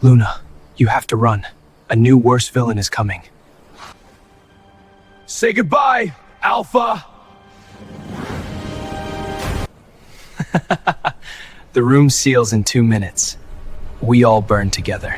Luna, you have to run. A new worse villain is coming. Say goodbye, Alpha! The room seals in 2 minutes. We all burn together.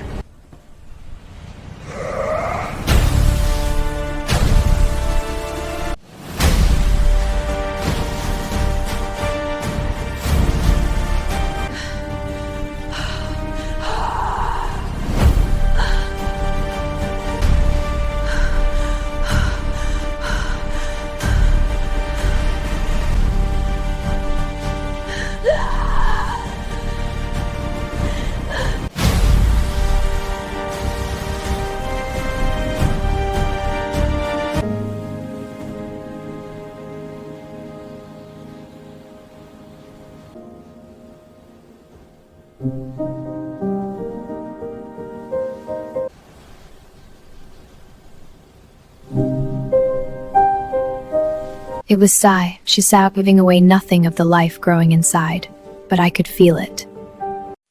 It was Sai. She sat giving away nothing of the life growing inside, but I could feel it.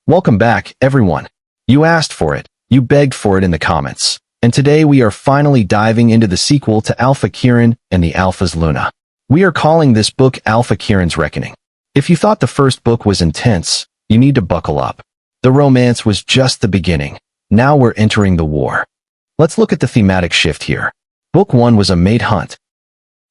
Welcome back, everyone. You asked for it, you begged for it in the comments, and today we are finally diving into the sequel to Alpha Kieran and the Alpha's Luna. We are calling this book Alpha Kieran's Reckoning. If you thought the first book was intense, you need to buckle up. The romance was just the beginning. Now we're entering the war. Let's look at the thematic shift here. Book 1 was a maid hunt.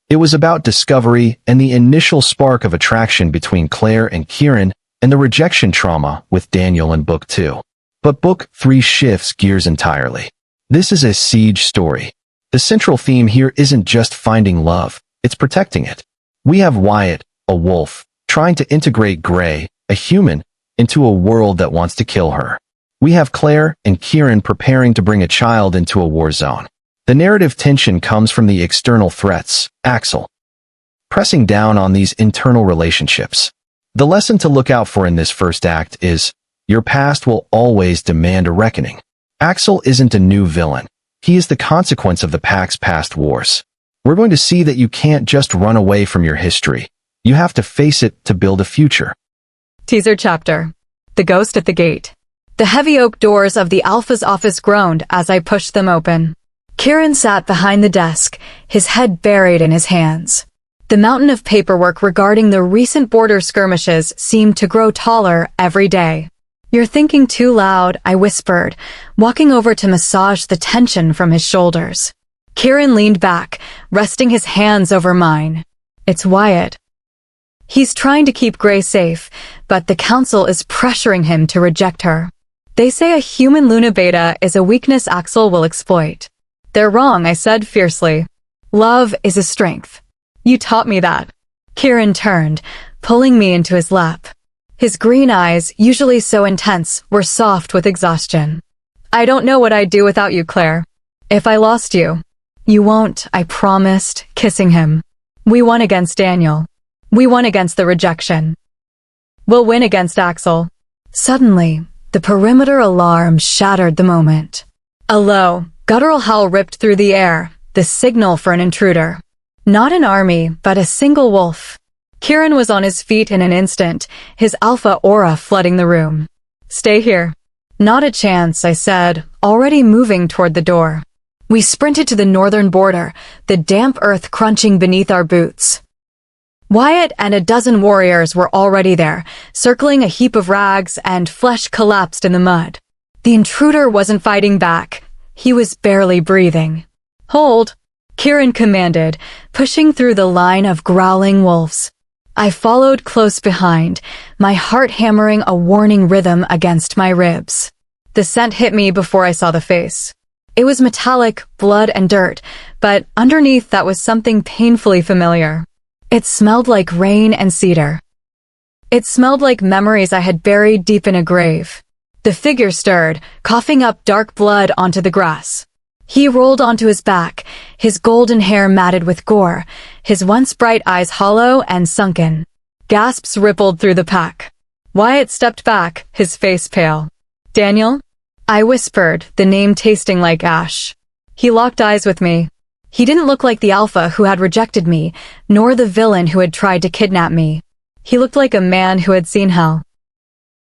It was about discovery and the initial spark of attraction between Claire and Kieran, and the rejection trauma with Daniel in Book 2. But Book 3 shifts gears entirely. This is a siege story. The central theme here isn't just finding love, it's protecting it. We have Wyatt, a wolf, trying to integrate Gray, a human, into a world that wants to kill her. We have Claire and Kieran preparing to bring a child into a war zone. The narrative tension comes from the external threats, Axel, pressing down on these internal relationships. The lesson to look out for in this first act is, your past will always demand a reckoning. Axel isn't a new villain. He is the consequence of the Pack's past wars. We're going to see that you can't just run away from your history. You have to face it to build a future. Teaser chapter. The Ghost at the Gate. The heavy oak doors of the Alpha's office groaned as I pushed them open. Kieran sat behind the desk, his head buried in his hands. The mountain of paperwork regarding the recent border skirmishes seemed to grow taller every day. "You're thinking too loud," I whispered, walking over to massage the tension from his shoulders. Kieran leaned back, resting his hands over mine. "It's Wyatt. He's trying to keep Gray safe, but the council is pressuring him to reject her. They say a human Luna Beta is a weakness Axel will exploit." "They're wrong," I said fiercely. "Love is a strength. You taught me that." Kieran turned, pulling me into his lap. His green eyes, usually so intense, were soft with exhaustion. "I don't know what I'd do without you, Claire. If I lost you." "You won't," I promised, kissing him. "We won against Daniel. We won against the rejection. We'll win against Axel." Suddenly, the perimeter alarm shattered the moment. A low, guttural howl ripped through the air, the signal for an intruder. Not an army, but a single wolf. Kieran was on his feet in an instant, his alpha aura flooding the room. "Stay here." "Not a chance," I said, already moving toward the door. We sprinted to the northern border, the damp earth crunching beneath our boots. Wyatt and a dozen warriors were already there, circling a heap of rags, and flesh collapsed in the mud. The intruder wasn't fighting back. He was barely breathing. "Hold," Kieran commanded, pushing through the line of growling wolves. I followed close behind, my heart hammering a warning rhythm against my ribs. The scent hit me before I saw the face. It was metallic, blood and dirt, but underneath that was something painfully familiar. It smelled like rain and cedar. It smelled like memories I had buried deep in a grave. The figure stirred, coughing up dark blood onto the grass. He rolled onto his back, his golden hair matted with gore, his once bright eyes hollow and sunken. Gasps rippled through the pack. Wyatt stepped back, his face pale. "Daniel?" I whispered, the name tasting like ash. He locked eyes with me. He didn't look like the alpha who had rejected me, nor the villain who had tried to kidnap me. He looked like a man who had seen hell.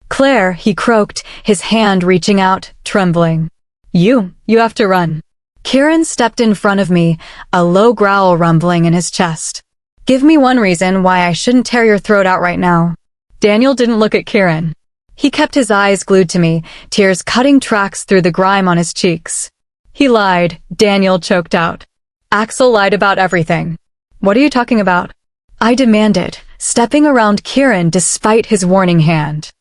Claire, he croaked, his hand reaching out, trembling. You have to run. Kieran stepped in front of me, a low growl rumbling in his chest. Give me one reason why I shouldn't tear your throat out right now. Daniel didn't look at Kieran. He kept his eyes glued to me, tears cutting tracks through the grime on his cheeks. He lied, Daniel choked out. Axel lied about everything. What are you talking about? I demanded, stepping around Kieran despite his warning hand.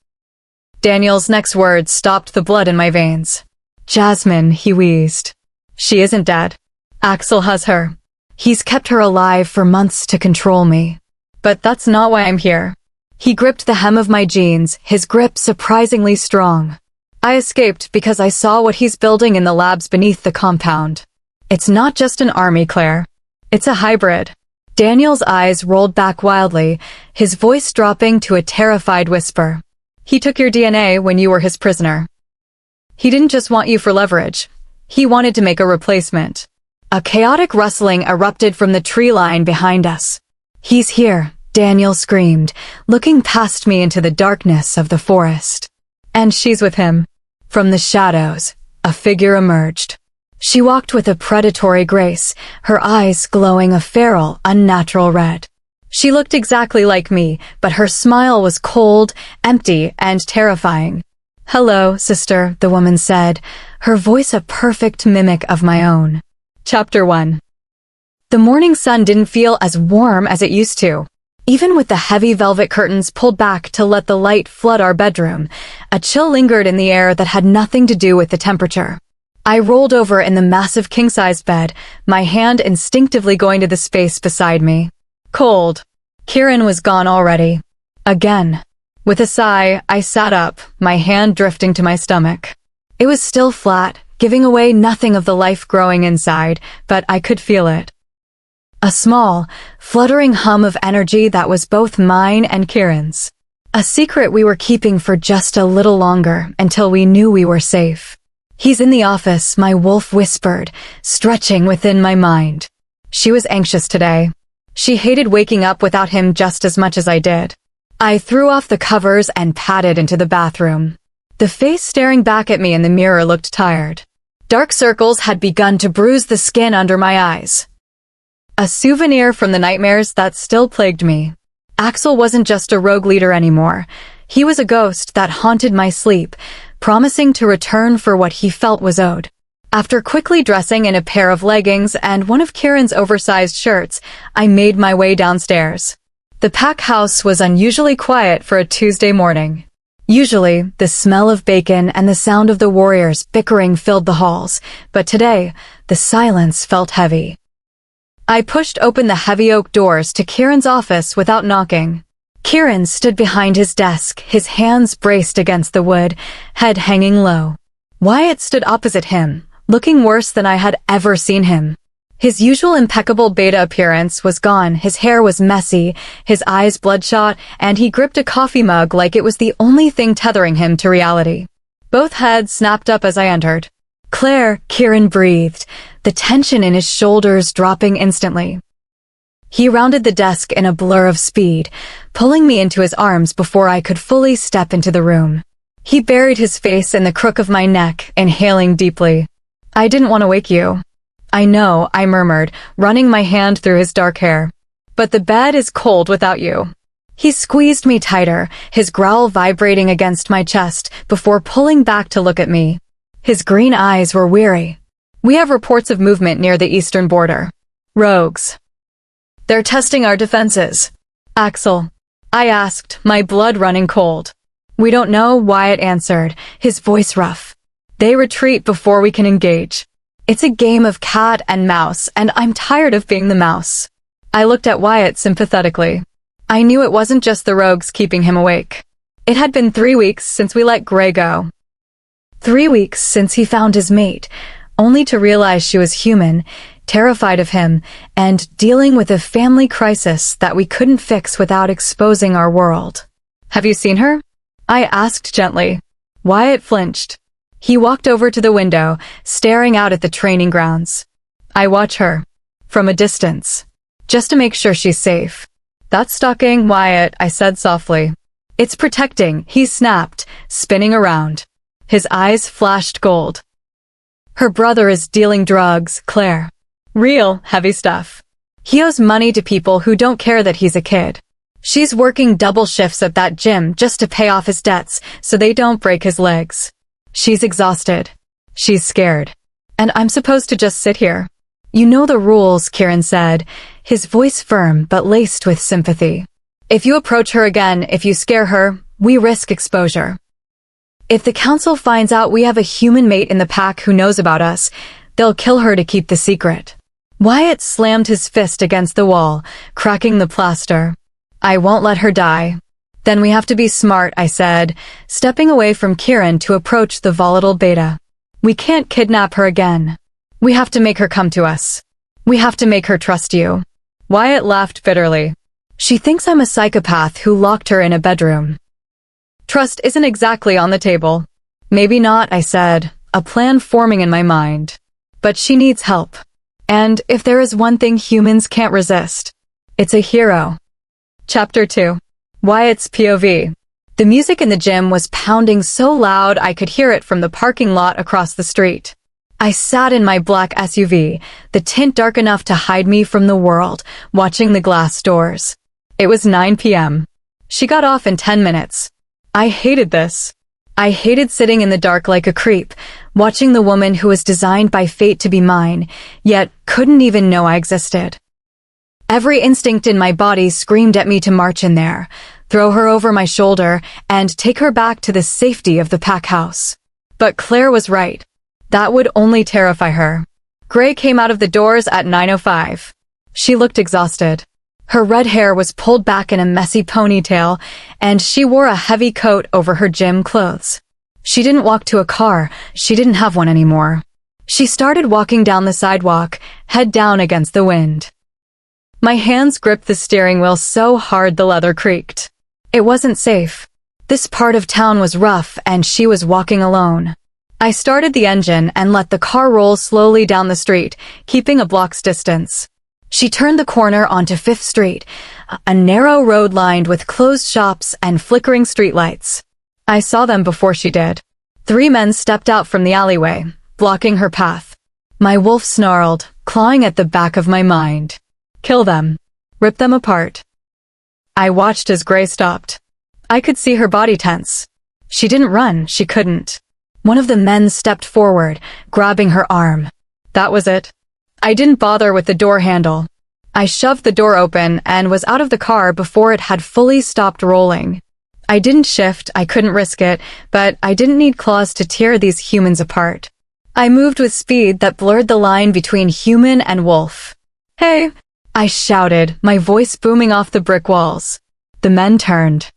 Daniel's next words stopped the blood in my veins. Jasmine, he wheezed. She isn't dead. Axel has her. He's kept her alive for months to control me. But that's not why I'm here. He gripped the hem of my jeans, his grip surprisingly strong. I escaped because I saw what he's building in the labs beneath the compound. It's not just an army, Claire. It's a hybrid. Daniel's eyes rolled back wildly, his voice dropping to a terrified whisper. He took your DNA when you were his prisoner. He didn't just want you for leverage. He wanted to make a replacement. A chaotic rustling erupted from the tree line behind us. He's here, Daniel screamed, looking past me into the darkness of the forest. And she's with him. From the shadows, a figure emerged. She walked with a predatory grace, her eyes glowing a feral, unnatural red. She looked exactly like me, but her smile was cold, empty, and terrifying. Hello, sister, the woman said, her voice a perfect mimic of my own. Chapter 1. The morning sun didn't feel as warm as it used to. Even with the heavy velvet curtains pulled back to let the light flood our bedroom, a chill lingered in the air that had nothing to do with the temperature. I rolled over in the massive king-size bed, my hand instinctively going to the space beside me. Cold. Kieran was gone already. Again. With a sigh, I sat up, my hand drifting to my stomach. It was still flat, giving away nothing of the life growing inside, but I could feel it. A small, fluttering hum of energy that was both mine and Kieran's. A secret we were keeping for just a little longer, until we knew we were safe. He's in the office, my wolf whispered, stretching within my mind. She was anxious today. She hated waking up without him just as much as I did. I threw off the covers and padded into the bathroom. The face staring back at me in the mirror looked tired. Dark circles had begun to bruise the skin under my eyes. A souvenir from the nightmares that still plagued me. Axel wasn't just a rogue leader anymore. He was a ghost that haunted my sleep, promising to return for what he felt was owed. After quickly dressing in a pair of leggings and one of Kieran's oversized shirts, I made my way downstairs. The pack house was unusually quiet for a Tuesday morning. Usually, the smell of bacon and the sound of the warriors bickering filled the halls, but today, the silence felt heavy. I pushed open the heavy oak doors to Kieran's office without knocking. Kieran stood behind his desk, his hands braced against the wood, head hanging low. Wyatt stood opposite him, looking worse than I had ever seen him. His usual impeccable beta appearance was gone, his hair was messy, his eyes bloodshot, and he gripped a coffee mug like it was the only thing tethering him to reality. Both heads snapped up as I entered. Claire, Kieran breathed, the tension in his shoulders dropping instantly. He rounded the desk in a blur of speed, pulling me into his arms before I could fully step into the room. He buried his face in the crook of my neck, inhaling deeply. I didn't want to wake you. I know, I murmured, running my hand through his dark hair. But the bed is cold without you. He squeezed me tighter, his growl vibrating against my chest, before pulling back to look at me. His green eyes were weary. We have reports of movement near the eastern border. Rogues. They're testing our defenses. Axel. I asked, my blood running cold. We don't know, Wyatt answered, his voice rough. They retreat before we can engage. It's a game of cat and mouse, and I'm tired of being the mouse. I looked at Wyatt sympathetically. I knew it wasn't just the rogues keeping him awake. It had been 3 weeks since we let Gray go. 3 weeks since he found his mate, only to realize she was human, terrified of him, and dealing with a family crisis that we couldn't fix without exposing our world. Have you seen her? I asked gently. Wyatt flinched. He walked over to the window, staring out at the training grounds. I watch her. From a distance. Just to make sure she's safe. That's stalking, Wyatt, I said softly. It's protecting, he snapped, spinning around. His eyes flashed gold. Her brother is dealing drugs, Claire. Real, heavy stuff. He owes money to people who don't care that he's a kid. She's working double shifts at that gym just to pay off his debts so they don't break his legs. She's exhausted. She's scared. And I'm supposed to just sit here. You know the rules, Kieran said, his voice firm but laced with sympathy. If you approach her again, if you scare her, we risk exposure. If the council finds out we have a human mate in the pack who knows about us, they'll kill her to keep the secret. Wyatt slammed his fist against the wall, cracking the plaster. I won't let her die. Then we have to be smart, I said, stepping away from Kieran to approach the volatile Beta. We can't kidnap her again. We have to make her come to us. We have to make her trust you. Wyatt laughed bitterly. She thinks I'm a psychopath who locked her in a bedroom. Trust isn't exactly on the table. Maybe not, I said, a plan forming in my mind. But she needs help. And if there is one thing humans can't resist, it's a hero. Chapter 2. Wyatt's POV. The music in the gym was pounding so loud I could hear it from the parking lot across the street. I sat in my black SUV, the tint dark enough to hide me from the world, watching the glass doors. It was 9 p.m. She got off in 10 minutes. I hated this. I hated sitting in the dark like a creep, watching the woman who was designed by fate to be mine, yet couldn't even know I existed. Every instinct in my body screamed at me to march in there, throw her over my shoulder, and take her back to the safety of the pack house. But Claire was right. That would only terrify her. Gray came out of the doors at 9:05. She looked exhausted. Her red hair was pulled back in a messy ponytail, and she wore a heavy coat over her gym clothes. She didn't walk to a car. She didn't have one anymore. She started walking down the sidewalk, head down against the wind. My hands gripped the steering wheel so hard the leather creaked. It wasn't safe. This part of town was rough, and she was walking alone. I started the engine and let the car roll slowly down the street, keeping a block's distance. She turned the corner onto 5th Street, a narrow road lined with closed shops and flickering streetlights. I saw them before she did. 3 men stepped out from the alleyway, blocking her path. My wolf snarled, clawing at the back of my mind. Kill them. Rip them apart. I watched as Gray stopped. I could see her body tense. She didn't run, she couldn't. One of the men stepped forward, grabbing her arm. That was it. I didn't bother with the door handle. I shoved the door open and was out of the car before it had fully stopped rolling. I didn't shift, I couldn't risk it, but I didn't need claws to tear these humans apart. I moved with speed that blurred the line between human and wolf. Hey! I shouted, my voice booming off the brick walls. The men turned.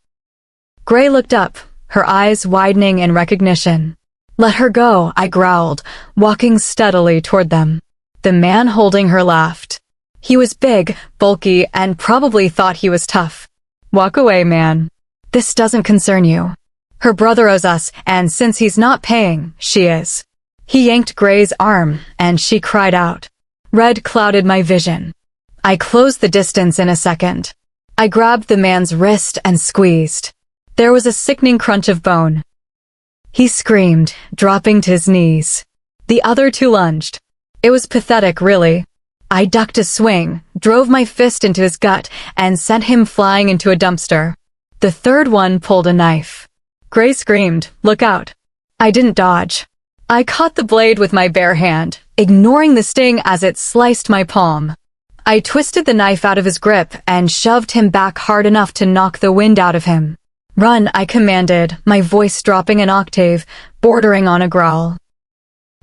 Gray looked up, her eyes widening in recognition. Let her go, I growled, walking steadily toward them. The man holding her laughed. He was big, bulky, and probably thought he was tough. Walk away, man. This doesn't concern you. Her brother owes us, and since he's not paying, she is. He yanked Gray's arm, and she cried out. Red clouded my vision. I closed the distance in a second. I grabbed the man's wrist and squeezed. There was a sickening crunch of bone. He screamed, dropping to his knees. The other 2 lunged. It was pathetic, really. I ducked a swing, drove my fist into his gut, and sent him flying into a dumpster. The 3rd one pulled a knife. Gray screamed, look out. I didn't dodge. I caught the blade with my bare hand, ignoring the sting as it sliced my palm. I twisted the knife out of his grip and shoved him back hard enough to knock the wind out of him. Run, I commanded, my voice dropping an octave, bordering on a growl.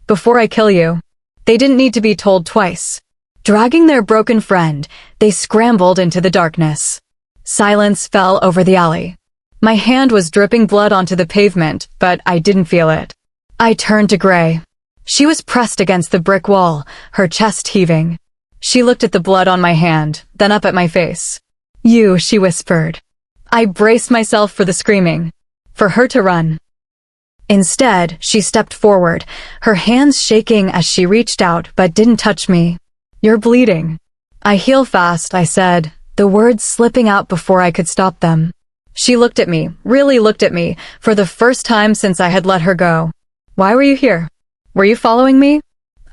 Before I kill you. They didn't need to be told twice. Dragging their broken friend, they scrambled into the darkness. Silence fell over the alley. My hand was dripping blood onto the pavement, but I didn't feel it. I turned to Gray. She was pressed against the brick wall, her chest heaving. She looked at the blood on my hand, then up at my face. You, she whispered. I braced myself for the screaming, for her to run. Instead, she stepped forward, her hands shaking as she reached out but didn't touch me. You're bleeding. I heal fast, I said, the words slipping out before I could stop them. She looked at me, really looked at me, for the first time since I had let her go. Why were you here? Were you following me?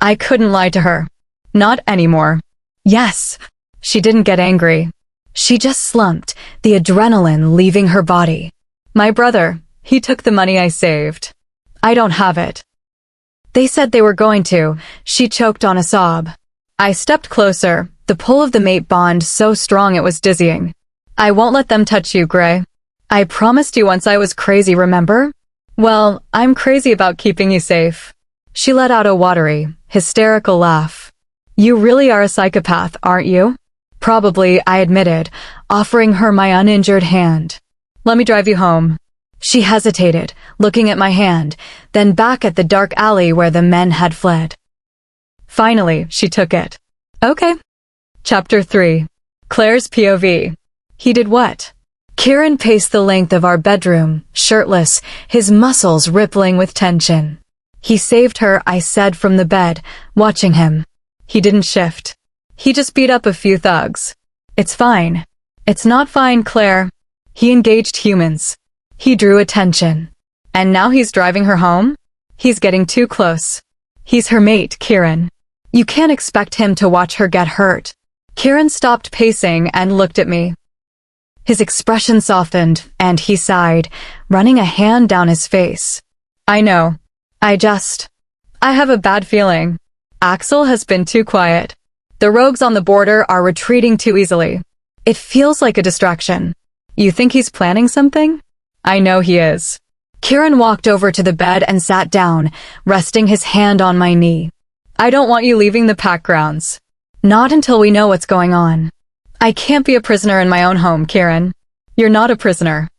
I couldn't lie to her. Not anymore. Yes. She didn't get angry. She just slumped, the adrenaline leaving her body. My brother, he took the money I saved. I don't have it. They said they were going to. She choked on a sob. I stepped closer, the pull of the mate bond so strong it was dizzying. I won't let them touch you, Gray. I promised you once I was crazy, remember? Well, I'm crazy about keeping you safe. She let out a watery, hysterical laugh. You really are a psychopath, aren't you? Probably, I admitted, offering her my uninjured hand. Let me drive you home. She hesitated, looking at my hand, then back at the dark alley where the men had fled. Finally, she took it. Okay. Chapter 3. Claire's POV. He did what? Kieran paced the length of our bedroom, shirtless, his muscles rippling with tension. He saved her, I said from the bed, watching him. He didn't shift. He just beat up a few thugs. It's fine. It's not fine, Claire. He engaged humans. He drew attention. And now he's driving her home? He's getting too close. He's her mate, Kieran. You can't expect him to watch her get hurt. Kieran stopped pacing and looked at me. His expression softened, and he sighed, running a hand down his face. I know. I have a bad feeling. Axel has been too quiet. The rogues on the border are retreating too easily. It feels like a distraction. You think he's planning something? I know he is. Kieran walked over to the bed and sat down, resting his hand on my knee. I don't want you leaving the pack grounds. Not until we know what's going on. I can't be a prisoner in my own home, Kieran. You're not a prisoner.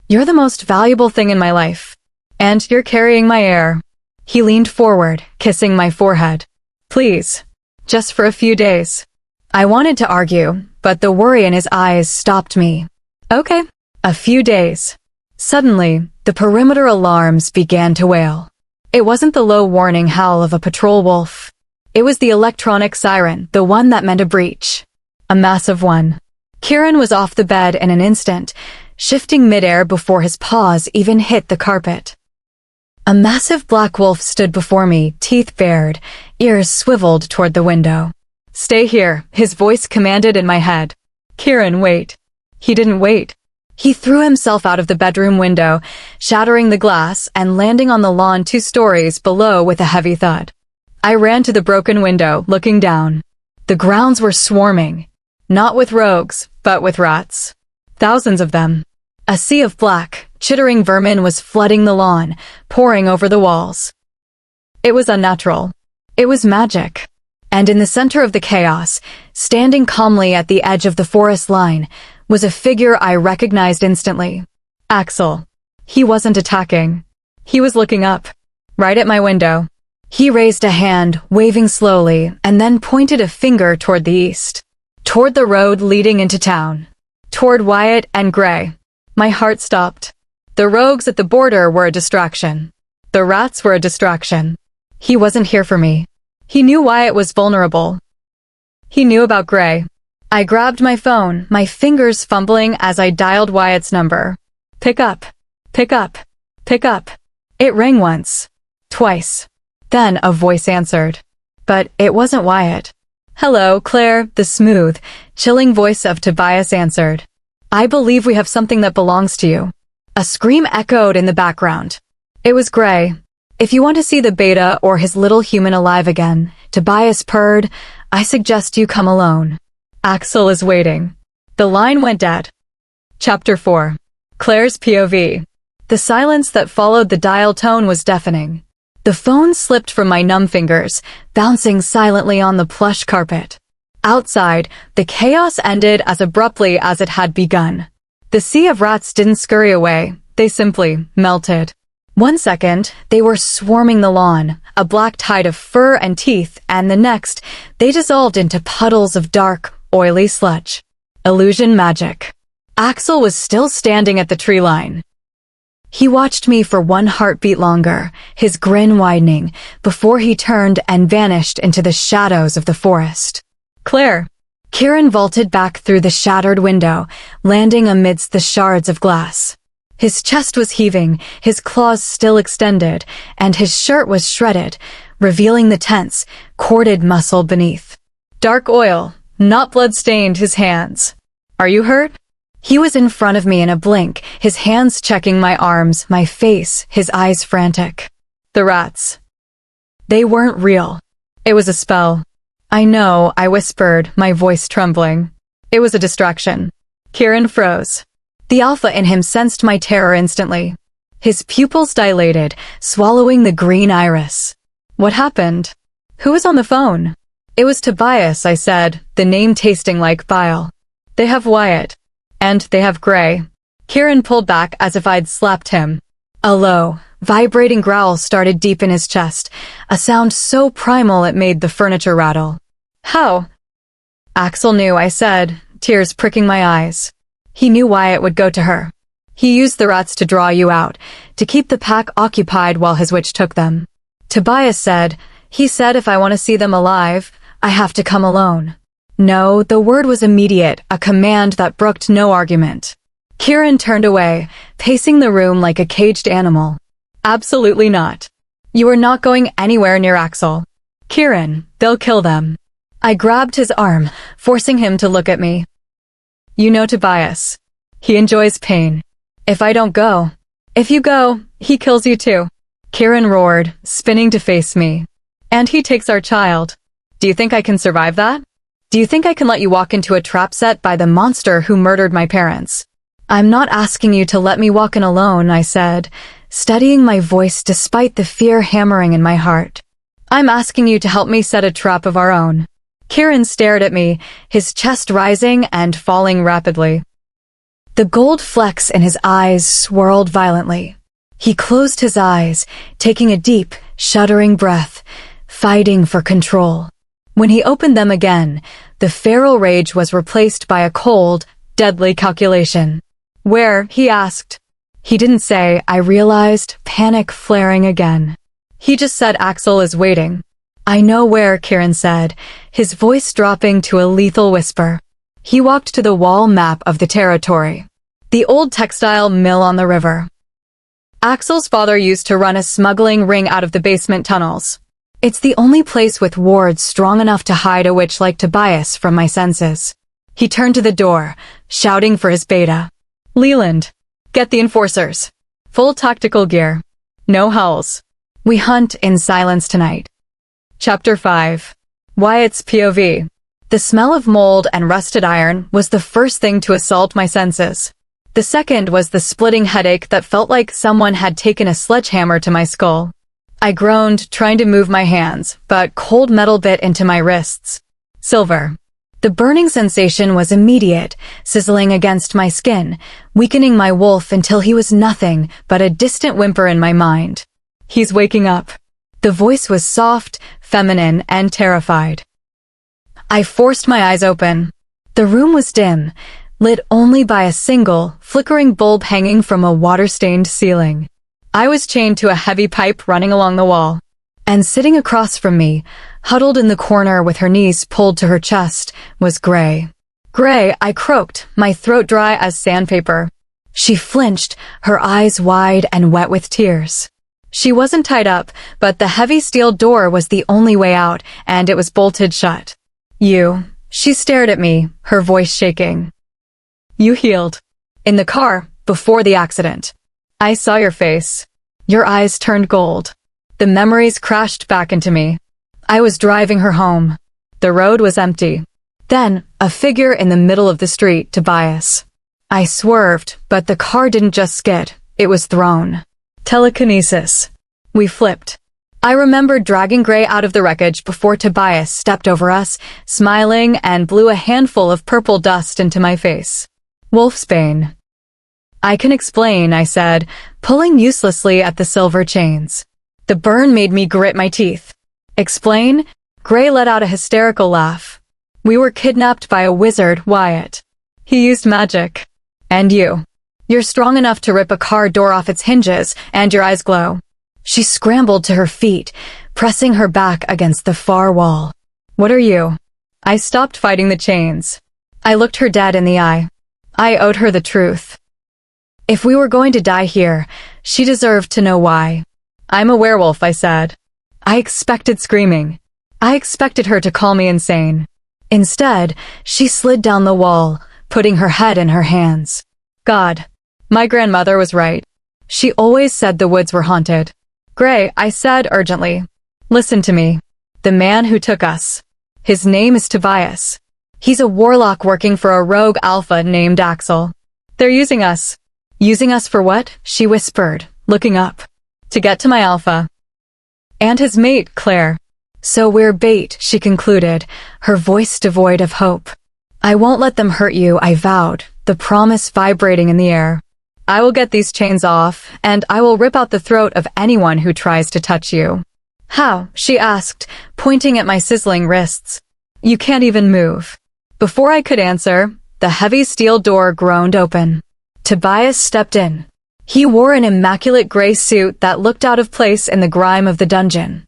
You're the most valuable thing in my life. And you're carrying my heir. He leaned forward, kissing my forehead. Please. Just for a few days. I wanted to argue, but the worry in his eyes stopped me. Okay. A few days. Suddenly, the perimeter alarms began to wail. It wasn't the low warning howl of a patrol wolf. It was the electronic siren, the one that meant a breach. A massive one. Kieran was off the bed in an instant, shifting midair before his paws even hit the carpet. A massive black wolf stood before me, teeth bared, ears swiveled toward the window. Stay here, his voice commanded in my head. Kieran, wait. He didn't wait. He threw himself out of the bedroom window, shattering the glass and landing on the lawn 2 stories below with a heavy thud. I ran to the broken window, looking down. The grounds were swarming. Not with rogues, but with rats. Thousands of them. A sea of black, chittering vermin was flooding the lawn, pouring over the walls. It was unnatural. It was magic. And in the center of the chaos, standing calmly at the edge of the forest line, was a figure I recognized instantly. Axel. He wasn't attacking. He was looking up, right at my window. He raised a hand, waving slowly, and then pointed a finger toward the east. Toward the road leading into town. Toward Wyatt and Gray. My heart stopped. The rogues at the border were a distraction. The rats were a distraction. He wasn't here for me. He knew Wyatt was vulnerable. He knew about Gray. I grabbed my phone, my fingers fumbling as I dialed Wyatt's number. Pick up. Pick up. Pick up. It rang once. Twice. Then a voice answered. But it wasn't Wyatt. Hello, Claire, the smooth, chilling voice of Tobias answered. I believe we have something that belongs to you. A scream echoed in the background. It was Gray. If you want to see the beta or his little human alive again, Tobias purred, I suggest you come alone. Axel is waiting. The line went dead. Chapter 4. Claire's POV. The silence that followed the dial tone was deafening. The phone slipped from my numb fingers, bouncing silently on the plush carpet. Outside, the chaos ended as abruptly as it had begun. The sea of rats didn't scurry away, they simply melted. 1 second, they were swarming the lawn, a black tide of fur and teeth, and the next, they dissolved into puddles of dark, oily sludge. Illusion magic. Axel was still standing at the tree line. He watched me for 1 heartbeat longer, his grin widening, before he turned and vanished into the shadows of the forest. Claire. Kieran vaulted back through the shattered window, landing amidst the shards of glass. His chest was heaving, his claws still extended, and his shirt was shredded, revealing the tense, corded muscle beneath. Dark oil, not blood-stained, his hands. Are you hurt? He was in front of me in a blink, his hands checking my arms, my face, his eyes frantic. The rats. They weren't real. It was a spell. I know, I whispered, my voice trembling. It was a distraction. Kieran froze. The alpha in him sensed my terror instantly. His pupils dilated, swallowing the green iris. What happened? Who was on the phone? It was Tobias, I said, the name tasting like bile. They have Wyatt. And they have Gray. Kieran pulled back as if I'd slapped him. A low, vibrating growl started deep in his chest, a sound so primal it made the furniture rattle. How? Axel knew, I said, tears pricking my eyes. He knew Wyatt would go to her. He used the rats to draw you out, to keep the pack occupied while his witch took them. Tobias said, he said if I want to see them alive, I have to come alone. No, the word was immediate, a command that brooked no argument. Kieran turned away, pacing the room like a caged animal. Absolutely not. You are not going anywhere near Axel. Kieran, they'll kill them. I grabbed his arm, forcing him to look at me. You know Tobias. He enjoys pain. If I don't go, if you go, he kills you too. Kieran roared, spinning to face me. And he takes our child. Do you think I can survive that? Do you think I can let you walk into a trap set by the monster who murdered my parents? I'm not asking you to let me walk in alone, I said, steadying my voice despite the fear hammering in my heart. I'm asking you to help me set a trap of our own. Kieran stared at me, his chest rising and falling rapidly. The gold flecks in his eyes swirled violently. He closed his eyes, taking a deep, shuddering breath, fighting for control. When he opened them again, the feral rage was replaced by a cold, deadly calculation. Where? He asked. He didn't say, I realized, panic flaring again. He just said Axel is waiting. I know where, Kieran said, his voice dropping to a lethal whisper. He walked to the wall map of the territory. The old textile mill on the river. Axel's father used to run a smuggling ring out of the basement tunnels. It's the only place with wards strong enough to hide a witch like Tobias from my senses. He turned to the door, shouting for his beta. Leland, get the enforcers. Full tactical gear. No hulls. We hunt in silence tonight. Chapter 5. Wyatt's POV. The smell of mold and rusted iron was the first thing to assault my senses. The second was the splitting headache that felt like someone had taken a sledgehammer to my skull. I groaned, trying to move my hands, but cold metal bit into my wrists. Silver. The burning sensation was immediate, sizzling against my skin, weakening my wolf until he was nothing but a distant whimper in my mind. He's waking up. The voice was soft, feminine, and terrified. I forced my eyes open. The room was dim, lit only by a single, flickering bulb hanging from a water-stained ceiling. I was chained to a heavy pipe running along the wall. And sitting across from me, huddled in the corner with her knees pulled to her chest, was Gray. Gray, I croaked, my throat dry as sandpaper. She flinched, her eyes wide and wet with tears. She wasn't tied up, but the heavy steel door was the only way out, and it was bolted shut. You. She stared at me, her voice shaking. You healed. In the car, before the accident. I saw your face. Your eyes turned gold. The memories crashed back into me. I was driving her home. The road was empty. Then, a figure in the middle of the street, Tobias. I swerved, but the car didn't just skid, it was thrown. Telekinesis. We flipped. I remembered dragging Gray out of the wreckage before Tobias stepped over us, smiling, and blew a handful of purple dust into my face. Wolfsbane. I can explain, I said, pulling uselessly at the silver chains. The burn made me grit my teeth. Explain? Gray let out a hysterical laugh. We were kidnapped by a wizard, Wyatt. He used magic. And you. You're strong enough to rip a car door off its hinges, and your eyes glow. She scrambled to her feet, pressing her back against the far wall. What are you? I stopped fighting the chains. I looked her dead in the eye. I owed her the truth. If we were going to die here, she deserved to know why. I'm a werewolf, I said. I expected screaming. I expected her to call me insane. Instead, she slid down the wall, putting her head in her hands. God, my grandmother was right. She always said the woods were haunted. Gray, I said urgently. Listen to me. The man who took us. His name is Tobias. He's a warlock working for a rogue alpha named Axel. They're using us. Using us for what? She whispered, looking up. To get to my alpha. And his mate, Claire. So we're bait, she concluded, her voice devoid of hope. I won't let them hurt you, I vowed, the promise vibrating in the air. I will get these chains off, and I will rip out the throat of anyone who tries to touch you. How? She asked, pointing at my sizzling wrists. You can't even move. Before I could answer, the heavy steel door groaned open. Tobias stepped in. He wore an immaculate gray suit that looked out of place in the grime of the dungeon.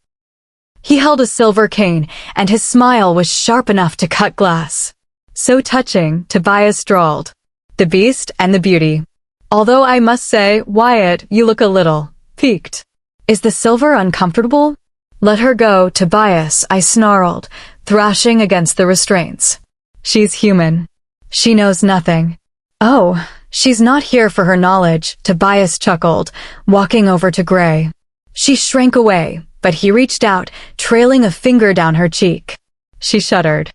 He held a silver cane, and his smile was sharp enough to cut glass. So touching, Tobias drawled. The beast and the beauty. Although I must say, Wyatt, you look a little peaked. Is the silver uncomfortable? Let her go, Tobias, I snarled, thrashing against the restraints. She's human. She knows nothing. Oh, she's not here for her knowledge, Tobias chuckled, walking over to Gray. She shrank away, but he reached out, trailing a finger down her cheek. She shuddered.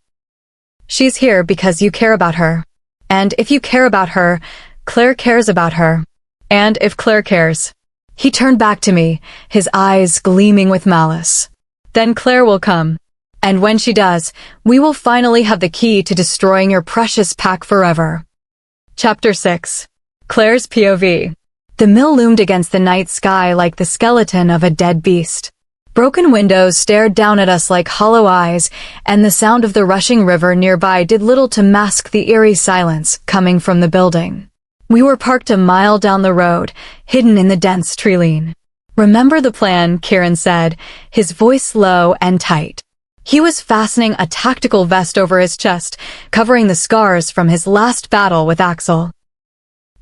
She's here because you care about her. And if you care about her, Claire cares about her. And if Claire cares. He turned back to me, his eyes gleaming with malice. Then Claire will come. And when she does, we will finally have the key to destroying your precious pack forever. Chapter 6. Claire's POV. The mill loomed against the night sky like the skeleton of a dead beast. Broken windows stared down at us like hollow eyes, and the sound of the rushing river nearby did little to mask the eerie silence coming from the building. We were parked a mile down the road, hidden in the dense treeline. Remember the plan, Kieran said, his voice low and tight. He was fastening a tactical vest over his chest, covering the scars from his last battle with Axel.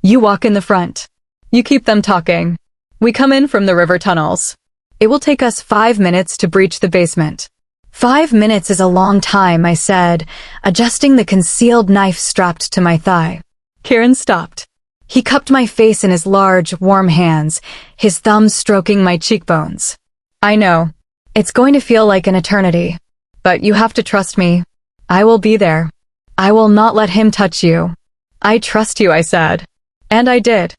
You walk in the front. You keep them talking. We come in from the river tunnels. It will take us 5 minutes to breach the basement. 5 minutes is a long time, I said, adjusting the concealed knife strapped to my thigh. Kieran stopped. He cupped my face in his large, warm hands, his thumbs stroking my cheekbones. I know. It's going to feel like an eternity. But you have to trust me. I will be there. I will not let him touch you. I trust you, I said. And I did.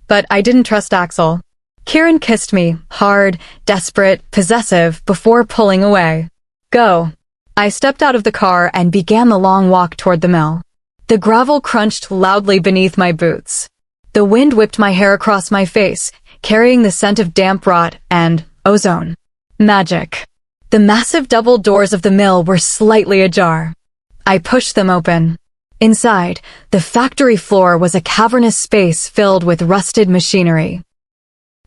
But I didn't trust Axel. Kieran kissed me, hard, desperate, possessive, before pulling away. Go. I stepped out of the car and began the long walk toward the mill. The gravel crunched loudly beneath my boots. The wind whipped my hair across my face, carrying the scent of damp rot and ozone. Magic. The massive double doors of the mill were slightly ajar. I pushed them open. Inside, the factory floor was a cavernous space filled with rusted machinery.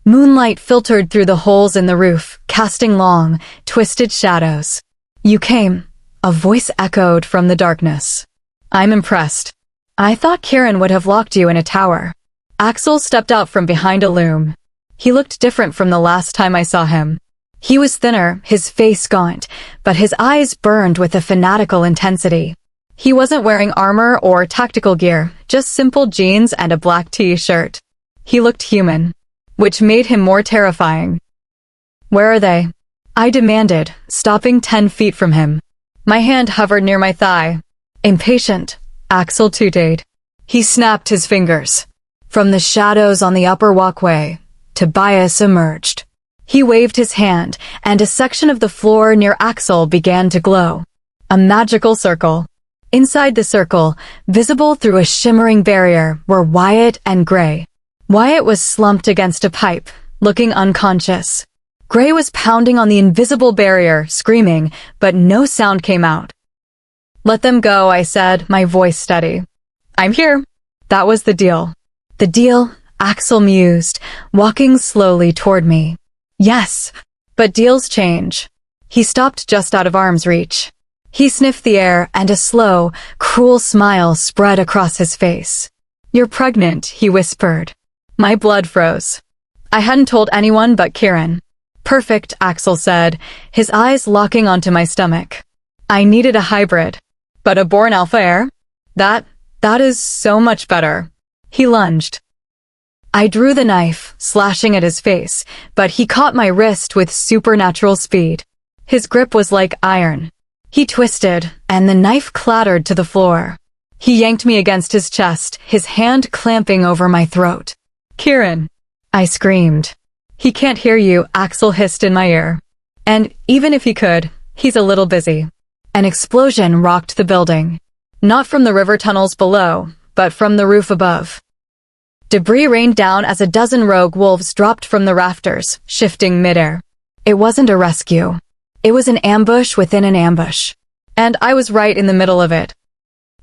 Moonlight filtered through the holes in the roof, casting long, twisted shadows. You came, a voice echoed from the darkness. I'm impressed. I thought Kieran would have locked you in a tower. Axel stepped out from behind a loom. He looked different from the last time I saw him. He was thinner, his face gaunt, but his eyes burned with a fanatical intensity. He wasn't wearing armor or tactical gear, just simple jeans and a black t-shirt. He looked human, which made him more terrifying. Where are they? I demanded, stopping 10 feet from him. My hand hovered near my thigh. Impatient, Axel tooted. He snapped his fingers. From the shadows on the upper walkway, Tobias emerged. He waved his hand, and a section of the floor near Axel began to glow. A magical circle. Inside the circle, visible through a shimmering barrier, were Wyatt and Gray. Wyatt was slumped against a pipe, looking unconscious. Gray was pounding on the invisible barrier, screaming, but no sound came out. Let them go, I said, my voice steady. I'm here. That was the deal. The deal? Axel mused, walking slowly toward me. Yes, but deals change. He stopped just out of arm's reach. He sniffed the air and a slow, cruel smile spread across his face. "You're pregnant," he whispered. My blood froze. I hadn't told anyone but Kieran. "Perfect," Axel said, his eyes locking onto my stomach. I needed a hybrid. But a born alpha heir? That is so much better. He lunged. I drew the knife, slashing at his face, but he caught my wrist with supernatural speed. His grip was like iron. He twisted, and the knife clattered to the floor. He yanked me against his chest, his hand clamping over my throat. "Kieran!" I screamed. "He can't hear you," Axel hissed in my ear. "And even if he could, he's a little busy." An explosion rocked the building. Not from the river tunnels below, but from the roof above. Debris rained down as a dozen rogue wolves dropped from the rafters, shifting midair. It wasn't a rescue. It was an ambush within an ambush. And I was right in the middle of it.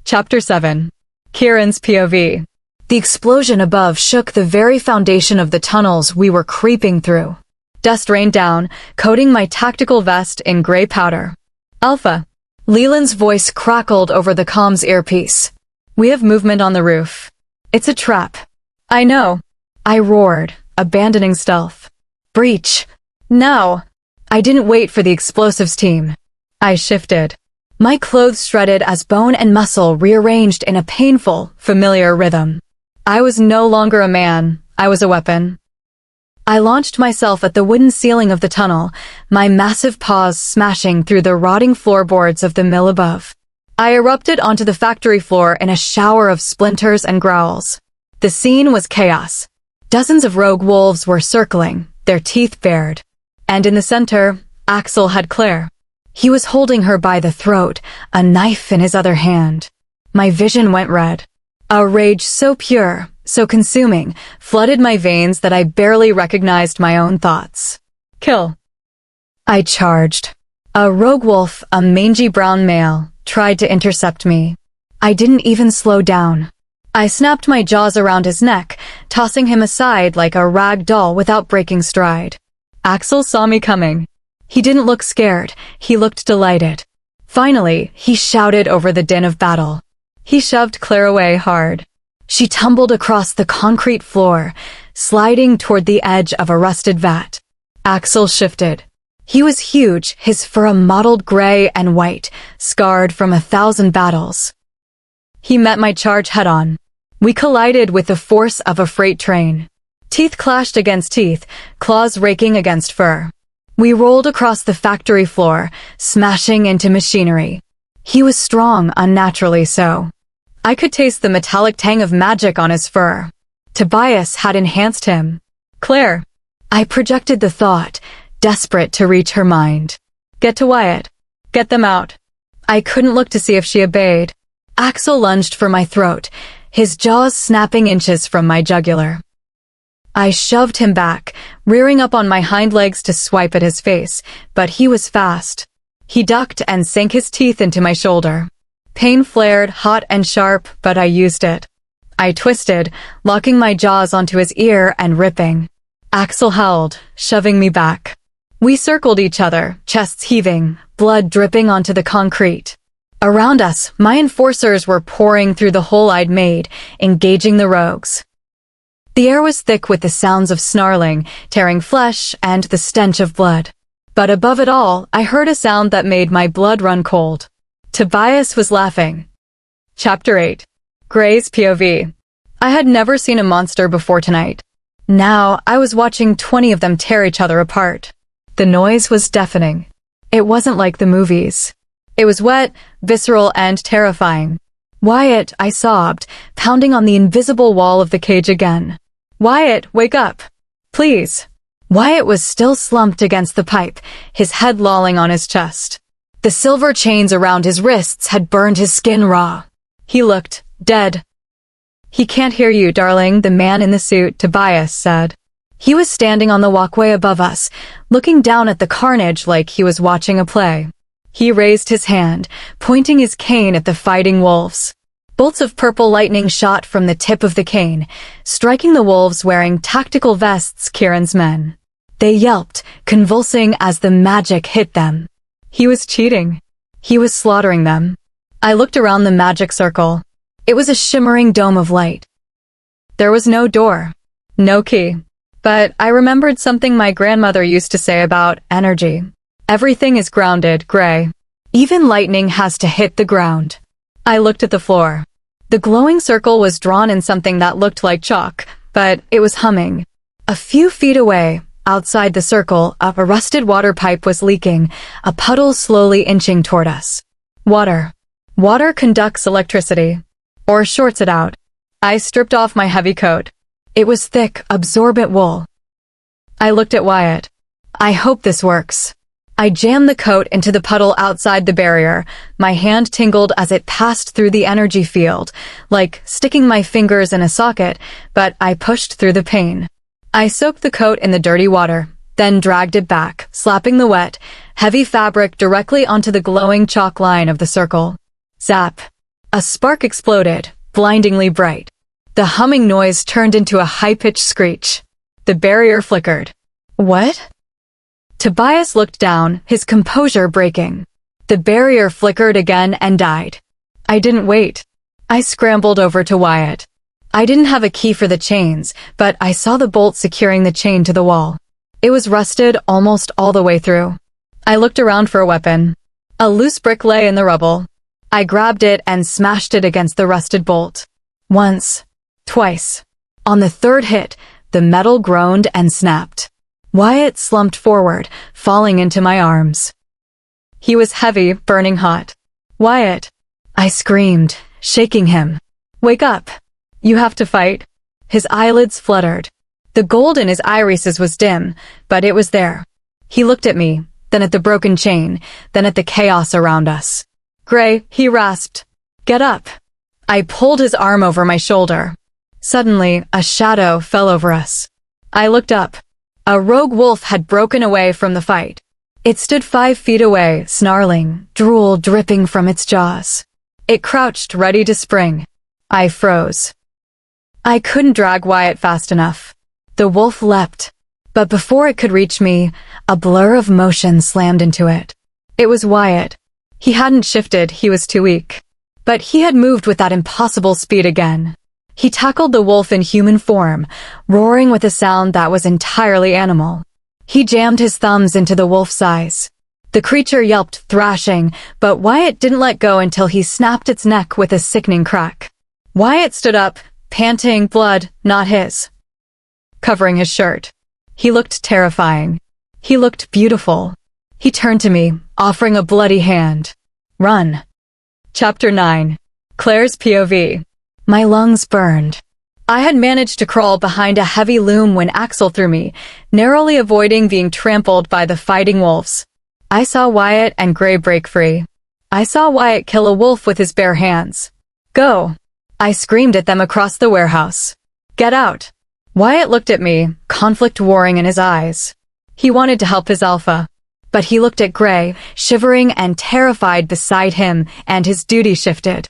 Chapter 7. Kieran's POV. The explosion above shook the very foundation of the tunnels we were creeping through. Dust rained down, coating my tactical vest in gray powder. "Alpha." Leland's voice crackled over the comms earpiece. "We have movement on the roof. It's a trap." "I know." I roared, abandoning stealth. "Breach. Now." I didn't wait for the explosives team. I shifted. My clothes shredded as bone and muscle rearranged in a painful, familiar rhythm. I was no longer a man, I was a weapon. I launched myself at the wooden ceiling of the tunnel, my massive paws smashing through the rotting floorboards of the mill above. I erupted onto the factory floor in a shower of splinters and growls. The scene was chaos. Dozens of rogue wolves were circling, their teeth bared. And in the center, Axel had Claire. He was holding her by the throat, a knife in his other hand. My vision went red. A rage so pure, so consuming, flooded my veins that I barely recognized my own thoughts. "Kill." I charged. A rogue wolf, a mangy brown male, tried to intercept me. I didn't even slow down. I snapped my jaws around his neck, tossing him aside like a rag doll without breaking stride. Axel saw me coming. He didn't look scared, he looked delighted. Finally, he shouted over the din of battle. He shoved Claire away hard. She tumbled across the concrete floor, sliding toward the edge of a rusted vat. Axel shifted. He was huge, his fur mottled gray and white, scarred from 1,000 battles. He met my charge head-on. We collided with the force of a freight train. Teeth clashed against teeth, claws raking against fur. We rolled across the factory floor, smashing into machinery. He was strong, unnaturally so. I could taste the metallic tang of magic on his fur. Tobias had enhanced him. "Claire." I projected the thought, desperate to reach her mind. "Get to Wyatt. Get them out." I couldn't look to see if she obeyed. Axel lunged for my throat, his jaws snapping inches from my jugular. I shoved him back, rearing up on my hind legs to swipe at his face, but he was fast. He ducked and sank his teeth into my shoulder. Pain flared, hot and sharp, but I used it. I twisted, locking my jaws onto his ear and ripping. Axel howled, shoving me back. We circled each other, chests heaving, blood dripping onto the concrete. Around us, my enforcers were pouring through the hole I'd made, engaging the rogues. The air was thick with the sounds of snarling, tearing flesh, and the stench of blood. But above it all, I heard a sound that made my blood run cold. Tobias was laughing. Chapter 8. Gray's POV. I had never seen a monster before tonight. Now, I was watching 20 of them tear each other apart. The noise was deafening. It wasn't like the movies. It was wet, visceral, and terrifying. "Wyatt," I sobbed, pounding on the invisible wall of the cage again. "Wyatt, wake up. Please." Wyatt was still slumped against the pipe, his head lolling on his chest. The silver chains around his wrists had burned his skin raw. He looked dead. "He can't hear you, darling," the man in the suit, Tobias, said. He was standing on the walkway above us, looking down at the carnage like he was watching a play. He raised his hand, pointing his cane at the fighting wolves. Bolts of purple lightning shot from the tip of the cane, striking the wolves wearing tactical vests, Kieran's men. They yelped, convulsing as the magic hit them. He was cheating. He was slaughtering them. I looked around the magic circle. It was a shimmering dome of light. There was no door, no key. But I remembered something my grandmother used to say about energy. Everything is grounded, Gray. Even lightning has to hit the ground. I looked at the floor. The glowing circle was drawn in something that looked like chalk, but it was humming. A few feet away, outside the circle, a rusted water pipe was leaking, a puddle slowly inching toward us. Water. Water conducts electricity. Or shorts it out. I stripped off my heavy coat. It was thick, absorbent wool. I looked at Wyatt. I hope this works. I jammed the coat into the puddle outside the barrier. My hand tingled as it passed through the energy field, like sticking my fingers in a socket, but I pushed through the pain. I soaked the coat in the dirty water, then dragged it back, slapping the wet, heavy fabric directly onto the glowing chalk line of the circle. Zap. A spark exploded, blindingly bright. The humming noise turned into a high-pitched screech. The barrier flickered. What? Tobias looked down, his composure breaking. The barrier flickered again and died. I didn't wait. I scrambled over to Wyatt. I didn't have a key for the chains, but I saw the bolt securing the chain to the wall. It was rusted almost all the way through. I looked around for a weapon. A loose brick lay in the rubble. I grabbed it and smashed it against the rusted bolt. Once. Twice. On the third hit, the metal groaned and snapped. Wyatt slumped forward, falling into my arms. He was heavy, burning hot. Wyatt! I screamed, shaking him. Wake up! You have to fight. His eyelids fluttered. The gold in his irises was dim, but it was there. He looked at me, then at the broken chain, then at the chaos around us. Gray, he rasped. Get up! I pulled his arm over my shoulder. Suddenly, a shadow fell over us. I looked up. A rogue wolf had broken away from the fight. It stood 5 feet away, snarling, drool dripping from its jaws. It crouched, ready to spring. I froze. I couldn't drag Wyatt fast enough. The wolf leapt. But before it could reach me, a blur of motion slammed into it. It was Wyatt. He hadn't shifted, he was too weak. But he had moved with that impossible speed again. He tackled the wolf in human form, roaring with a sound that was entirely animal. He jammed his thumbs into the wolf's eyes. The creature yelped, thrashing, but Wyatt didn't let go until he snapped its neck with a sickening crack. Wyatt stood up, panting, blood, not his, covering his shirt. He looked terrifying. He looked beautiful. He turned to me, offering a bloody hand. Run. Chapter 9. Claire's POV. My lungs burned. I had managed to crawl behind a heavy loom when Axel threw me, narrowly avoiding being trampled by the fighting wolves. I saw Wyatt and Gray break free. I saw Wyatt kill a wolf with his bare hands. Go! I screamed at them across the warehouse. Get out! Wyatt looked at me, conflict warring in his eyes. He wanted to help his alpha. But he looked at Gray, shivering and terrified beside him, and his duty shifted.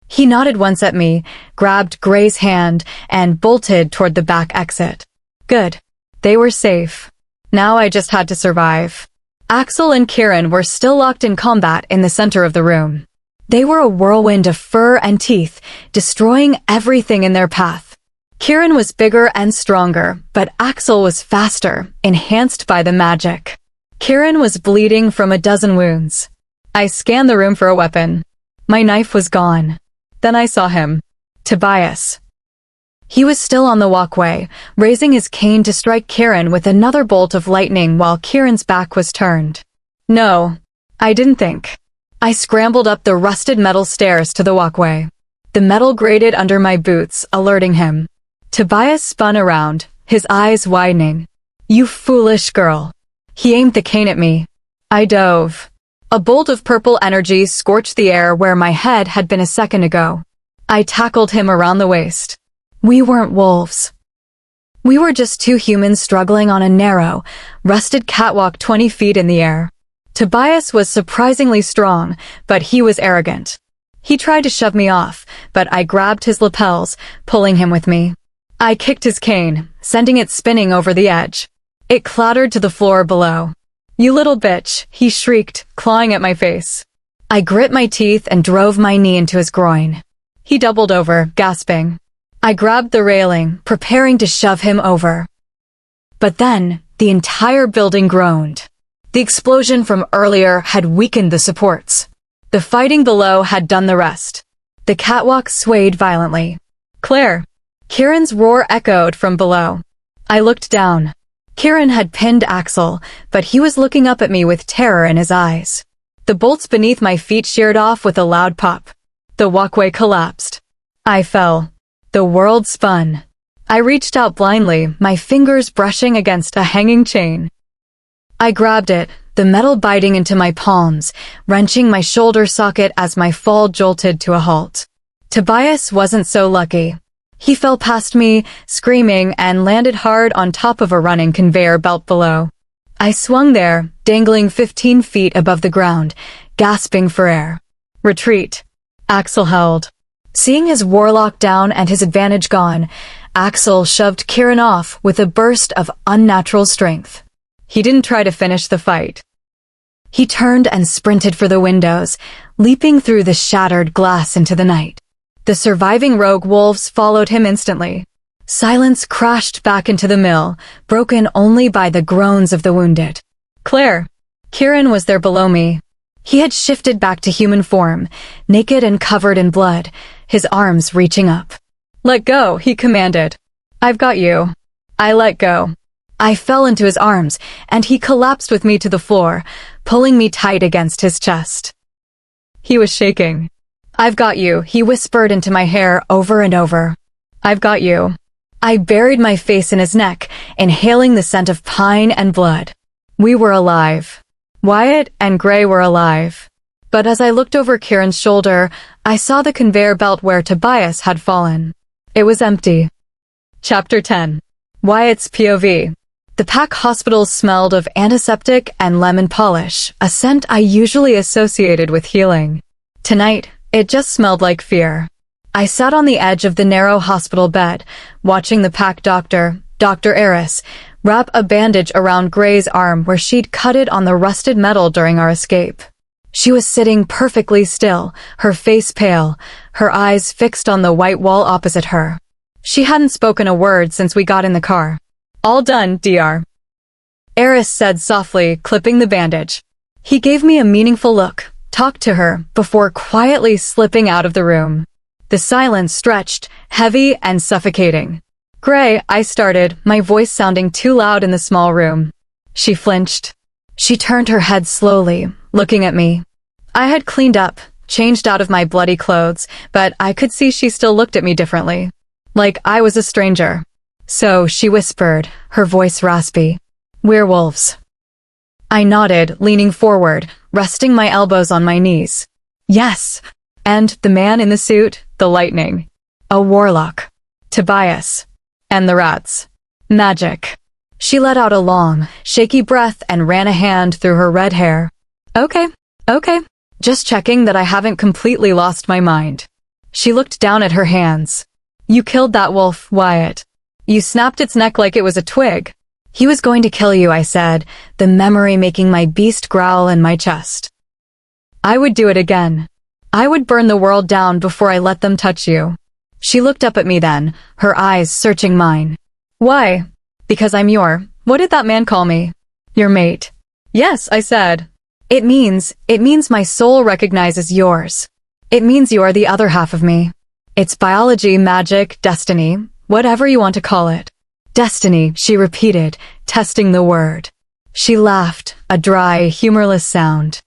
He nodded once at me, grabbed Gray's hand, and bolted toward the back exit. Good. They were safe. Now I just had to survive. Axel and Kieran were still locked in combat in the center of the room. They were a whirlwind of fur and teeth, destroying everything in their path. Kieran was bigger and stronger, but Axel was faster, enhanced by the magic. Kieran was bleeding from a dozen wounds. I scanned the room for a weapon. My knife was gone. Then I saw him. Tobias. He was still on the walkway, raising his cane to strike Kieran with another bolt of lightning while Kieran's back was turned. No, I didn't think. I scrambled up the rusted metal stairs to the walkway. The metal grated under my boots, alerting him. Tobias spun around, his eyes widening. You foolish girl. He aimed the cane at me. I dove. A bolt of purple energy scorched the air where my head had been a second ago. I tackled him around the waist. We weren't wolves. We were just two humans struggling on a narrow, rusted catwalk 20 feet in the air. Tobias was surprisingly strong, but he was arrogant. He tried to shove me off, but I grabbed his lapels, pulling him with me. I kicked his cane, sending it spinning over the edge. It clattered to the floor below. You little bitch, he shrieked, clawing at my face. I grit my teeth and drove my knee into his groin. He doubled over, gasping. I grabbed the railing, preparing to shove him over. But then, the entire building groaned. The explosion from earlier had weakened the supports. The fighting below had done the rest. The catwalk swayed violently. Claire! Kieran's roar echoed from below. I looked down. Kieran had pinned Axel, but he was looking up at me with terror in his eyes. The bolts beneath my feet sheared off with a loud pop. The walkway collapsed. I fell. The world spun. I reached out blindly, my fingers brushing against a hanging chain. I grabbed it, the metal biting into my palms, wrenching my shoulder socket as my fall jolted to a halt. Tobias wasn't so lucky. He fell past me, screaming, and landed hard on top of a running conveyor belt below. I swung there, dangling 15 feet above the ground, gasping for air. Retreat. Axel held. Seeing his warlock down and his advantage gone, Axel shoved Kieran off with a burst of unnatural strength. He didn't try to finish the fight. He turned and sprinted for the windows, leaping through the shattered glass into the night. The surviving rogue wolves followed him instantly. Silence crashed back into the mill, broken only by the groans of the wounded. Claire! Kieran was there below me. He had shifted back to human form, naked and covered in blood, his arms reaching up. Let go, he commanded. I've got you. I let go. I fell into his arms, and he collapsed with me to the floor, pulling me tight against his chest. He was shaking. I've got you, he whispered into my hair over and over. I've got you. I buried my face in his neck, inhaling the scent of pine and blood. We were alive. Wyatt and Gray were alive. But as I looked over Kieran's shoulder, I saw the conveyor belt where Tobias had fallen. It was empty. Chapter 10. Wyatt's POV. The pack hospital smelled of antiseptic and lemon polish, a scent I usually associated with healing. Tonight, it just smelled like fear. I sat on the edge of the narrow hospital bed, watching the pack doctor, Dr. Eris, wrap a bandage around Gray's arm where she'd cut it on the rusted metal during our escape. She was sitting perfectly still, her face pale, her eyes fixed on the white wall opposite her. She hadn't spoken a word since we got in the car. All done, Dr. Eris said softly, clipping the bandage. He gave me a meaningful look, talked to her, before quietly slipping out of the room. The silence stretched, heavy and suffocating. Gray, I started, my voice sounding too loud in the small room. She flinched. She turned her head slowly, looking at me. I had cleaned up, changed out of my bloody clothes, but I could see she still looked at me differently. Like I was a stranger. So she whispered, her voice raspy. Werewolves. I nodded, leaning forward, resting my elbows on my knees. Yes. And the man in the suit, the lightning. A warlock. Tobias. And the rats. Magic. She let out a long, shaky breath and ran a hand through her red hair. Okay. Just checking that I haven't completely lost my mind. She looked down at her hands. You killed that wolf, Wyatt. You snapped its neck like it was a twig. He was going to kill you, I said, the memory making my beast growl in my chest. I would do it again. I would burn the world down before I let them touch you. She looked up at me then, her eyes searching mine. Why? Because I'm what did that man call me? Your mate. Yes, I said. It means my soul recognizes yours. It means you are the other half of me. It's biology, magic, destiny, whatever you want to call it. Destiny, she repeated, testing the word. She laughed, a dry, humorless sound.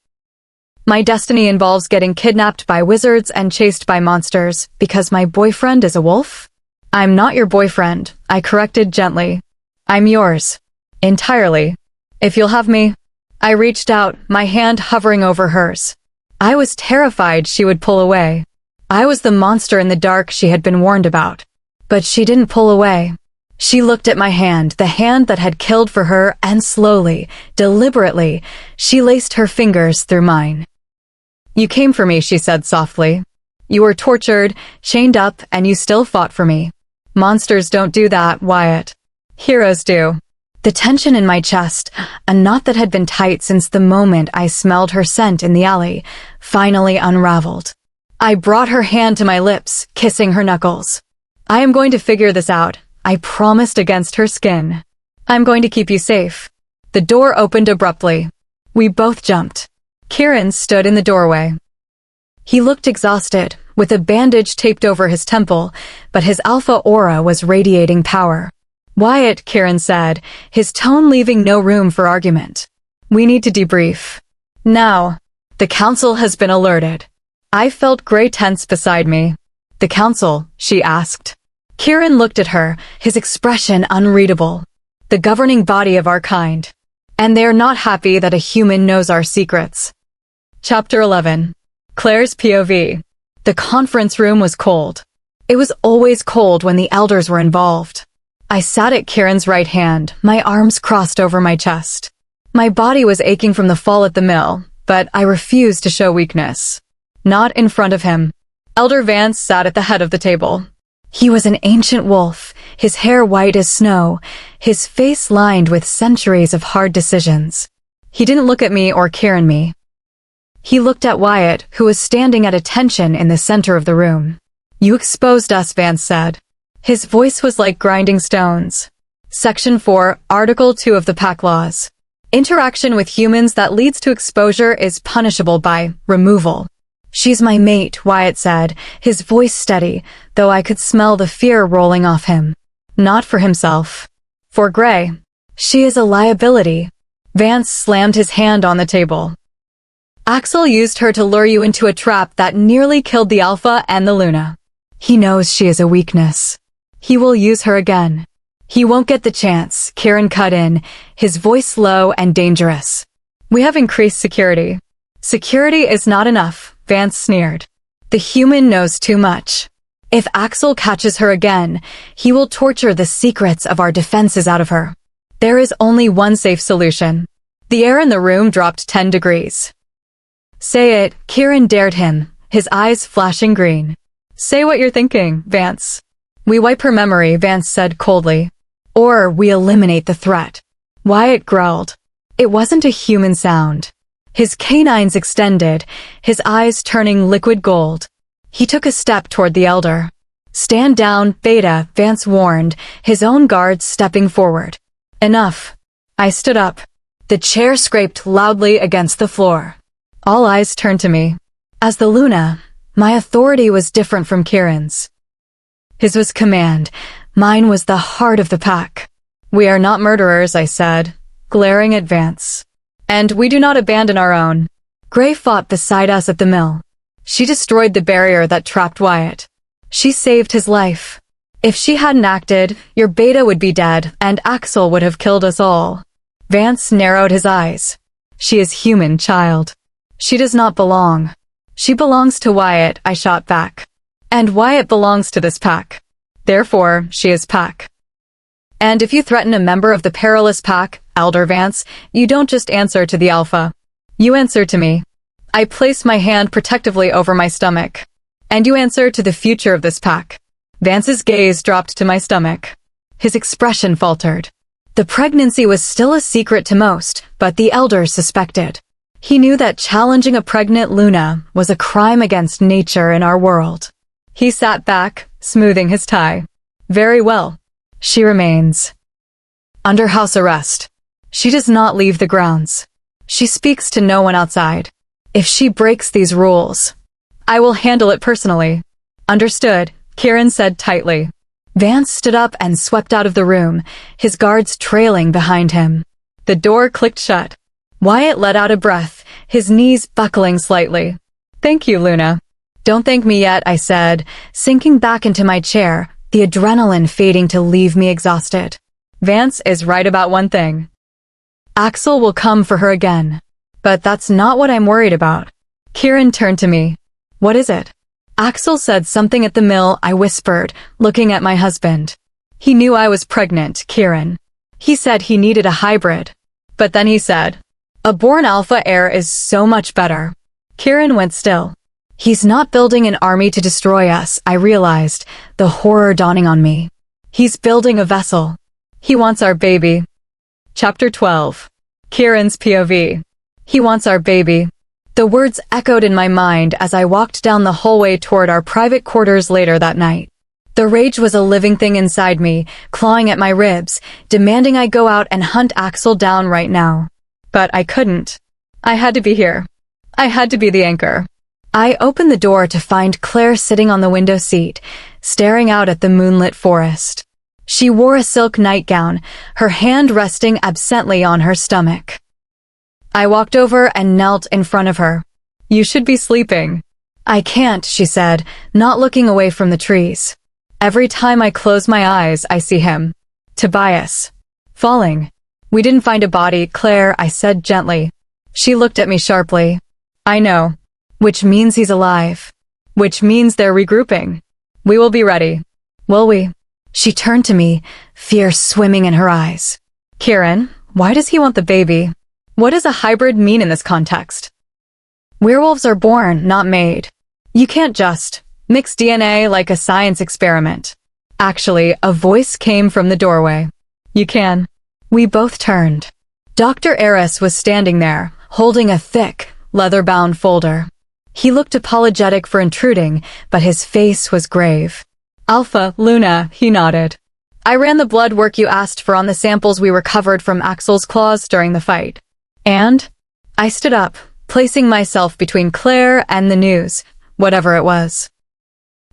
My destiny involves getting kidnapped by wizards and chased by monsters because my boyfriend is a wolf? I'm not your boyfriend, I corrected gently. I'm yours. Entirely. If you'll have me. I reached out, my hand hovering over hers. I was terrified she would pull away. I was the monster in the dark she had been warned about. But she didn't pull away. She looked at my hand, the hand that had killed for her, and slowly, deliberately, she laced her fingers through mine. You came for me, she said softly. You were tortured, chained up, and you still fought for me. Monsters don't do that, Wyatt. Heroes do. The tension in my chest, a knot that had been tight since the moment I smelled her scent in the alley, finally unraveled. I brought her hand to my lips, kissing her knuckles. I am going to figure this out, I promised against her skin. I'm going to keep you safe. The door opened abruptly. We both jumped. Kieran stood in the doorway. He looked exhausted, with a bandage taped over his temple, but his alpha aura was radiating power. Wyatt, Kieran said, his tone leaving no room for argument. We need to debrief. Now. The council has been alerted. I felt Gray tense beside me. The council, she asked. Kieran looked at her, his expression unreadable. The governing body of our kind. And they are not happy that a human knows our secrets. Chapter 11. Claire's POV. The conference room was cold. It was always cold when the elders were involved. I sat at Kieran's right hand, my arms crossed over my chest. My body was aching from the fall at the mill, but I refused to show weakness. Not in front of him. Elder Vance sat at the head of the table. He was an ancient wolf, his hair white as snow, his face lined with centuries of hard decisions. He didn't look at me or Kieran me. He looked at Wyatt, who was standing at attention in the center of the room. You exposed us, Vance said. His voice was like grinding stones. Section 4, Article 2 of the Pack Laws. Interaction with humans that leads to exposure is punishable by removal. She's my mate, Wyatt said, his voice steady, though I could smell the fear rolling off him. Not for himself. For Gray. She is a liability. Vance slammed his hand on the table. Axel used her to lure you into a trap that nearly killed the Alpha and the Luna. He knows she is a weakness. He will use her again. He won't get the chance, Kieran cut in, his voice low and dangerous. We have increased security. Security is not enough, Vance sneered. The human knows too much. If Axel catches her again, he will torture the secrets of our defenses out of her. There is only one safe solution. The air in the room dropped 10 degrees. Say it, Kieran dared him, his eyes flashing green. Say what you're thinking, Vance. We wipe her memory, Vance said coldly. Or we eliminate the threat. Wyatt growled. It wasn't a human sound. His canines extended, his eyes turning liquid gold. He took a step toward the elder. Stand down, Beta, Vance warned, his own guards stepping forward. Enough. I stood up. The chair scraped loudly against the floor. All eyes turned to me. As the Luna, my authority was different from Kieran's. His was command. Mine was the heart of the pack. We are not murderers, I said, glaring at Vance. And we do not abandon our own. Gray fought beside us at the mill. She destroyed the barrier that trapped Wyatt. She saved his life. If she hadn't acted, your Beta would be dead, and Axel would have killed us all. Vance narrowed his eyes. She is human, child. She does not belong. She belongs to Wyatt, I shot back. And Wyatt belongs to this pack. Therefore, she is pack. And if you threaten a member of the perilous pack, Elder Vance, you don't just answer to the Alpha. You answer to me. I place my hand protectively over my stomach. And you answer to the future of this pack. Vance's gaze dropped to my stomach. His expression faltered. The pregnancy was still a secret to most, but the elders suspected. He knew that challenging a pregnant Luna was a crime against nature in our world. He sat back, smoothing his tie. Very well. She remains. Under house arrest. She does not leave the grounds. She speaks to no one outside. If she breaks these rules, I will handle it personally. Understood, Kieran said tightly. Vance stood up and swept out of the room, his guards trailing behind him. The door clicked shut. Wyatt let out a breath, his knees buckling slightly. Thank you, Luna. Don't thank me yet, I said, sinking back into my chair, the adrenaline fading to leave me exhausted. Vance is right about one thing. Axel will come for her again. But that's not what I'm worried about. Kieran turned to me. What is it? Axel said something at the mill, I whispered, looking at my husband. He knew I was pregnant, Kieran. He said he needed a hybrid. But then he said, a born alpha heir is so much better. Kieran went still. He's not building an army to destroy us, I realized, the horror dawning on me. He's building a vessel. He wants our baby. Chapter 12. Kieran's POV. He wants our baby. The words echoed in my mind as I walked down the hallway toward our private quarters later that night. The rage was a living thing inside me, clawing at my ribs, demanding I go out and hunt Axel down right now. But I couldn't. I had to be here. I had to be the anchor. I opened the door to find Claire sitting on the window seat, staring out at the moonlit forest. She wore a silk nightgown, her hand resting absently on her stomach. I walked over and knelt in front of her. "You should be sleeping." "I can't," she said, not looking away from the trees. "Every time I close my eyes, I see him. Tobias. Falling." "We didn't find a body, Claire," I said gently. She looked at me sharply. "I know. Which means he's alive. Which means they're regrouping. We will be ready. Will we?" She turned to me, fear swimming in her eyes. "Kieran, why does he want the baby? What does a hybrid mean in this context?" "Werewolves are born, not made. You can't just mix DNA like a science experiment." Actually, a voice came from the doorway. "You can." We both turned. Dr. Eris was standing there, holding a thick, leather-bound folder. He looked apologetic for intruding, but his face was grave. "Alpha, Luna," he nodded. "I ran the blood work you asked for on the samples we recovered from Axel's claws during the fight." And I stood up, placing myself between Claire and the news, whatever it was.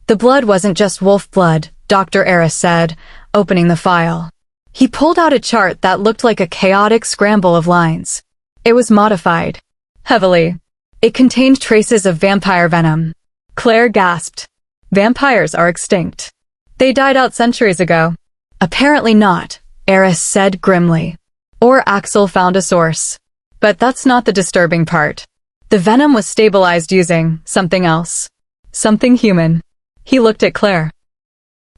"The blood wasn't just wolf blood," Dr. Eris said, opening the file. He pulled out a chart that looked like a chaotic scramble of lines. It was modified. Heavily. It contained traces of vampire venom. Claire gasped. "Vampires are extinct. They died out centuries ago." "Apparently not," Eris said grimly. "Or Axel found a source. But that's not the disturbing part. The venom was stabilized using something else. Something human." He looked at Claire.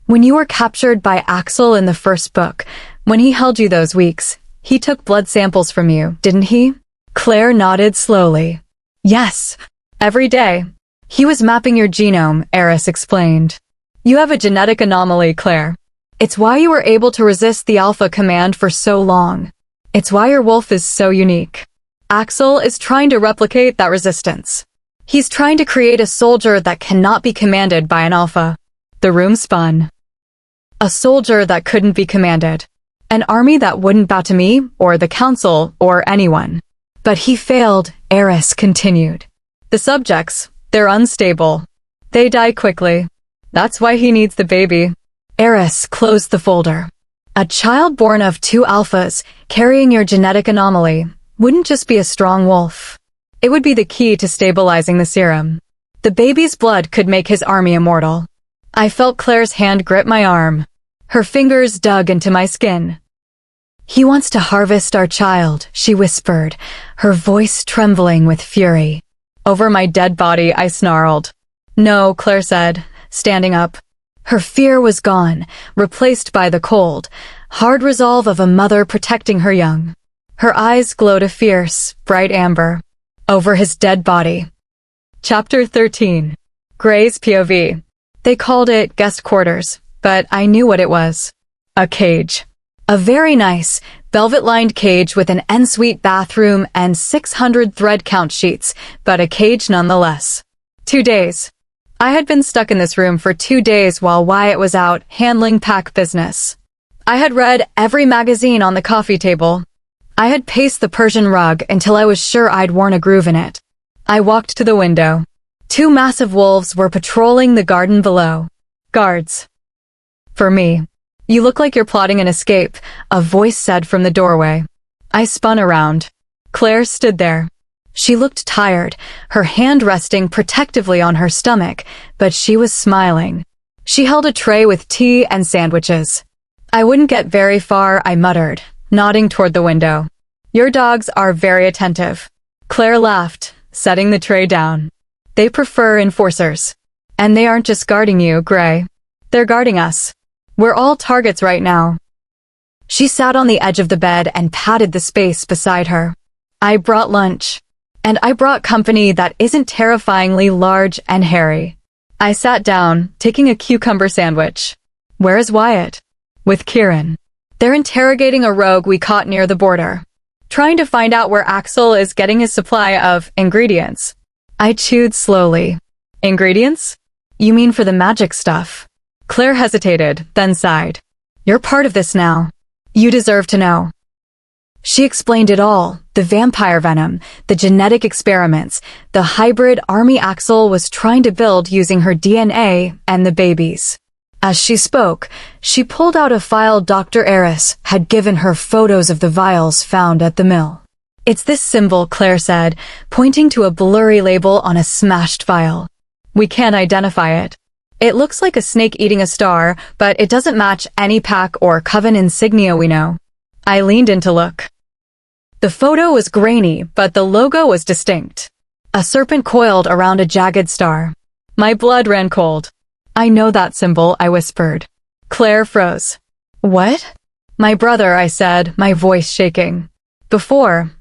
"When you were captured by Axel in the first book, when he held you those weeks, he took blood samples from you, didn't he?" Claire nodded slowly. "Yes. Every day. He was mapping your genome," Eris explained. "You have a genetic anomaly, Claire. It's why you were able to resist the Alpha command for so long. It's why your wolf is so unique. Axel is trying to replicate that resistance. He's trying to create a soldier that cannot be commanded by an Alpha." The room spun. A soldier that couldn't be commanded. An army that wouldn't bow to me, or the council, or anyone. "But he failed," Eris continued. "The subjects, they're unstable. They die quickly. That's why he needs the baby." Eris closed the folder. "A child born of 2 alphas, carrying your genetic anomaly, wouldn't just be a strong wolf. It would be the key to stabilizing the serum. The baby's blood could make his army immortal." I felt Claire's hand grip my arm. Her fingers dug into my skin. "He wants to harvest our child," she whispered, her voice trembling with fury. Over my dead body, I snarled. "No," Claire said, standing up. Her fear was gone, replaced by the cold, hard resolve of a mother protecting her young. Her eyes glowed a fierce, bright amber. Over his dead body. Chapter 13. Gray's POV. They called it guest quarters, but I knew what it was. A cage. A very nice, velvet-lined cage with an ensuite bathroom and 600 thread count sheets, but a cage nonetheless. 2 days. I had been stuck in this room for 2 days while Wyatt was out handling pack business. I had read every magazine on the coffee table. I had paced the Persian rug until I was sure I'd worn a groove in it. I walked to the window. 2 massive wolves were patrolling the garden below. Guards. "For me. You look like you're plotting an escape," a voice said from the doorway. I spun around. Claire stood there. She looked tired, her hand resting protectively on her stomach, but she was smiling. She held a tray with tea and sandwiches. "I wouldn't get very far," I muttered, nodding toward the window. "Your dogs are very attentive." Claire laughed, setting the tray down. "They prefer enforcers. And they aren't just guarding you, Gray. They're guarding us. We're all targets right now." She sat on the edge of the bed and patted the space beside her. "I brought lunch. And I brought company that isn't terrifyingly large and hairy." I sat down, taking a cucumber sandwich. "Where is Wyatt?" "With Kieran." They're interrogating a rogue we caught near the border, trying to find out where Axel is getting his supply of ingredients. I chewed slowly. Ingredients? You mean for the magic stuff? Claire hesitated, then sighed. You're part of this now. You deserve to know. She explained it all, the vampire venom, the genetic experiments, the hybrid army Axel was trying to build using her DNA and the babies. As she spoke, she pulled out a file Dr. Eris had given her photos of the vials found at the mill. It's this symbol, Claire said, pointing to a blurry label on a smashed vial. We can't identify it. It looks like a snake eating a star, but it doesn't match any pack or coven insignia we know. I leaned in to look. The photo was grainy, but the logo was distinct. A serpent coiled around a jagged star. My blood ran cold. I know that symbol, I whispered. Claire froze. What? My brother, I said, my voice shaking. Before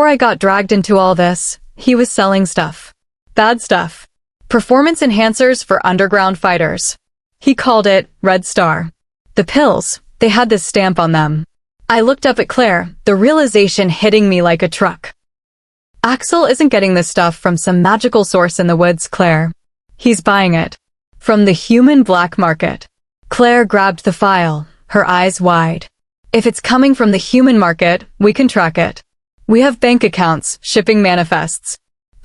I got dragged into all this, he was selling stuff. Bad stuff. Performance enhancers for underground fighters. He called it Red Star. The pills, they had this stamp on them. I looked up at Claire, the realization hitting me like a truck. Axel isn't getting this stuff from some magical source in the woods, Claire. He's buying it. From the human black market. Claire grabbed the file, her eyes wide. If it's coming from the human market, we can track it. We have bank accounts, shipping manifests.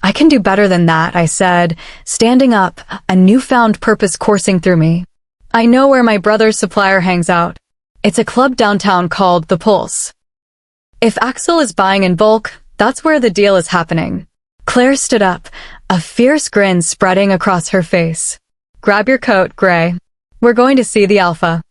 I can do better than that, I said, standing up, a newfound purpose coursing through me. I know where my brother's supplier hangs out. It's a club downtown called The Pulse. If Axel is buying in bulk, that's where the deal is happening. Claire stood up, a fierce grin spreading across her face. Grab your coat, Gray. We're going to see the Alpha.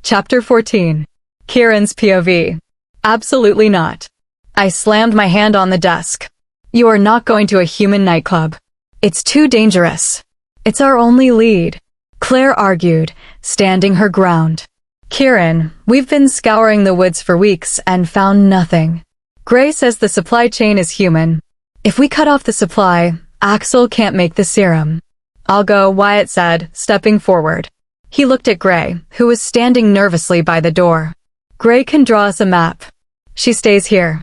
Chapter 14. Kieran's POV. Absolutely not. I slammed my hand on the desk. You are not going to a human nightclub. It's too dangerous. It's our only lead, Claire argued, standing her ground. Kieran, we've been scouring the woods for weeks and found nothing. Gray says the supply chain is human. If we cut off the supply, Axel can't make the serum. I'll go, Wyatt said, stepping forward. He looked at Gray, who was standing nervously by the door. Gray can draw us a map. She stays here.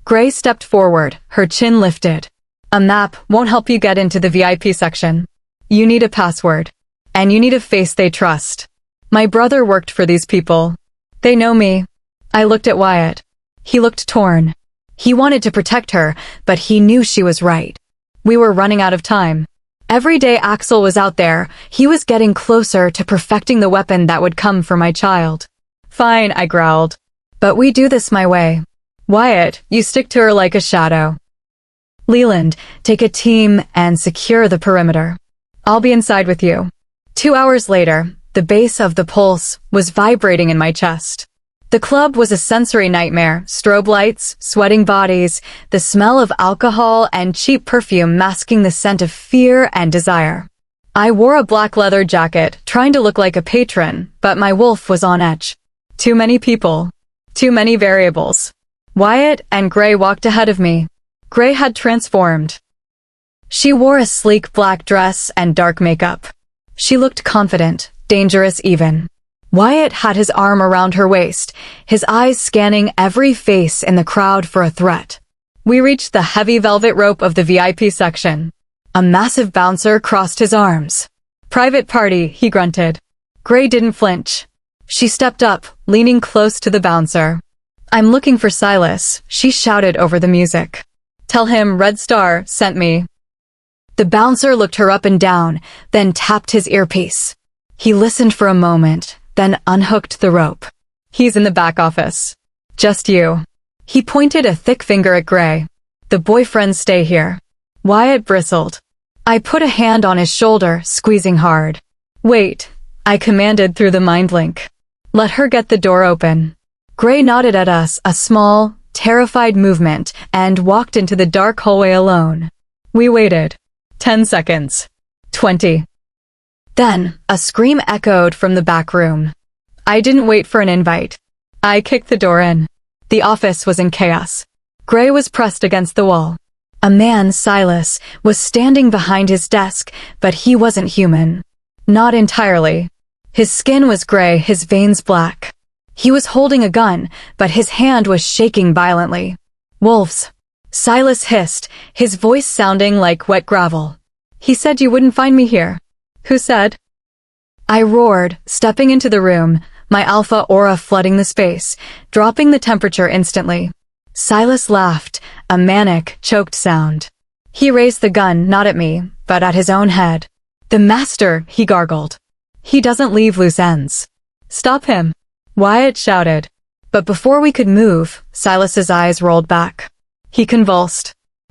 Gray stepped forward, her chin lifted. A map won't help you get into the VIP section. You need a password. And you need a face they trust. My brother worked for these people. They know me. I looked at Wyatt. He looked torn. He wanted to protect her, but he knew she was right. We were running out of time. Every day Axel was out there, he was getting closer to perfecting the weapon that would come for my child. Fine, I growled. But we do this my way. Wyatt, you stick to her like a shadow. Leland, take a team and secure the perimeter. I'll be inside with you. 2 hours later, the base of the pulse was vibrating in my chest. The club was a sensory nightmare, strobe lights, sweating bodies, the smell of alcohol and cheap perfume masking the scent of fear and desire. I wore a black leather jacket, trying to look like a patron, but my wolf was on edge. Too many people. Too many variables. Wyatt and Gray walked ahead of me. Gray had transformed. She wore a sleek black dress and dark makeup. She looked confident, dangerous even. Wyatt had his arm around her waist, his eyes scanning every face in the crowd for a threat. We reached the heavy velvet rope of the VIP section. A massive bouncer crossed his arms. Private party, he grunted. Gray didn't flinch. She stepped up, leaning close to the bouncer. I'm looking for Silas, she shouted over the music. Tell him Red Star sent me. The bouncer looked her up and down, then tapped his earpiece. He listened for a moment, then unhooked the rope. He's in the back office. Just you. He pointed a thick finger at Gray. The boyfriends stay here. Wyatt bristled. I put a hand on his shoulder, squeezing hard. Wait, I commanded through the mind link. Let her get the door open. Gray nodded at us, a small, terrified movement, and walked into the dark hallway alone. We waited. 10 seconds. 20. Then, a scream echoed from the back room. I didn't wait for an invite. I kicked the door in. The office was in chaos. Gray was pressed against the wall. A man, Silas, was standing behind his desk, but he wasn't human. Not entirely. His skin was gray, his veins black. He was holding a gun, but his hand was shaking violently. "Wolves," Silas hissed, his voice sounding like wet gravel. "He said you wouldn't find me here." "Who said?" I roared, stepping into the room, my alpha aura flooding the space, dropping the temperature instantly. Silas laughed, a manic, choked sound. He raised the gun not at me, but at his own head. "The master," he gargled. "He doesn't leave loose ends." "Stop him," Wyatt shouted. But before we could move, Silas's eyes rolled back. He convulsed.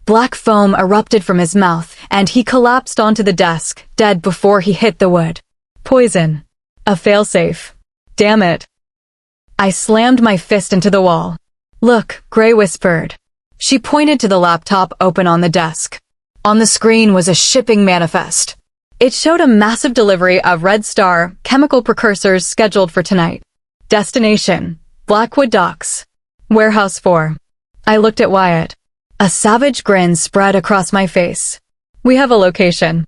Black foam erupted from his mouth, and he collapsed onto the desk, dead before he hit the wood. Poison. A failsafe. Damn it. I slammed my fist into the wall. "Look," Gray whispered. She pointed to the laptop open on the desk. On the screen was a shipping manifest. It showed a massive delivery of Red Star chemical precursors scheduled for tonight. Destination: Blackwood Docks. Warehouse 4. I looked at Wyatt. A savage grin spread across my face. "We have a location."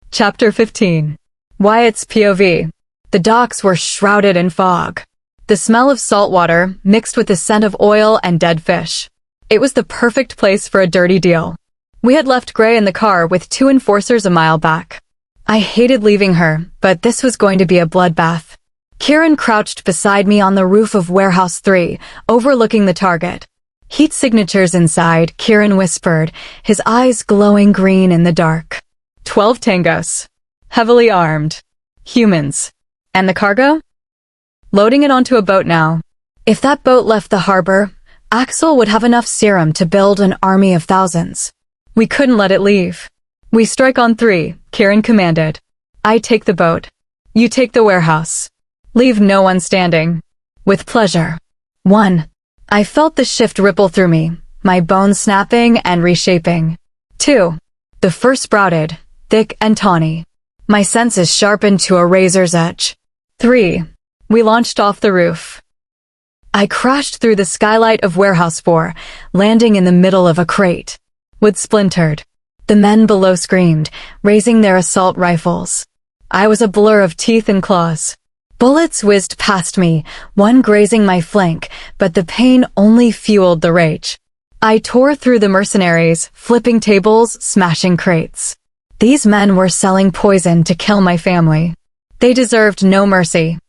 Chapter 15. Wyatt's POV. The docks were shrouded in fog. The smell of salt water mixed with the scent of oil and dead fish. It was the perfect place for a dirty deal. We had left Gray in the car with 2 enforcers a mile back. I hated leaving her, but this was going to be a bloodbath. Kieran crouched beside me on the roof of Warehouse 3, overlooking the target. "Heat signatures inside," Kieran whispered, his eyes glowing green in the dark. 12 tangos. Heavily armed. Humans. And the cargo? Loading it onto a boat now. If that boat left the harbor, Axel would have enough serum to build an army of thousands. We couldn't let it leave. "We strike on 3, Kieran commanded. "I take the boat. You take the warehouse. Leave no one standing." "With pleasure." 1. I felt the shift ripple through me, my bones snapping and reshaping. 2. The first sprouted, thick and tawny. My senses sharpened to a razor's edge. 3. We launched off the roof. I crashed through the skylight of Warehouse 4, landing in the middle of a crate. Wood splintered. The men below screamed, raising their assault rifles. I was a blur of teeth and claws. Bullets whizzed past me, one grazing my flank, but the pain only fueled the rage. I tore through the mercenaries, flipping tables, smashing crates. These men were selling poison to kill my family. They deserved no mercy.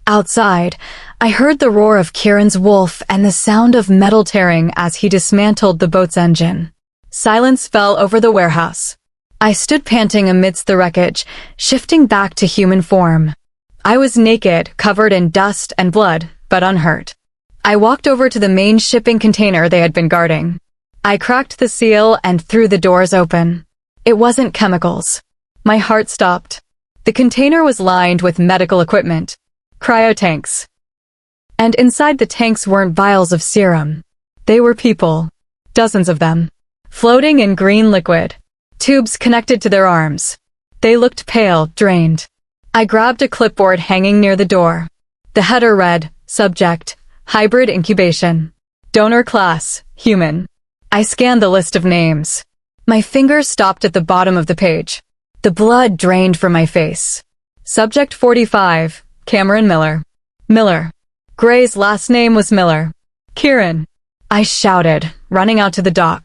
Outside, I heard the roar of Kieran's wolf and the sound of metal tearing as he dismantled the boat's engine. Silence fell over the warehouse. I stood panting amidst the wreckage, shifting back to human form. I was naked, covered in dust and blood, but unhurt. I walked over to the main shipping container they had been guarding. I cracked the seal and threw the doors open. It wasn't chemicals. My heart stopped. The container was lined with medical equipment. Cryotanks. And inside the tanks weren't vials of serum. They were people. Dozens of them. Floating in green liquid. Tubes connected to their arms. They looked pale, drained. I grabbed a clipboard hanging near the door. The header read, "Subject, Hybrid Incubation. Donor class, Human." I scanned the list of names. My fingers stopped at the bottom of the page. The blood drained from my face. Subject 45, Cameron Miller. Miller. Gray's last name was Miller. "Kieran," I shouted, running out to the dock.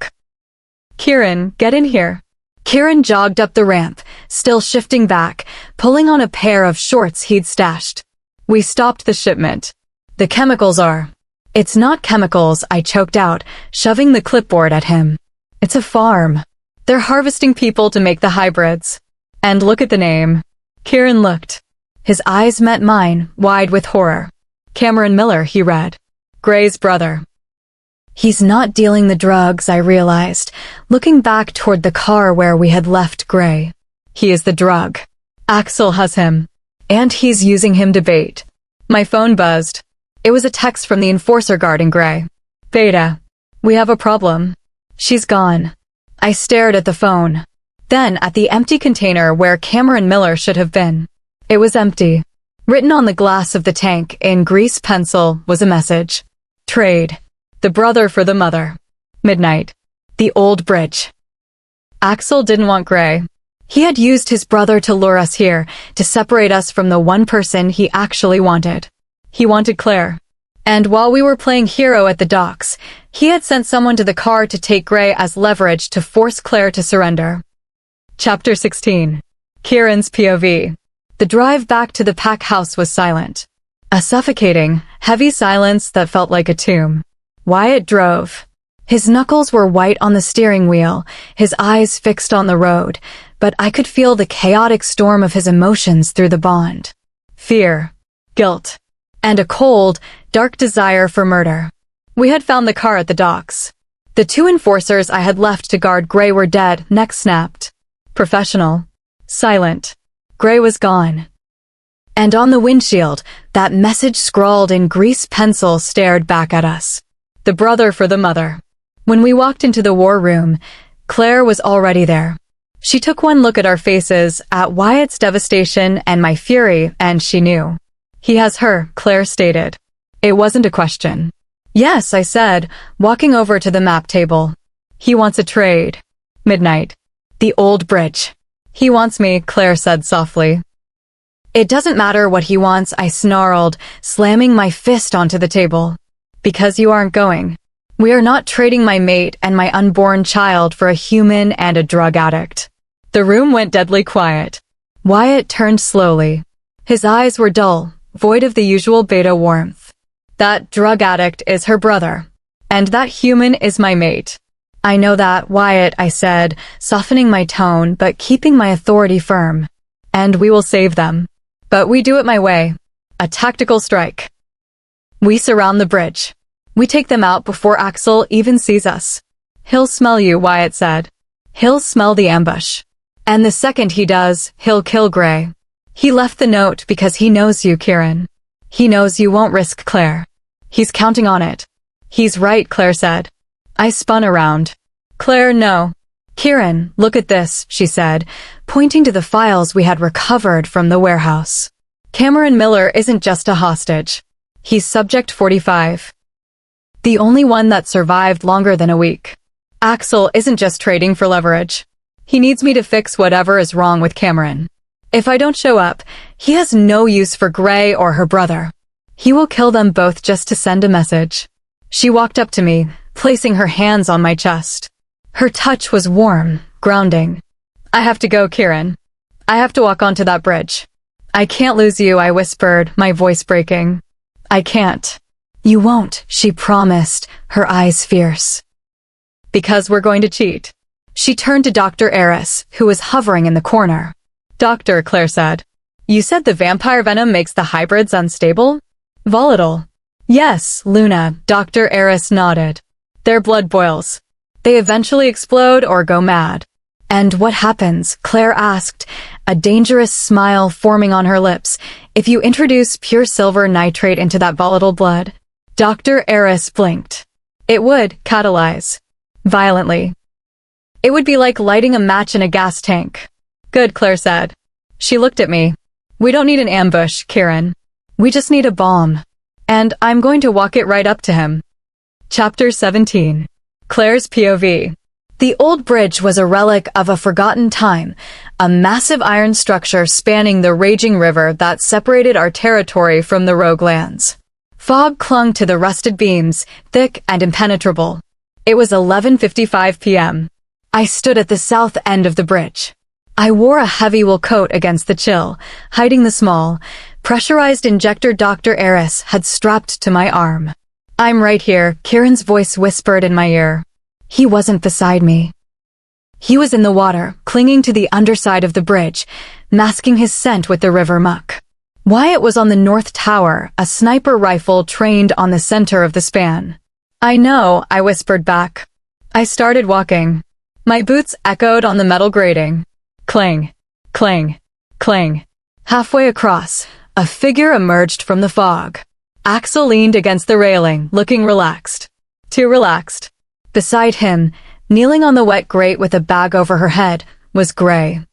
"Kieran, get in here." Kieran jogged up the ramp, still shifting back, pulling on a pair of shorts he'd stashed. "We stopped the shipment. The chemicals are." "It's not chemicals," I choked out, shoving the clipboard at him. "It's a farm. They're harvesting people to make the hybrids. And look at the name." Kieran looked. His eyes met mine, wide with horror. "Cameron Miller," he read. "Gray's brother." He's not dealing the drugs, I realized, looking back toward the car where we had left Gray. He is the drug. Axel has him. And he's using him to bait. My phone buzzed. It was a text from the enforcer guarding Gray. "Beta, we have a problem." "She's gone." I stared at the phone. Then at the empty container where Cameron Miller should have been. It was empty. Written on the glass of the tank in grease pencil was a message. "Trade. The brother for the mother. Midnight. The old bridge." Axel didn't want Gray. He had used his brother to lure us here, to separate us from the one person he actually wanted. He wanted Claire. And while we were playing hero at the docks, he had sent someone to the car to take Gray as leverage to force Claire to surrender. Chapter 16. Kieran's POV. The drive back to the pack house was silent. A suffocating, heavy silence that felt like a tomb. Wyatt drove. His knuckles were white on the steering wheel, his eyes fixed on the road, but I could feel the chaotic storm of his emotions through the bond. Fear, guilt, and a cold, dark desire for murder. We had found the car at the docks. The two enforcers I had left to guard Gray were dead, necks snapped. Professional. Silent. Gray was gone. And on the windshield, that message scrawled in grease pencil stared back at us. The brother for the mother. When we walked into the war room, Claire was already there. She took one look at our faces, at Wyatt's devastation and my fury, and she knew. He has her, Claire stated. It wasn't a question. Yes, I said, walking over to the map table. He wants a trade. Midnight. The old bridge. He wants me, Claire said softly. It doesn't matter what he wants, I snarled, slamming my fist onto the table. Because you aren't going. We are not trading my mate and my unborn child for a human and a drug addict. The room went deadly quiet. Wyatt turned slowly. His eyes were dull, void of the usual beta warmth. That drug addict is her brother. And that human is my mate. I know that, Wyatt, I said, softening my tone but keeping my authority firm. And we will save them. But we do it my way. A tactical strike. We surround the bridge. We take them out before Axel even sees us. He'll smell you, Wyatt said. He'll smell the ambush. And the second he does, he'll kill Gray. He left the note because he knows you, Kieran. He knows you won't risk Claire. He's counting on it. He's right, Claire said. I spun around. Claire, no. Kieran, look at this, she said, pointing to the files we had recovered from the warehouse. Cameron Miller isn't just a hostage. He's Subject 45. The only one that survived longer than a week. Axel isn't just trading for leverage. He needs me to fix whatever is wrong with Cameron. If I don't show up, he has no use for Gray or her brother. He will kill them both just to send a message. She walked up to me, placing her hands on my chest. Her touch was warm, grounding. I have to go, Kieran. I have to walk onto that bridge. I can't lose you, I whispered, my voice breaking. I can't. You won't, she promised, her eyes fierce. Because we're going to cheat. She turned to Dr. Eris, who was hovering in the corner. Doctor, Claire said. You said the vampire venom makes the hybrids unstable? Volatile. Yes, Luna, Dr. Eris nodded. Their blood boils. They eventually explode or go mad. And what happens? Claire asked, a dangerous smile forming on her lips, if you introduce pure silver nitrate into that volatile blood. Dr. Eris blinked. It would catalyze. Violently. It would be like lighting a match in a gas tank. Good, Claire said. She looked at me. We don't need an ambush, Kieran. We just need a bomb. And I'm going to walk it right up to him. Chapter 17. Claire's POV. The old bridge was a relic of a forgotten time, a massive iron structure spanning the raging river that separated our territory from the rogue lands. Fog clung to the rusted beams, thick and impenetrable. It was 11:55 p.m. I stood at the south end of the bridge. I wore a heavy wool coat against the chill, hiding the small, pressurized injector Dr. Eris had strapped to my arm. I'm right here, Kieran's voice whispered in my ear. He wasn't beside me. He was in the water, clinging to the underside of the bridge, masking his scent with the river muck. Wyatt was on the north tower, a sniper rifle trained on the center of the span. I know, I whispered back. I started walking. My boots echoed on the metal grating. Clang, clang, clang. Halfway across, a figure emerged from the fog. Axel leaned against the railing, looking relaxed. Too relaxed. Beside him, kneeling on the wet grate with a bag over her head, was Gray.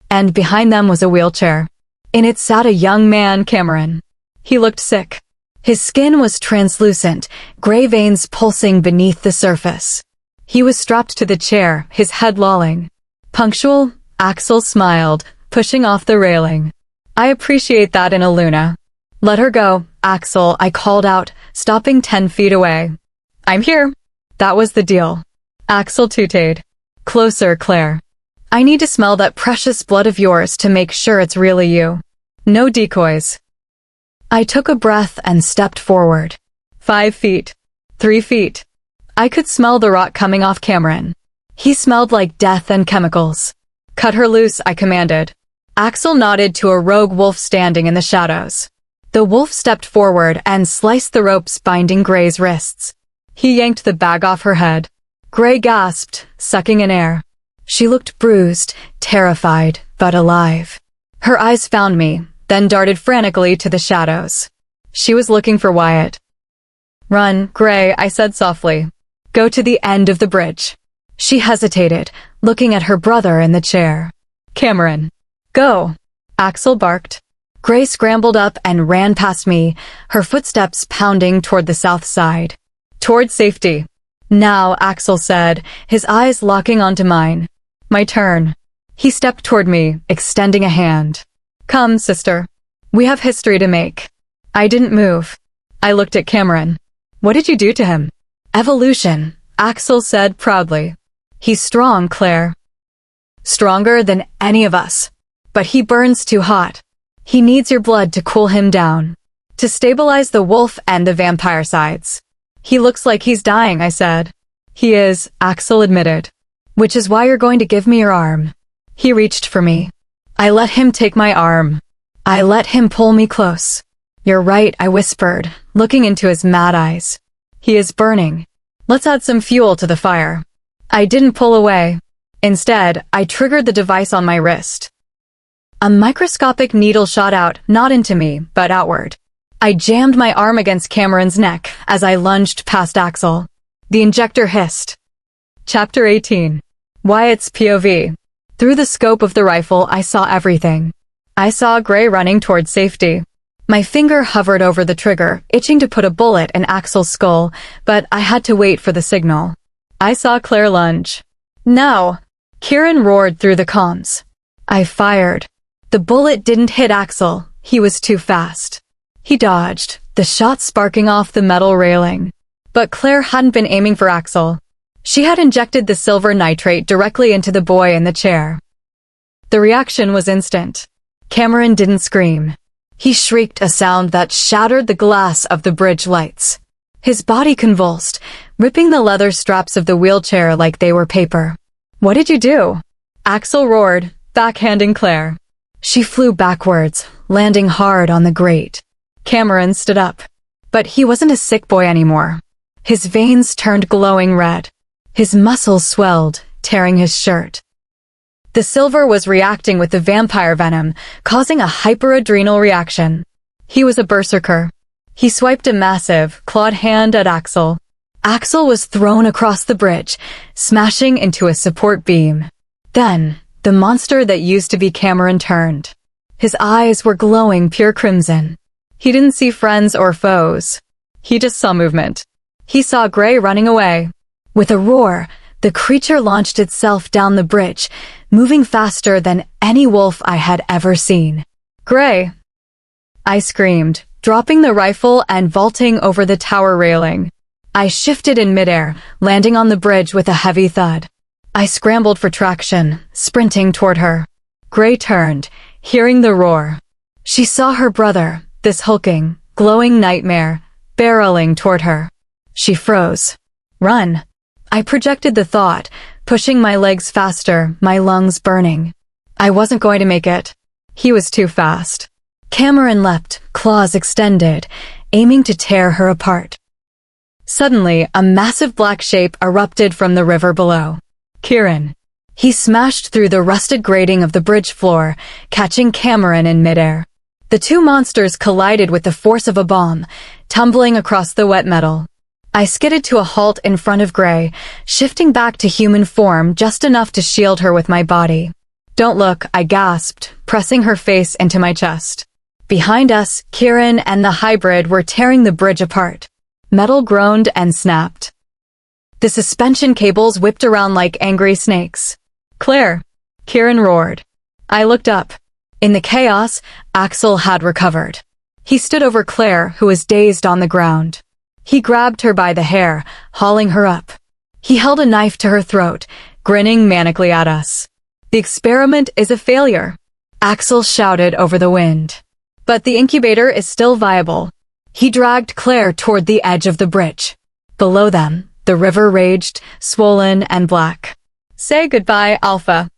And behind them was a wheelchair. In it sat a young man, Cameron. He looked sick. His skin was translucent, gray veins pulsing beneath the surface. He was strapped to the chair, his head lolling. Punctual, Axel smiled, pushing off the railing. I appreciate that in a Luna. Let her go, Axel, I called out, stopping 10 feet away. I'm here. That was the deal. Axel tooted. Closer, Claire. I need to smell that precious blood of yours to make sure it's really you. No decoys. I took a breath and stepped forward. 5 feet. 3 feet. I could smell the rot coming off Cameron. He smelled like death and chemicals. Cut her loose, I commanded. Axel nodded to a rogue wolf standing in the shadows. The wolf stepped forward and sliced the ropes binding Gray's wrists. He yanked the bag off her head. Gray gasped, sucking in air. She looked bruised, terrified, but alive. Her eyes found me, then darted frantically to the shadows. She was looking for Wyatt. Run, Gray, I said softly. Go to the end of the bridge. She hesitated, looking at her brother in the chair. Cameron. Go. Axel barked. Gray scrambled up and ran past me, her footsteps pounding toward the south side. Toward safety. Now, Axel said, his eyes locking onto mine. My turn. He stepped toward me, extending a hand. Come, sister. We have history to make. I didn't move. I looked at Cameron. What did you do to him? Evolution, Axel said proudly. He's strong, Claire. Stronger than any of us. But he burns too hot. He needs your blood to cool him down. To stabilize the wolf and the vampire sides. He looks like he's dying, I said. He is, Axel admitted. Which is why you're going to give me your arm. He reached for me. I let him take my arm. I let him pull me close. You're right, I whispered, looking into his mad eyes. He is burning. Let's add some fuel to the fire. I didn't pull away. Instead, I triggered the device on my wrist. A microscopic needle shot out, not into me, but outward. I jammed my arm against Cameron's neck as I lunged past Axel. The injector hissed. Chapter 18. Wyatt's POV. Through the scope of the rifle, I saw everything. I saw Gray running toward safety. My finger hovered over the trigger, itching to put a bullet in Axel's skull, but I had to wait for the signal. I saw Claire lunge. No! Kieran roared through the comms. I fired. The bullet didn't hit Axel. He was too fast. He dodged, the shot sparking off the metal railing. But Claire hadn't been aiming for Axel. She had injected the silver nitrate directly into the boy in the chair. The reaction was instant. Cameron didn't scream. He shrieked a sound that shattered the glass of the bridge lights. His body convulsed, ripping the leather straps of the wheelchair like they were paper. What did you do? Axel roared, backhanding Claire. She flew backwards, landing hard on the grate. Cameron stood up. But he wasn't a sick boy anymore. His veins turned glowing red. His muscles swelled, tearing his shirt. The silver was reacting with the vampire venom, causing a hyperadrenal reaction. He was a berserker. He swiped a massive, clawed hand at Axel. Axel was thrown across the bridge, smashing into a support beam. Then, the monster that used to be Cameron turned. His eyes were glowing pure crimson. He didn't see friends or foes. He just saw movement. He saw Gray running away. With a roar, the creature launched itself down the bridge, moving faster than any wolf I had ever seen. Gray! I screamed, dropping the rifle and vaulting over the tower railing. I shifted in midair, landing on the bridge with a heavy thud. I scrambled for traction, sprinting toward her. Gray turned, hearing the roar. She saw her brother, this hulking, glowing nightmare, barreling toward her. She froze. Run! I projected the thought, pushing my legs faster, my lungs burning. I wasn't going to make it. He was too fast. Cameron leapt, claws extended, aiming to tear her apart. Suddenly, a massive black shape erupted from the river below. Kieran. He smashed through the rusted grating of the bridge floor, catching Cameron in midair. The two monsters collided with the force of a bomb, tumbling across the wet metal. I skidded to a halt in front of Gray, shifting back to human form just enough to shield her with my body. Don't look, I gasped, pressing her face into my chest. Behind us, Kieran and the hybrid were tearing the bridge apart. Metal groaned and snapped. The suspension cables whipped around like angry snakes. Claire! Kieran roared. I looked up. In the chaos, Axel had recovered. He stood over Claire, who was dazed on the ground. He grabbed her by the hair, hauling her up. He held a knife to her throat, grinning manically at us. The experiment is a failure, Axel shouted over the wind. But the incubator is still viable. He dragged Claire toward the edge of the bridge. Below them, the river raged, swollen and black. "Say goodbye, Alpha,"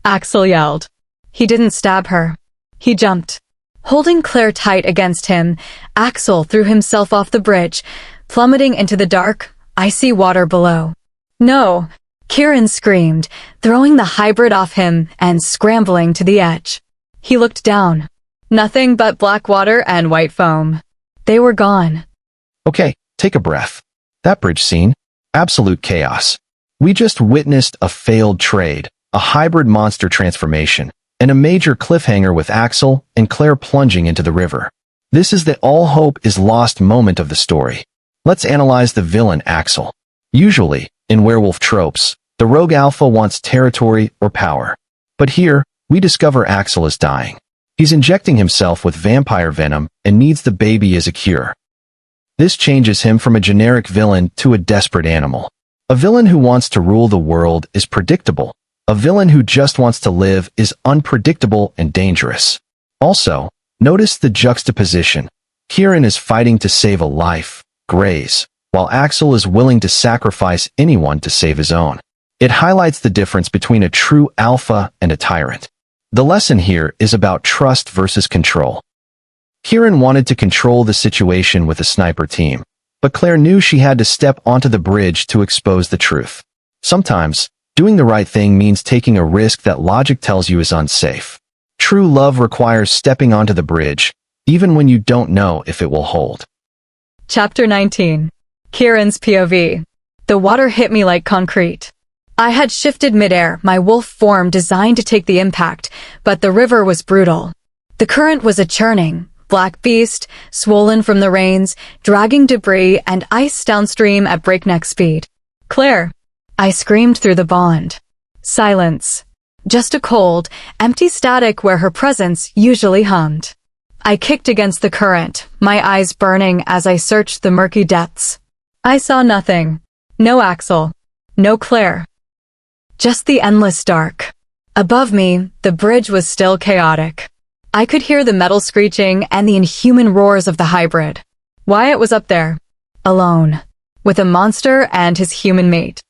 Axel yelled. He didn't stab her. He jumped. Holding Claire tight against him, Axel threw himself off the bridge, plummeting into the dark, icy water below. "No!" Kieran screamed, throwing the hybrid off him and scrambling to the edge. He looked down. Nothing but black water and white foam. They were gone. Okay, take a breath. That bridge scene? Absolute chaos. We just witnessed a failed trade, a hybrid monster transformation, and a major cliffhanger with Axel and Claire plunging into the river. This is the all hope is lost moment of the story. Let's analyze the villain Axel. Usually, in werewolf tropes, the rogue alpha wants territory or power. But here, we discover Axel is dying. He's injecting himself with vampire venom and needs the baby as a cure. This changes him from a generic villain to a desperate animal. A villain who wants to rule the world is predictable. A villain who just wants to live is unpredictable and dangerous. Also, notice the juxtaposition. Kieran is fighting to save a life, Gray's, while Axel is willing to sacrifice anyone to save his own. It highlights the difference between a true alpha and a tyrant. The lesson here is about trust versus control. Kieran wanted to control the situation with a sniper team, but Claire knew she had to step onto the bridge to expose the truth. Sometimes, doing the right thing means taking a risk that logic tells you is unsafe. True love requires stepping onto the bridge, even when you don't know if it will hold. Chapter 19. Kieran's POV. The water hit me like concrete. I had shifted midair, my wolf form designed to take the impact, but the river was brutal. The current was a churning, black beast, swollen from the rains, dragging debris and ice downstream at breakneck speed. "Claire!" I screamed through the bond. Silence. Just a cold, empty static where her presence usually hummed. I kicked against the current, my eyes burning as I searched the murky depths. I saw nothing. No Axel. No Claire. Just the endless dark. Above me, the bridge was still chaotic. I could hear the metal screeching and the inhuman roars of the hybrid. Wyatt was up there, alone, with a monster and his human mate.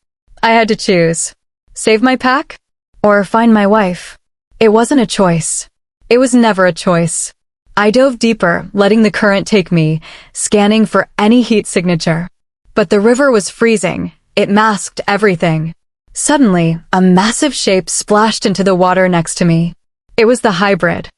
I had to choose. Save my pack? Or find my wife? It wasn't a choice. It was never a choice. I dove deeper, letting the current take me, scanning for any heat signature. But the river was freezing. It masked everything. Suddenly, a massive shape splashed into the water next to me. It was the hybrid.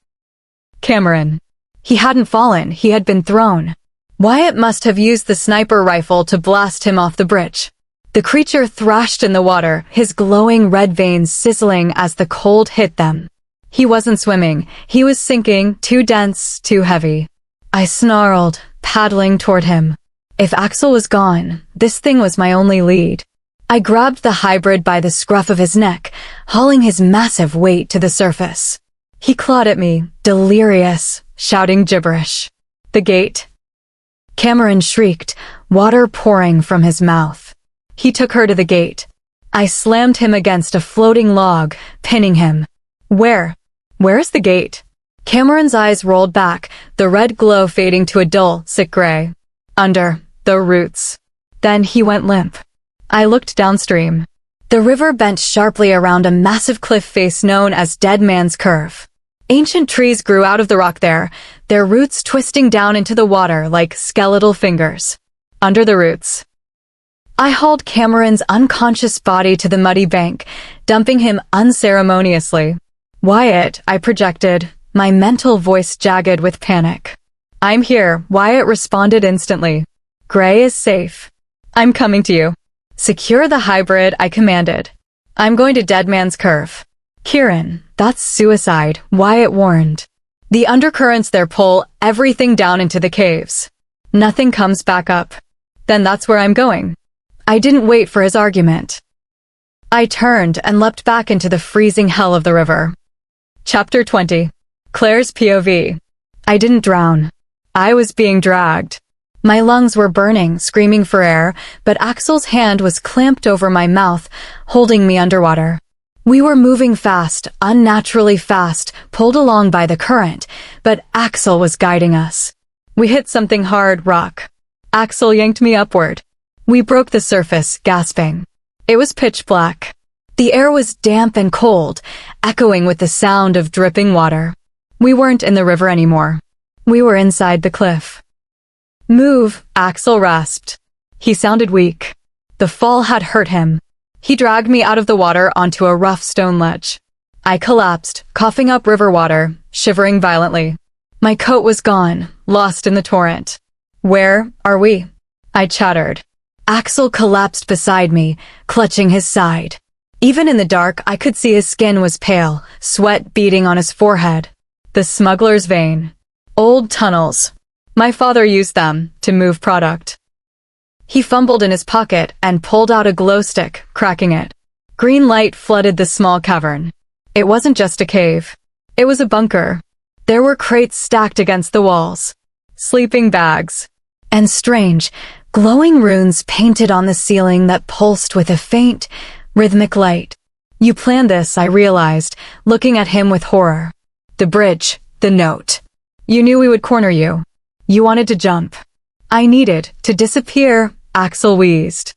Cameron. He hadn't fallen, he had been thrown. Wyatt must have used the sniper rifle to blast him off the bridge. The creature thrashed in the water, his glowing red veins sizzling as the cold hit them. He wasn't swimming, he was sinking, too dense, too heavy. I snarled, paddling toward him. If Axel was gone, this thing was my only lead. I grabbed the hybrid by the scruff of his neck, hauling his massive weight to the surface. He clawed at me, delirious, shouting gibberish. "The gate." Cameron shrieked, water pouring from his mouth. He took her to the gate. I slammed him against a floating log, pinning him. Where is the gate?" Cameron's eyes rolled back, the red glow fading to a dull, sick gray. "Under the roots." Then he went limp. I looked downstream. The river bent sharply around a massive cliff face known as Dead Man's Curve. Ancient trees grew out of the rock there, their roots twisting down into the water like skeletal fingers. Under the roots. I hauled Cameron's unconscious body to the muddy bank, dumping him unceremoniously. "Wyatt," I projected, my mental voice jagged with panic. "I'm here," Wyatt responded instantly. "Gray is safe. I'm coming to you." "Secure the hybrid," I commanded. "I'm going to Dead Man's Curve." "Kieran, that's suicide," Wyatt warned. "The undercurrents there pull everything down into the caves. Nothing comes back up." "Then that's where I'm going." I didn't wait for his argument. I turned and leapt back into the freezing hell of the river. Chapter 20. Claire's POV. I didn't drown. I was being dragged. My lungs were burning, screaming for air, but Axel's hand was clamped over my mouth, holding me underwater. We were moving fast, unnaturally fast, pulled along by the current, but Axel was guiding us. We hit something hard, rock. Axel yanked me upward. We broke the surface, gasping. It was pitch black. The air was damp and cold, echoing with the sound of dripping water. We weren't in the river anymore. We were inside the cliff. Move, Axel rasped. He sounded weak. The fall had hurt him. He dragged me out of the water onto a rough stone ledge. I collapsed, coughing up river water, shivering violently. My coat was gone, lost in the torrent. Where are we? I chattered. Axel collapsed beside me, clutching his side. Even in the dark, I could see his skin was pale, sweat beading on his forehead. The smuggler's vein. Old tunnels. My father used them to move product. He fumbled in his pocket and pulled out a glow stick, cracking it. Green light flooded the small cavern. It wasn't just a cave. It was a bunker. There were crates stacked against the walls. Sleeping bags. And strange, glowing runes painted on the ceiling that pulsed with a faint, rhythmic light. You planned this, I realized, looking at him with horror. The bridge, the note. You knew we would corner you. You wanted to jump. I needed to disappear, Axel wheezed.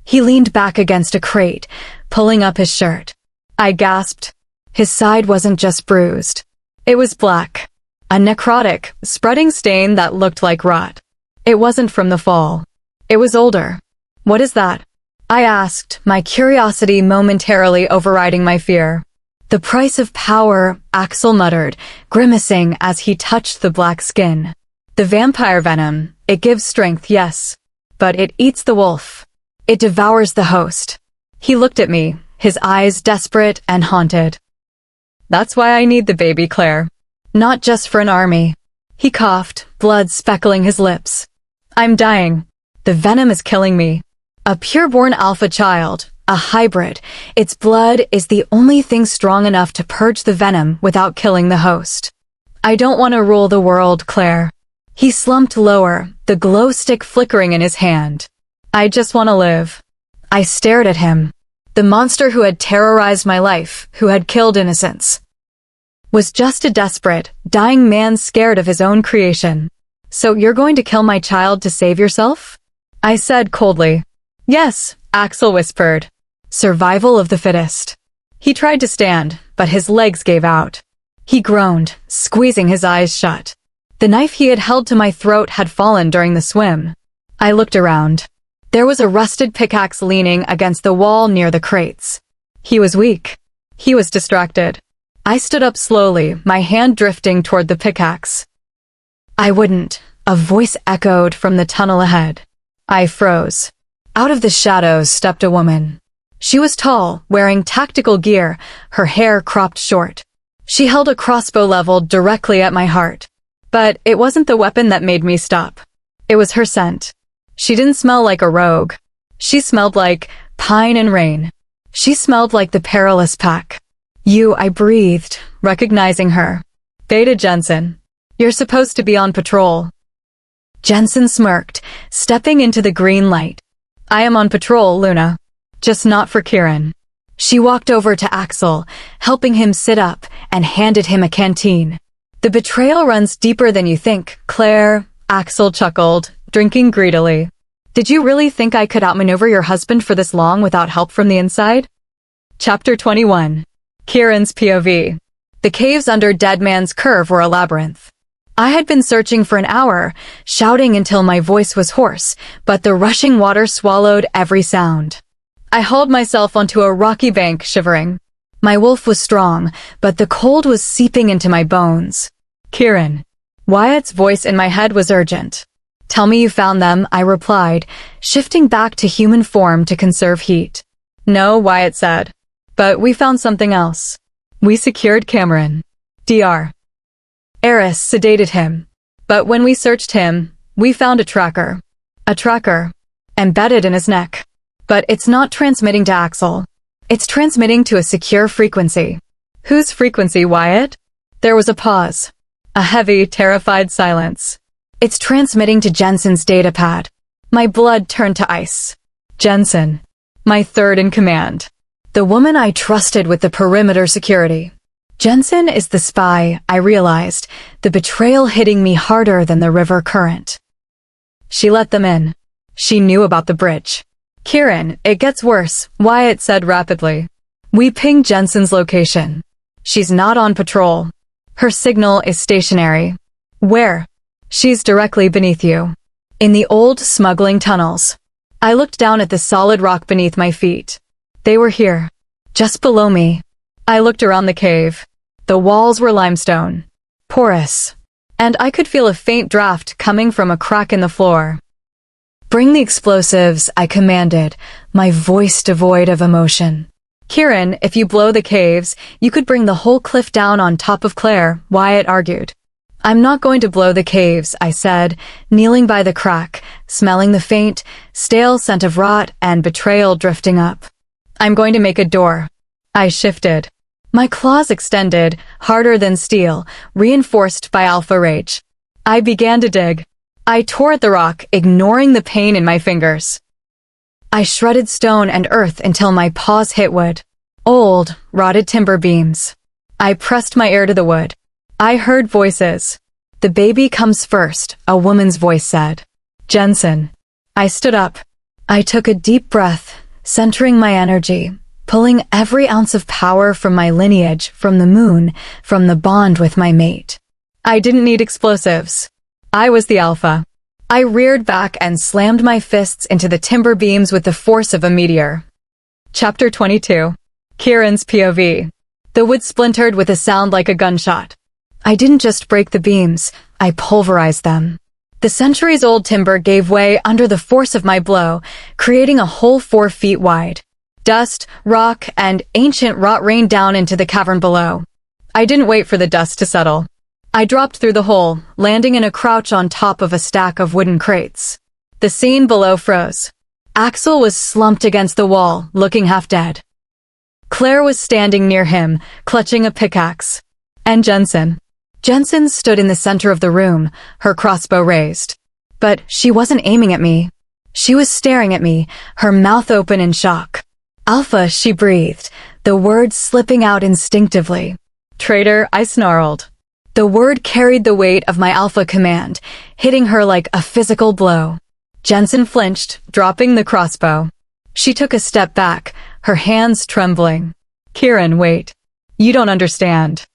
He leaned back against a crate, pulling up his shirt. I gasped. His side wasn't just bruised. It was black. A necrotic, spreading stain that looked like rot. It wasn't from the fall. It was older. What is that? I asked, my curiosity momentarily overriding my fear. The price of power, Axel muttered, grimacing as he touched the black skin. The vampire venom, it gives strength, yes. But it eats the wolf. It devours the host. He looked at me, his eyes desperate and haunted. That's why I need the baby, Claire. Not just for an army. He coughed, blood speckling his lips. I'm dying. The venom is killing me. A pure-born alpha child, a hybrid. Its blood is the only thing strong enough to purge the venom without killing the host. I don't want to rule the world, Claire. He slumped lower, the glow stick flickering in his hand. I just want to live. I stared at him. The monster who had terrorized my life, who had killed innocents, was just a desperate, dying man scared of his own creation. So you're going to kill my child to save yourself? I said coldly. Yes, Axel whispered. Survival of the fittest. He tried to stand, but his legs gave out. He groaned, squeezing his eyes shut. The knife he had held to my throat had fallen during the swim. I looked around. There was a rusted pickaxe leaning against the wall near the crates. He was weak. He was distracted. I stood up slowly, my hand drifting toward the pickaxe. I wouldn't. A voice echoed from the tunnel ahead. I froze. Out of the shadows stepped a woman. She was tall, wearing tactical gear, her hair cropped short. She held a crossbow leveled directly at my heart. But it wasn't the weapon that made me stop. It was her scent. She didn't smell like a rogue. She smelled like pine and rain. She smelled like the perilous pack. I breathed, recognizing her. Beta Jensen. You're supposed to be on patrol. Jensen smirked, stepping into the green light. I am on patrol, Luna. Just not for Kieran. She walked over to Axel, helping him sit up, and handed him a canteen. The betrayal runs deeper than you think, Claire, Axel chuckled, drinking greedily. Did you really think I could outmaneuver your husband for this long without help from the inside? Chapter 21. Kieran's POV. The caves under Dead Man's Curve were a labyrinth. I had been searching for an hour, shouting until my voice was hoarse, but the rushing water swallowed every sound. I hauled myself onto a rocky bank, shivering. My wolf was strong, but the cold was seeping into my bones. Kieran. Wyatt's voice in my head was urgent. Tell me you found them, I replied, shifting back to human form to conserve heat. No, Wyatt said. But we found something else. We secured Cameron. Dr. Eris sedated him. But when we searched him, we found a tracker. A tracker. Embedded in his neck. But it's not transmitting to Axel. It's transmitting to a secure frequency. Whose frequency, Wyatt? There was a pause. A heavy, terrified silence. It's transmitting to Jensen's datapad. My blood turned to ice. Jensen. My third in command. The woman I trusted with the perimeter security. Jensen is the spy, I realized, the betrayal hitting me harder than the river current. She let them in. She knew about the bridge. Kieran, it gets worse, Wyatt said rapidly. We pinged Jensen's location. She's not on patrol. Her signal is stationary. Where? She's directly beneath you. In the old smuggling tunnels. I looked down at the solid rock beneath my feet. They were here. Just below me. I looked around the cave. The walls were limestone. Porous. And I could feel a faint draft coming from a crack in the floor. Bring the explosives, I commanded, my voice devoid of emotion. Kieran, if you blow the caves, you could bring the whole cliff down on top of Claire, Wyatt argued. I'm not going to blow the caves, I said, kneeling by the crack, smelling the faint, stale scent of rot and betrayal drifting up. I'm going to make a door. I shifted. My claws extended, harder than steel, reinforced by alpha rage. I began to dig. I tore at the rock, ignoring the pain in my fingers. I shredded stone and earth until my paws hit wood. Old, rotted timber beams. I pressed my ear to the wood. I heard voices. The baby comes first, a woman's voice said. Jensen. I stood up. I took a deep breath, centering my energy, pulling every ounce of power from my lineage, from the moon, from the bond with my mate. I didn't need explosives. I was the alpha. I reared back and slammed my fists into the timber beams with the force of a meteor. Chapter 22. Kieran's POV. The wood splintered with a sound like a gunshot. I didn't just break the beams, I pulverized them. The centuries-old timber gave way under the force of my blow, creating a hole 4 feet wide. Dust, rock, and ancient rot rained down into the cavern below. I didn't wait for the dust to settle. I dropped through the hole, landing in a crouch on top of a stack of wooden crates. The scene below froze. Axel was slumped against the wall, looking half dead. Claire was standing near him, clutching a pickaxe. And Jensen. Jensen stood in the center of the room, her crossbow raised. But she wasn't aiming at me. She was staring at me, her mouth open in shock. Alpha, she breathed, the words slipping out instinctively. Traitor, I snarled. The word carried the weight of my alpha command, hitting her like a physical blow. Jensen flinched, dropping the crossbow. She took a step back, her hands trembling. Kieran, wait. You don't understand.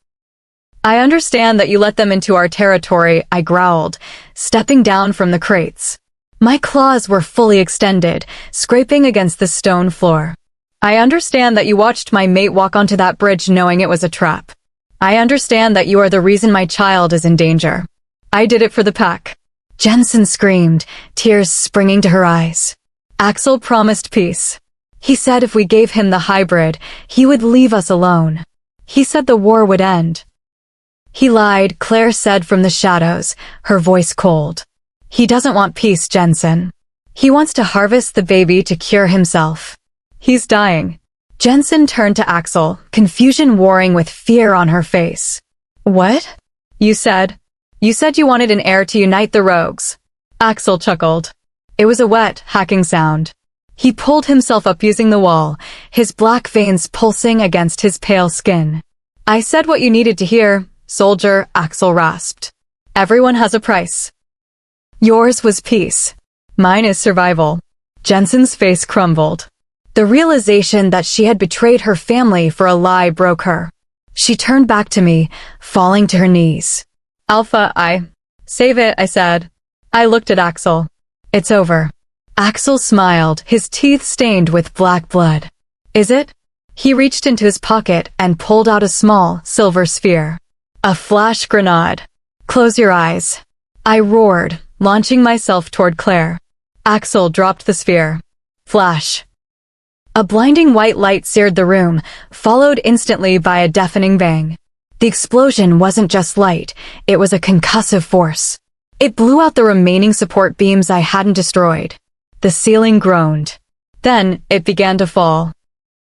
I understand that you let them into our territory, I growled, stepping down from the crates. My claws were fully extended, scraping against the stone floor. I understand that you watched my mate walk onto that bridge knowing it was a trap. I understand that you are the reason my child is in danger. I did it for the pack. Jensen screamed, tears springing to her eyes. Axel promised peace. He said if we gave him the hybrid, he would leave us alone. He said the war would end. He lied, Claire said from the shadows, her voice cold. He doesn't want peace, Jensen. He wants to harvest the baby to cure himself. He's dying. Jensen turned to Axel, confusion warring with fear on her face. What? You said you wanted an heir to unite the rogues. Axel chuckled. It was a wet, hacking sound. He pulled himself up using the wall, his black veins pulsing against his pale skin. I said what you needed to hear, soldier, Axel rasped. Everyone has a price. Yours was peace. Mine is survival. Jensen's face crumbled. The realization that she had betrayed her family for a lie broke her. She turned back to me, falling to her knees. Alpha, Save it, I said. I looked at Axel. It's over. Axel smiled, his teeth stained with black blood. Is it? He reached into his pocket and pulled out a small, silver sphere. A flash grenade. Close your eyes. I roared, launching myself toward Claire. Axel dropped the sphere. Flash. A blinding white light seared the room, followed instantly by a deafening bang. The explosion wasn't just light, it was a concussive force. It blew out the remaining support beams I hadn't destroyed. The ceiling groaned. Then, it began to fall.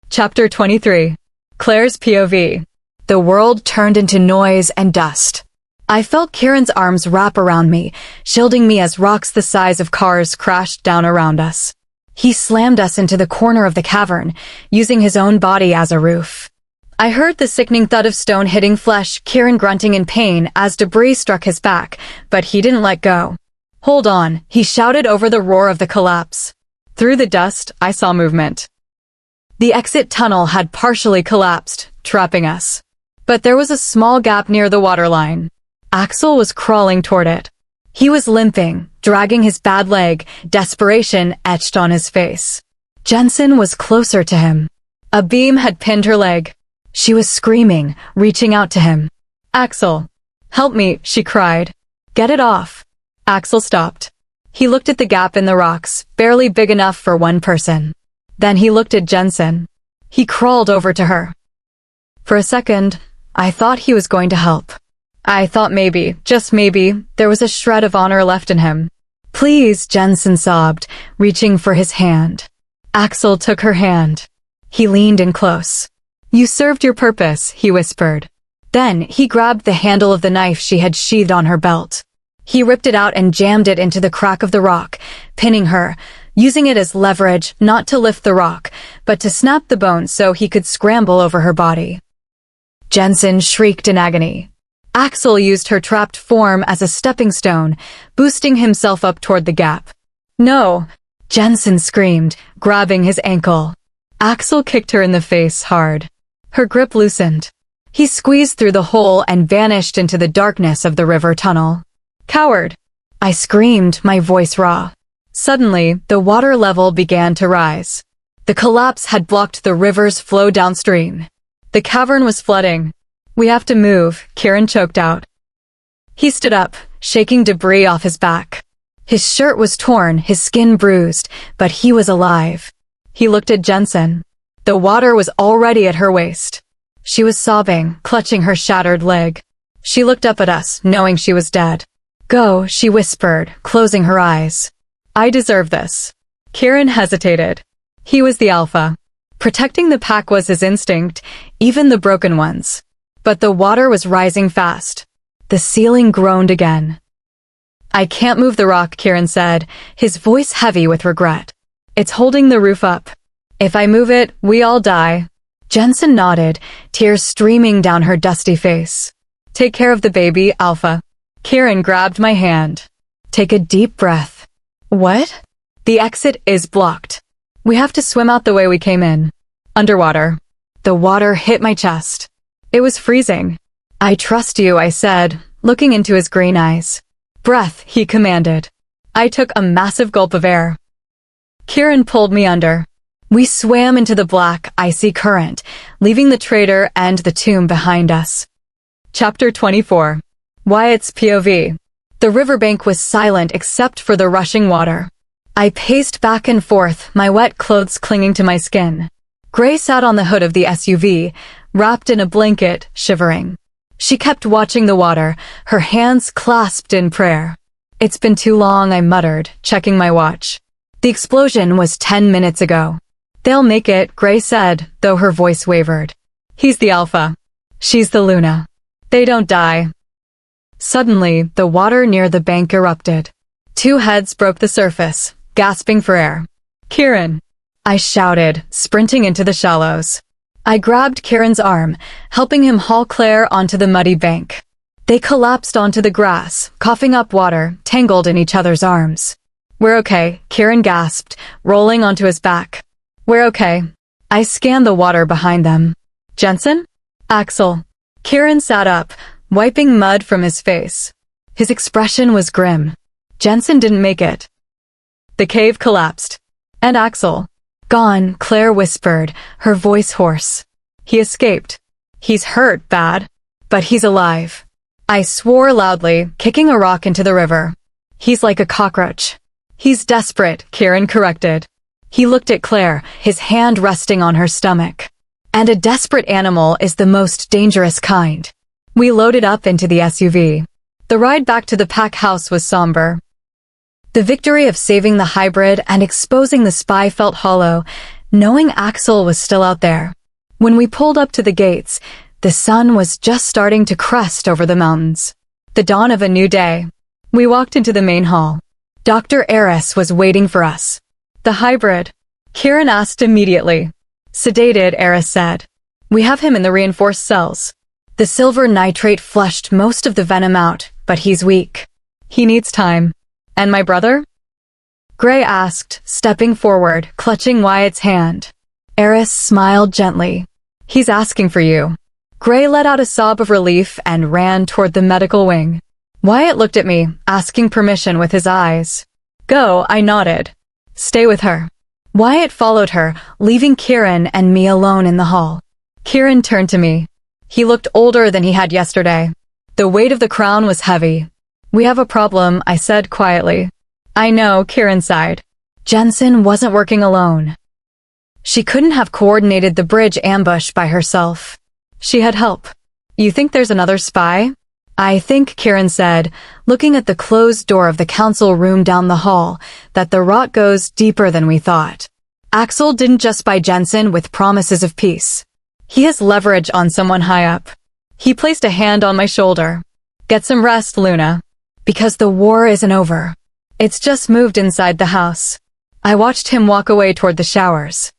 Chapter 23. Claire's POV. The world turned into noise and dust. I felt Kieran's arms wrap around me, shielding me as rocks the size of cars crashed down around us. He slammed us into the corner of the cavern, using his own body as a roof. I heard the sickening thud of stone hitting flesh, Kieran grunting in pain as debris struck his back, but he didn't let go. "Hold on," he shouted over the roar of the collapse. Through the dust, I saw movement. The exit tunnel had partially collapsed, trapping us. But there was a small gap near the waterline. Axel was crawling toward it. He was limping, dragging his bad leg, desperation etched on his face. Jensen was closer to him. A beam had pinned her leg. She was screaming, reaching out to him. "Axel, help me," she cried. "Get it off." Axel stopped. He looked at the gap in the rocks, barely big enough for one person. Then he looked at Jensen. He crawled over to her. For a second, I thought he was going to help. I thought maybe, just maybe, there was a shred of honor left in him. "Please," Jensen sobbed, reaching for his hand. Axel took her hand. He leaned in close. "You served your purpose," he whispered. Then he grabbed the handle of the knife she had sheathed on her belt. He ripped it out and jammed it into the crack of the rock, pinning her, using it as leverage not to lift the rock, but to snap the bone so he could scramble over her body. Jensen shrieked in agony. Axel used her trapped form as a stepping stone, boosting himself up toward the gap. "No!" Jensen screamed, grabbing his ankle. Axel kicked her in the face hard. Her grip loosened. He squeezed through the hole and vanished into the darkness of the river tunnel. "Coward!" I screamed, my voice raw. Suddenly, the water level began to rise. The collapse had blocked the river's flow downstream. The cavern was flooding. "We have to move," Kieran choked out. He stood up, shaking debris off his back. His shirt was torn, his skin bruised, but he was alive. He looked at Jensen. The water was already at her waist. She was sobbing, clutching her shattered leg. She looked up at us, knowing she was dead. "Go," she whispered, closing her eyes. "I deserve this." Kieran hesitated. He was the alpha. Protecting the pack was his instinct, even the broken ones. But the water was rising fast. The ceiling groaned again. "I can't move the rock," Kieran said, his voice heavy with regret. "It's holding the roof up. If I move it, we all die." Jensen nodded, tears streaming down her dusty face. "Take care of the baby, Alpha." Kieran grabbed my hand. "Take a deep breath." "What?" "The exit is blocked. We have to swim out the way we came in. Underwater." The water hit my chest. It was freezing. "I trust you," I said, looking into his green eyes. "Breath," he commanded. I took a massive gulp of air. Kieran pulled me under. We swam into the black, icy current, leaving the trader and the tomb behind us. Chapter 24. Wyatt's POV. The riverbank was silent except for the rushing water. I paced back and forth, my wet clothes clinging to my skin. Gray sat on the hood of the SUV, wrapped in a blanket, shivering. She kept watching the water, her hands clasped in prayer. "It's been too long," I muttered, checking my watch. The explosion was 10 minutes ago. "They'll make it," Gray said, though her voice wavered. "He's the Alpha. She's the Luna. They don't die." Suddenly, the water near the bank erupted. Two heads broke the surface, gasping for air. "Kieran!" I shouted, sprinting into the shallows. I grabbed Kieran's arm, helping him haul Claire onto the muddy bank. They collapsed onto the grass, coughing up water, tangled in each other's arms. "We're okay," Kieran gasped, rolling onto his back. "We're okay." I scanned the water behind them. "Jensen?" "Axel." Kieran sat up, wiping mud from his face. His expression was grim. Jensen didn't make it. The cave collapsed. "And Axel?" "Gone," Claire whispered, her voice hoarse. "He escaped. He's hurt bad, but he's alive." I swore loudly, kicking a rock into the river. "He's like a cockroach." "He's desperate," Kieran corrected. He looked at Claire, his hand resting on her stomach. "And a desperate animal is the most dangerous kind." We loaded up into the SUV. The ride back to the pack house was somber. The victory of saving the hybrid and exposing the spy felt hollow, knowing Axel was still out there. When we pulled up to the gates, the sun was just starting to crest over the mountains. The dawn of a new day. We walked into the main hall. Dr. Eris was waiting for us. The hybrid? Kieran asked immediately. Sedated, Eris said. We have him in the reinforced cells. The silver nitrate flushed most of the venom out, but he's weak. He needs time. And my brother? Gray asked, stepping forward, clutching Wyatt's hand. Eris smiled gently. He's asking for you. Gray let out a sob of relief and ran toward the medical wing. Wyatt looked at me, asking permission with his eyes. Go, I nodded. Stay with her. Wyatt followed her, leaving Kieran and me alone in the hall. Kieran turned to me. He looked older than he had yesterday. The weight of the crown was heavy. We have a problem, I said quietly. I know, Kieran sighed. Jensen wasn't working alone. She couldn't have coordinated the bridge ambush by herself. She had help. You think there's another spy? I think, Kieran said, looking at the closed door of the council room down the hall, that the rot goes deeper than we thought. Axel didn't just buy Jensen with promises of peace. He has leverage on someone high up. He placed a hand on my shoulder. Get some rest, Luna. Because the war isn't over. It's just moved inside the house. I watched him walk away toward the showers.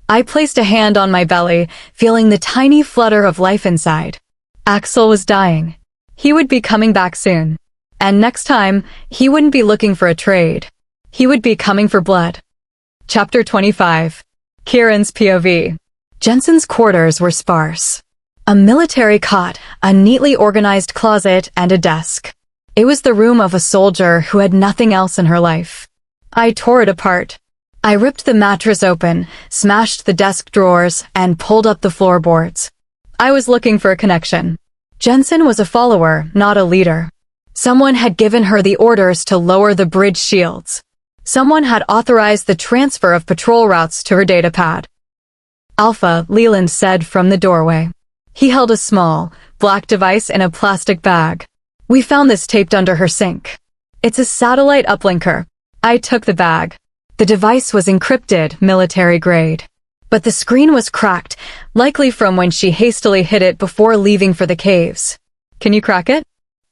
I placed a hand on my belly, feeling the tiny flutter of life inside. Axel was dying. He would be coming back soon. And next time, he wouldn't be looking for a trade. He would be coming for blood. Chapter 25. Kieran's POV. Jensen's quarters were sparse. A military cot, a neatly organized closet, and a desk. It was the room of a soldier who had nothing else in her life. I tore it apart. I ripped the mattress open, smashed the desk drawers, and pulled up the floorboards. I was looking for a connection. Jensen was a follower, not a leader. Someone had given her the orders to lower the bridge shields. Someone had authorized the transfer of patrol routes to her datapad. Alpha, Leland said from the doorway. He held a small, black device in a plastic bag. We found this taped under her sink. It's a satellite uplinker. I took the bag. The device was encrypted, military grade. But the screen was cracked, likely from when she hastily hid it before leaving for the caves. Can you crack it?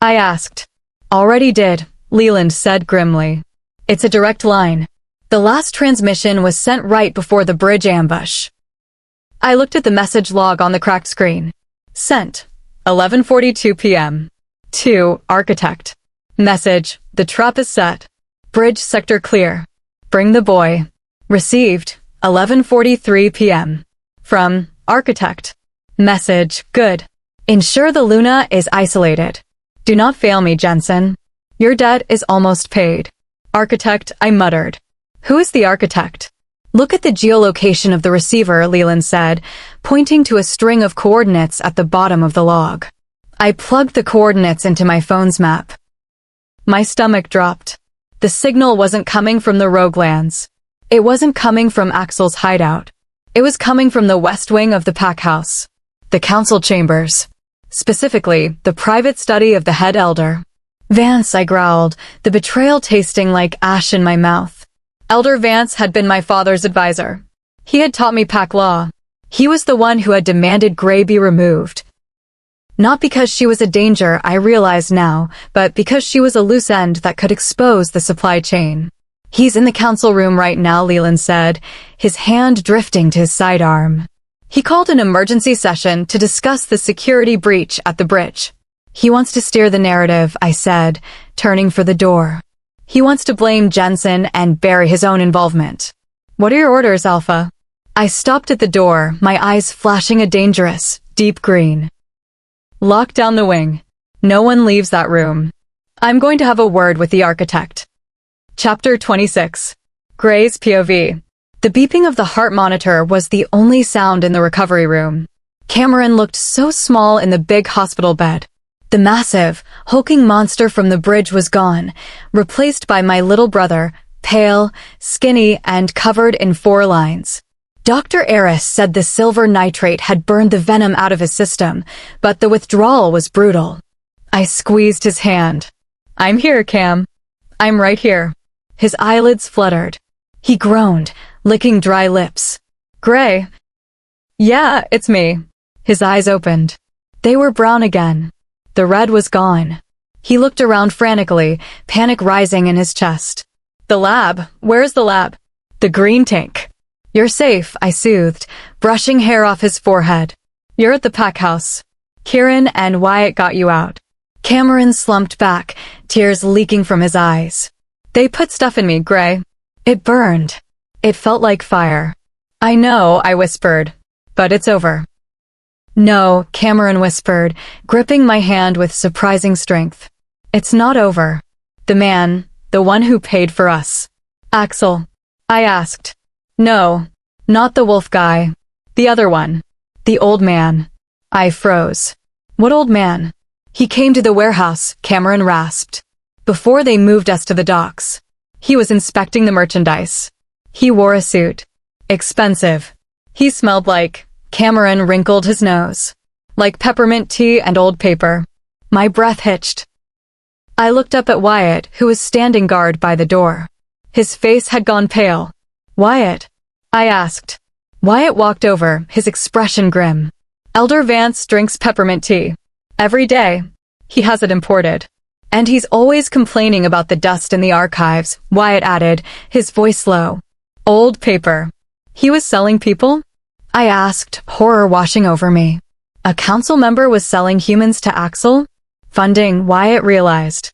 I asked. Already did, Leland said grimly. It's a direct line. The last transmission was sent right before the bridge ambush. I looked at the message log on the cracked screen. Sent. 11:42 p.m. To Architect. Message. The trap is set. Bridge sector clear. Bring the boy. Received. 11:43 p.m. From Architect. Message. Good. Ensure the Luna is isolated. Do not fail me, Jensen. Your debt is almost paid. Architect, I muttered. Who is the architect? Look at the geolocation of the receiver, Leland said, pointing to a string of coordinates at the bottom of the log. I plugged the coordinates into my phone's map. My stomach dropped. The signal wasn't coming from the Roguelands. It wasn't coming from Axel's hideout. It was coming from the west wing of the pack house. The council chambers. Specifically, the private study of the head elder. Vance, I growled, the betrayal tasting like ash in my mouth. Elder Vance had been my father's advisor. He had taught me pack law. He was the one who had demanded Gray be removed. Not because she was a danger, I realize now, but because she was a loose end that could expose the supply chain. He's in the council room right now, Leland said, his hand drifting to his sidearm. He called an emergency session to discuss the security breach at the bridge. He wants to steer the narrative, I said, turning for the door. He wants to blame Jensen and bury his own involvement. What are your orders, Alpha? I stopped at the door, my eyes flashing a dangerous, deep green. Lock down the wing. No one leaves that room. I'm going to have a word with the architect. Chapter 26. Gray's POV. The beeping of the heart monitor was the only sound in the recovery room. Cameron looked so small in the big hospital bed. The massive, hulking monster from the bridge was gone, replaced by my little brother, pale, skinny, and covered in 4 lines. Dr. Eris said the silver nitrate had burned the venom out of his system, but the withdrawal was brutal. I squeezed his hand. I'm here, Cam. I'm right here. His eyelids fluttered. He groaned, licking dry lips. Gray. Yeah, it's me. His eyes opened. They were brown again. The red was gone. He looked around frantically, panic rising in his chest. The lab? Where's the lab? The green tank. You're safe, I soothed, brushing hair off his forehead. You're at the pack house. Kieran and Wyatt got you out. Cameron slumped back, tears leaking from his eyes. They put stuff in me, Gray. It burned. It felt like fire. I know, I whispered. But it's over. No, Cameron whispered, gripping my hand with surprising strength. It's not over. The man, the one who paid for us. Axel. I asked. No, not the wolf guy. The other one. The old man. I froze. What old man? He came to the warehouse, Cameron rasped. Before they moved us to the docks. He was inspecting the merchandise. He wore a suit. Expensive. He smelled like... Cameron wrinkled his nose. Like peppermint tea and old paper. My breath hitched. I looked up at Wyatt, who was standing guard by the door. His face had gone pale. Wyatt? I asked. Wyatt walked over, his expression grim. Elder Vance drinks peppermint tea. Every day. He has it imported. And he's always complaining about the dust in the archives, Wyatt added, his voice low. Old paper. He was selling people? I asked, horror washing over me. A council member was selling humans to Axel? Funding, Wyatt realized.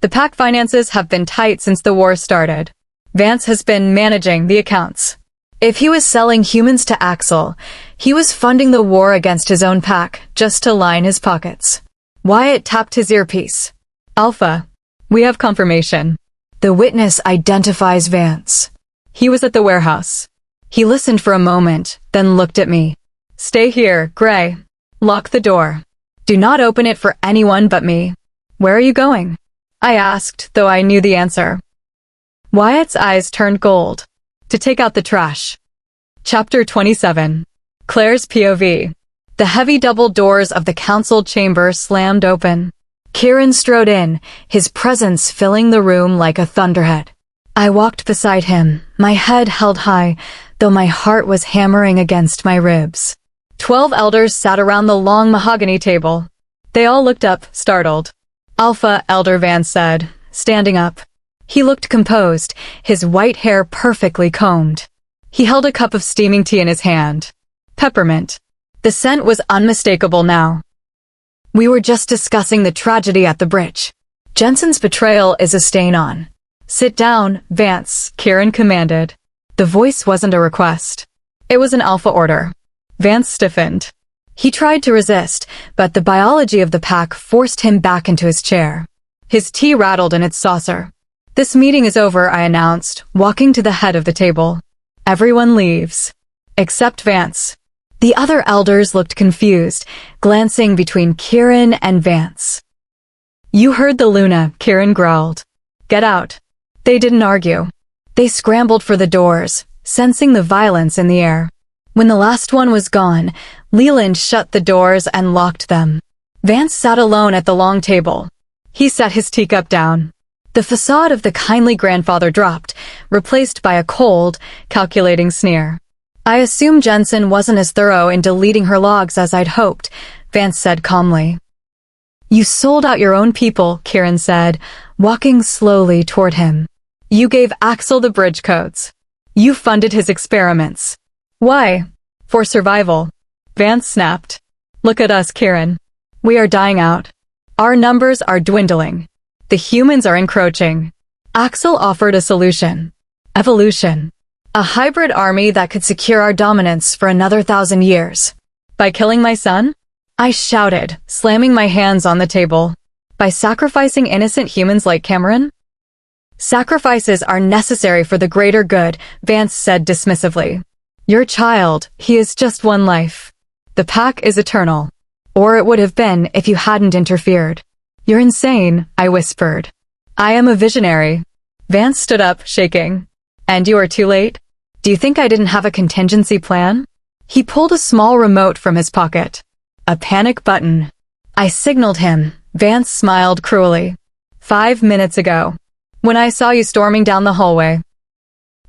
The pack finances have been tight since the war started. Vance has been managing the accounts. If he was selling humans to Axel, he was funding the war against his own pack, just to line his pockets. Wyatt tapped his earpiece. Alpha. We have confirmation. The witness identifies Vance. He was at the warehouse. He listened for a moment, then looked at me. Stay here, Gray. Lock the door. Do not open it for anyone but me. Where are you going? I asked, though I knew the answer. Wyatt's eyes turned gold. To take out the trash. Chapter 27. Claire's POV. The heavy double doors of the council chamber slammed open. Kieran strode in, his presence filling the room like a thunderhead. I walked beside him, my head held high, though my heart was hammering against my ribs. 12 elders sat around the long mahogany table. They all looked up, startled. Alpha, Elder Vance said, standing up. He looked composed, his white hair perfectly combed. He held a cup of steaming tea in his hand. Peppermint. The scent was unmistakable now. We were just discussing the tragedy at the bridge. Jensen's betrayal is a stain on. Sit down, Vance, Kieran commanded. The voice wasn't a request. It was an alpha order. Vance stiffened. He tried to resist, but the biology of the pack forced him back into his chair. His tea rattled in its saucer. This meeting is over, I announced, walking to the head of the table. Everyone leaves. Except Vance. The other elders looked confused, glancing between Kieran and Vance. You heard the Luna, Kieran growled. Get out. They didn't argue. They scrambled for the doors, sensing the violence in the air. When the last one was gone, Leland shut the doors and locked them. Vance sat alone at the long table. He set his teacup down. The facade of the kindly grandfather dropped, replaced by a cold, calculating sneer. I assume Jensen wasn't as thorough in deleting her logs as I'd hoped, Vance said calmly. You sold out your own people, Kieran said, walking slowly toward him. You gave Axel the bridge codes. You funded his experiments. Why? For survival. Vance snapped. Look at us, Kieran. We are dying out. Our numbers are dwindling. The humans are encroaching. Axel offered a solution. Evolution. A hybrid army that could secure our dominance for another 1,000 years. By killing my son? I shouted, slamming my hands on the table. By sacrificing innocent humans like Cameron? Sacrifices are necessary for the greater good, Vance said dismissively. Your child, he is just one life. The pack is eternal. Or it would have been if you hadn't interfered. You're insane, I whispered. I am a visionary. Vance stood up, shaking. And you are too late? Do you think I didn't have a contingency plan? He pulled a small remote from his pocket. A panic button. I signaled him. Vance smiled cruelly. 5 minutes ago. When I saw you storming down the hallway.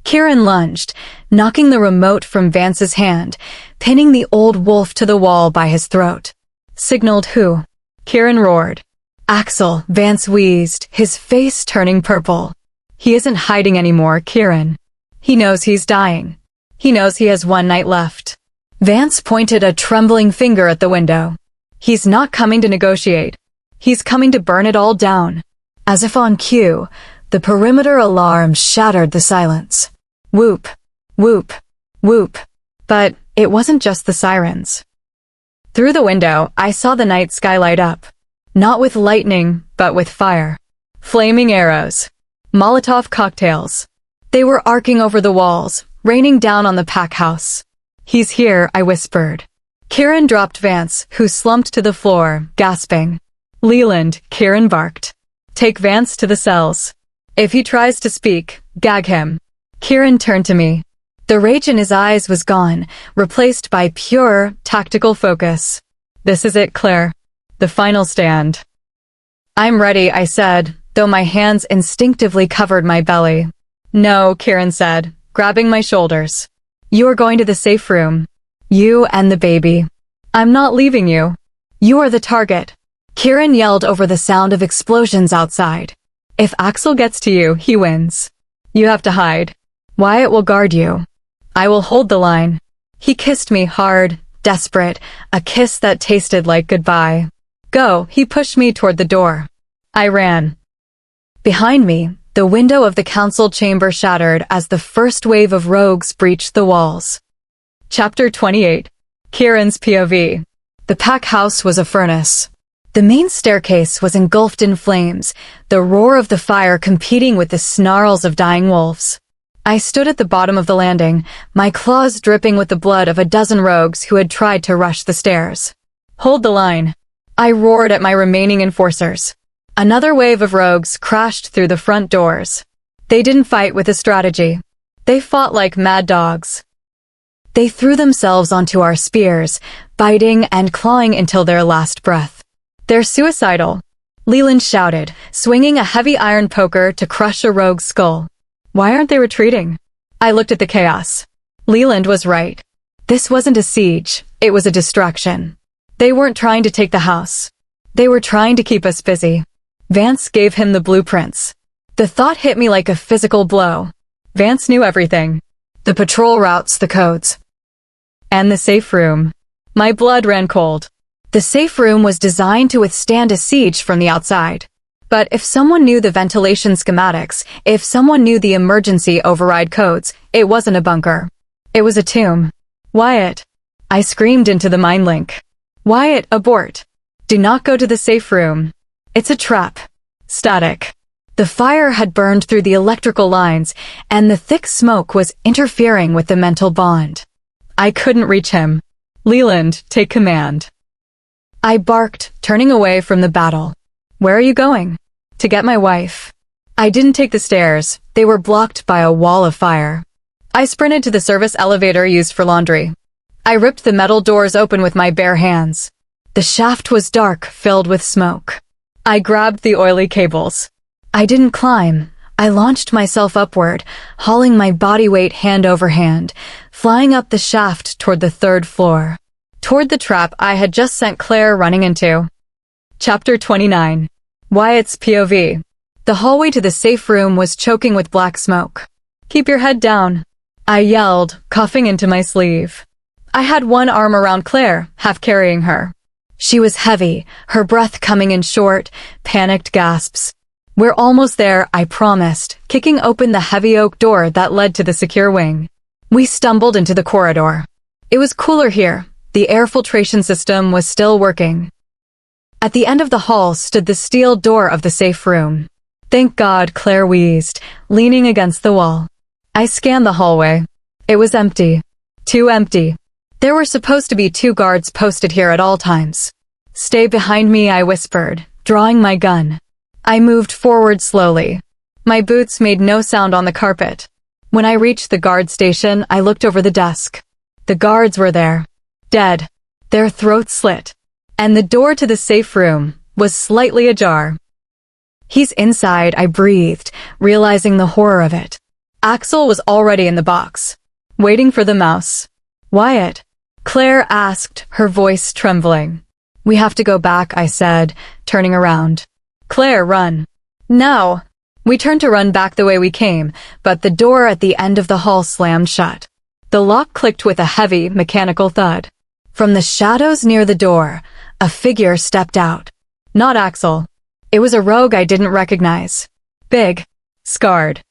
Kieran lunged, knocking the remote from Vance's hand, pinning the old wolf to the wall by his throat. Signaled who? Kieran roared. Axel, Vance wheezed, his face turning purple. He isn't hiding anymore, Kieran. He knows he's dying. He knows he has one night left. Vance pointed a trembling finger at the window. He's not coming to negotiate. He's coming to burn it all down. As if on cue, the perimeter alarm shattered the silence. Whoop, whoop, whoop. But it wasn't just the sirens. Through the window, I saw the night sky light up. Not with lightning, but with fire. Flaming arrows. Molotov cocktails. They were arcing over the walls, raining down on the pack house. He's here, I whispered. Kieran dropped Vance, who slumped to the floor, gasping. Leland, Kieran barked. Take Vance to the cells. If he tries to speak, gag him. Kieran turned to me. The rage in his eyes was gone, replaced by pure, tactical focus. This is it, Claire. The final stand. I'm ready, I said, though my hands instinctively covered my belly. No, Kieran said, grabbing my shoulders. You are going to the safe room. You and the baby. I'm not leaving you. You are the target. Kieran yelled over the sound of explosions outside. If Axel gets to you, he wins. You have to hide. Wyatt will guard you. I will hold the line. He kissed me hard, desperate, a kiss that tasted like goodbye. Go, he pushed me toward the door. I ran. Behind me, the window of the council chamber shattered as the first wave of rogues breached the walls. Chapter 28. Kieran's POV. The pack house was a furnace. The main staircase was engulfed in flames, the roar of the fire competing with the snarls of dying wolves. I stood at the bottom of the landing, my claws dripping with the blood of a dozen rogues who had tried to rush the stairs. Hold the line. I roared at my remaining enforcers. Another wave of rogues crashed through the front doors. They didn't fight with a strategy. They fought like mad dogs. They threw themselves onto our spears, biting and clawing until their last breath. They're suicidal, Leland shouted, swinging a heavy iron poker to crush a rogue's skull. Why aren't they retreating? I looked at the chaos. Leland was right. This wasn't a siege, it was a distraction. They weren't trying to take the house. They were trying to keep us busy. Vance gave him the blueprints. The thought hit me like a physical blow. Vance knew everything. The patrol routes, the codes. And the safe room. My blood ran cold. The safe room was designed to withstand a siege from the outside. But if someone knew the ventilation schematics, if someone knew the emergency override codes, it wasn't a bunker. It was a tomb. Wyatt. I screamed into the mind link. Wyatt, abort. Do not go to the safe room. It's a trap. Static. The fire had burned through the electrical lines, and the thick smoke was interfering with the mental bond. I couldn't reach him. Leland, take command. I barked, turning away from the battle. Where are you going? To get my wife. I didn't take the stairs. They were blocked by a wall of fire. I sprinted to the service elevator used for laundry. I ripped the metal doors open with my bare hands. The shaft was dark, filled with smoke. I grabbed the oily cables. I didn't climb. I launched myself upward, hauling my body weight hand over hand, flying up the shaft toward the third floor. Toward the trap I had just sent Claire running into. Chapter 29. Wyatt's POV. The hallway to the safe room was choking with black smoke. Keep your head down. I yelled, coughing into my sleeve. I had one arm around Claire, half carrying her. She was heavy, her breath coming in short, panicked gasps. We're almost there, I promised, kicking open the heavy oak door that led to the secure wing. We stumbled into the corridor. It was cooler here. The air filtration system was still working. At the end of the hall stood the steel door of the safe room. Thank God, Claire wheezed, leaning against the wall. I scanned the hallway. It was empty. Too empty. There were supposed to be 2 guards posted here at all times. Stay behind me, I whispered, drawing my gun. I moved forward slowly. My boots made no sound on the carpet. When I reached the guard station, I looked over the desk. The guards were there. Dead. Their throats slit. And the door to the safe room was slightly ajar. He's inside, I breathed, realizing the horror of it. Axel was already in the box, waiting for the mouse. Wyatt? Claire asked, her voice trembling. We have to go back, I said, turning around. Claire, run. No. We turned to run back the way we came, but the door at the end of the hall slammed shut. The lock clicked with a heavy, mechanical thud. From the shadows near the door, a figure stepped out. Not Axel. It was a rogue I didn't recognize. Big. Scarred.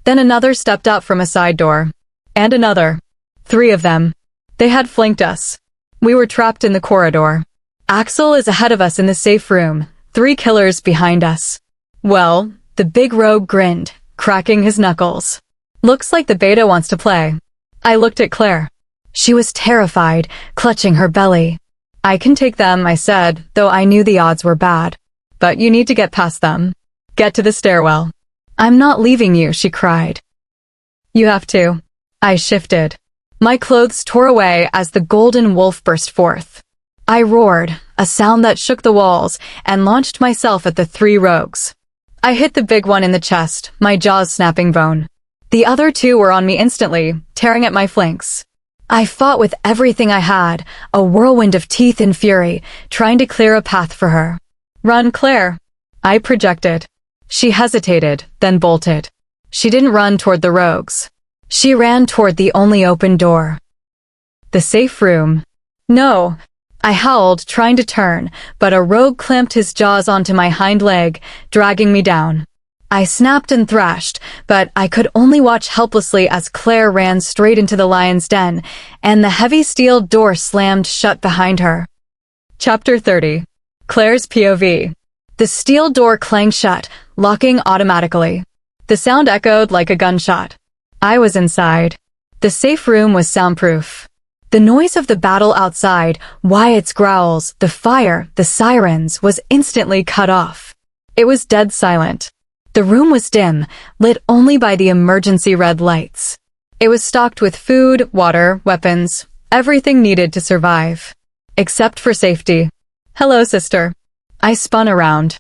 Then another stepped out from a side door. And another. 3 of them. They had flanked us. We were trapped in the corridor. Axel is ahead of us in the safe room, 3 killers behind us. Well, the big rogue grinned, cracking his knuckles. Looks like the beta wants to play. I looked at Claire. She was terrified, clutching her belly. I can take them, I said, though I knew the odds were bad. But you need to get past them. Get to the stairwell. I'm not leaving you, she cried. You have to. I shifted. My clothes tore away as the golden wolf burst forth. I roared, a sound that shook the walls, and launched myself at the 3 rogues. I hit the big one in the chest, my jaws snapping bone. The other 2 were on me instantly, tearing at my flanks. I fought with everything I had, a whirlwind of teeth and fury, trying to clear a path for her. Run, Claire. I projected. She hesitated, then bolted. She didn't run toward the rogues. She ran toward the only open door. The safe room. No. I howled, trying to turn, but a rogue clamped his jaws onto my hind leg, dragging me down. I snapped and thrashed, but I could only watch helplessly as Claire ran straight into the lion's den, and the heavy steel door slammed shut behind her. Chapter 30. Claire's POV. The steel door clanged shut, locking automatically. The sound echoed like a gunshot. I was inside. The safe room was soundproof. The noise of the battle outside, Wyatt's growls, the fire, the sirens, was instantly cut off. It was dead silent. The room was dim, lit only by the emergency red lights. It was stocked with food, water, weapons, everything needed to survive. Except for safety. Hello, sister. I spun around.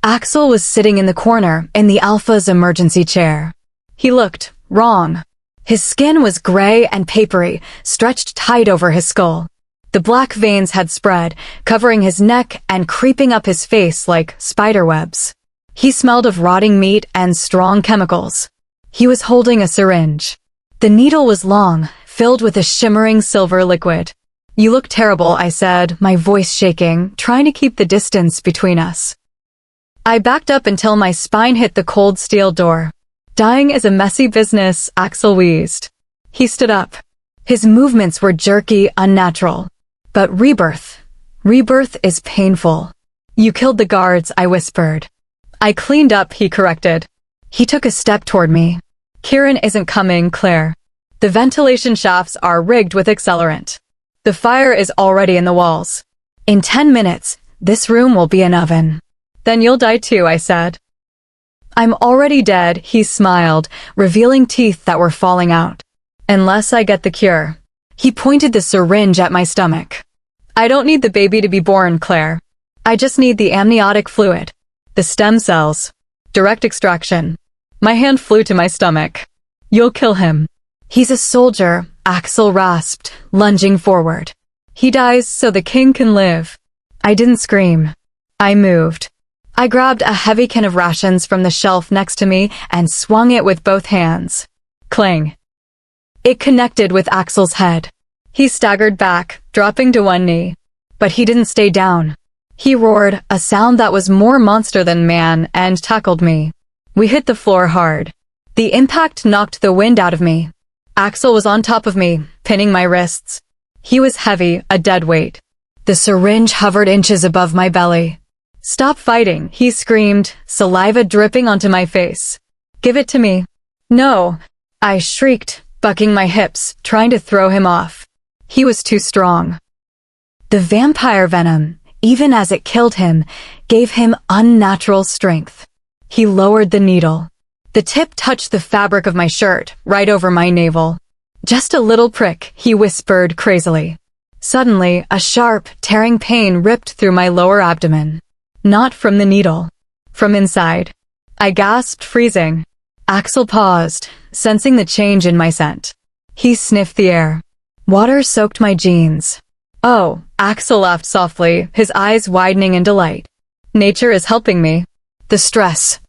Axel was sitting in the corner, in the Alpha's emergency chair. He looked wrong. His skin was gray and papery, stretched tight over his skull. The black veins had spread, covering his neck and creeping up his face like spider webs. He smelled of rotting meat and strong chemicals. He was holding a syringe. The needle was long, filled with a shimmering silver liquid. You look terrible, I said, my voice shaking, trying to keep the distance between us. I backed up until my spine hit the cold steel door. Dying is a messy business, Axel wheezed. He stood up. His movements were jerky, unnatural. But rebirth is painful. You killed the guards, I whispered. I cleaned up, he corrected. He took a step toward me. Kieran isn't coming, Claire. The ventilation shafts are rigged with accelerant. The fire is already in the walls. In 10 minutes, this room will be an oven. Then you'll die too, I said. I'm already dead, he smiled, revealing teeth that were falling out. Unless I get the cure. He pointed the syringe at my stomach. I don't need the baby to be born, Claire. I just need the amniotic fluid. The stem cells. Direct extraction. My hand flew to my stomach. You'll kill him. He's a soldier, Axel rasped, lunging forward. He dies so the king can live. I didn't scream. I moved. I grabbed a heavy can of rations from the shelf next to me and swung it with both hands. Clang. It connected with Axel's head. He staggered back, dropping to one knee. But he didn't stay down. He roared, a sound that was more monster than man, and tackled me. We hit the floor hard. The impact knocked the wind out of me. Axel was on top of me, pinning my wrists. He was heavy, a dead weight. The syringe hovered inches above my belly. Stop fighting, he screamed, saliva dripping onto my face. Give it to me. No. I shrieked, bucking my hips, trying to throw him off. He was too strong. The vampire venom, even as it killed him, gave him unnatural strength. He lowered the needle. The tip touched the fabric of my shirt, right over my navel. Just a little prick, he whispered crazily. Suddenly, a sharp, tearing pain ripped through my lower abdomen. Not from the needle. From inside. I gasped, freezing. Axel paused, sensing the change in my scent. He sniffed the air. Water soaked my jeans. Oh, Axel laughed softly, his eyes widening in delight. Nature is helping me. The stress.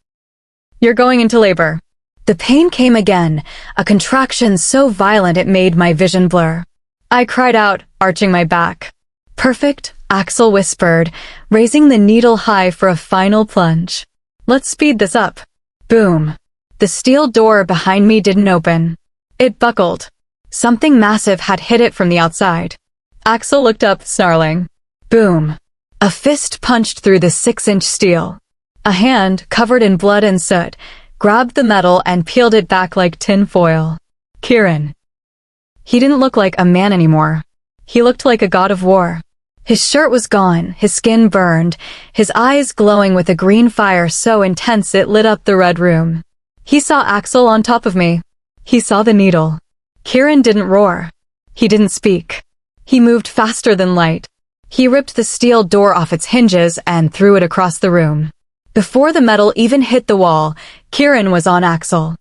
You're going into labor. The pain came again, a contraction so violent it made my vision blur. I cried out, arching my back. Perfect, Axel whispered, raising the needle high for a final plunge. Let's speed this up. Boom. The steel door behind me didn't open. It buckled. Something massive had hit it from the outside. Axel looked up, snarling. Boom. A fist punched through the 6-inch steel. A hand, covered in blood and soot, grabbed the metal and peeled it back like tin foil. Kieran. He didn't look like a man anymore. He looked like a god of war. His shirt was gone, his skin burned, his eyes glowing with a green fire so intense it lit up the red room. He saw Axel on top of me. He saw the needle. Kieran didn't roar. He didn't speak. He moved faster than light. He ripped the steel door off its hinges and threw it across the room. Before the metal even hit the wall, Kieran was on Axel.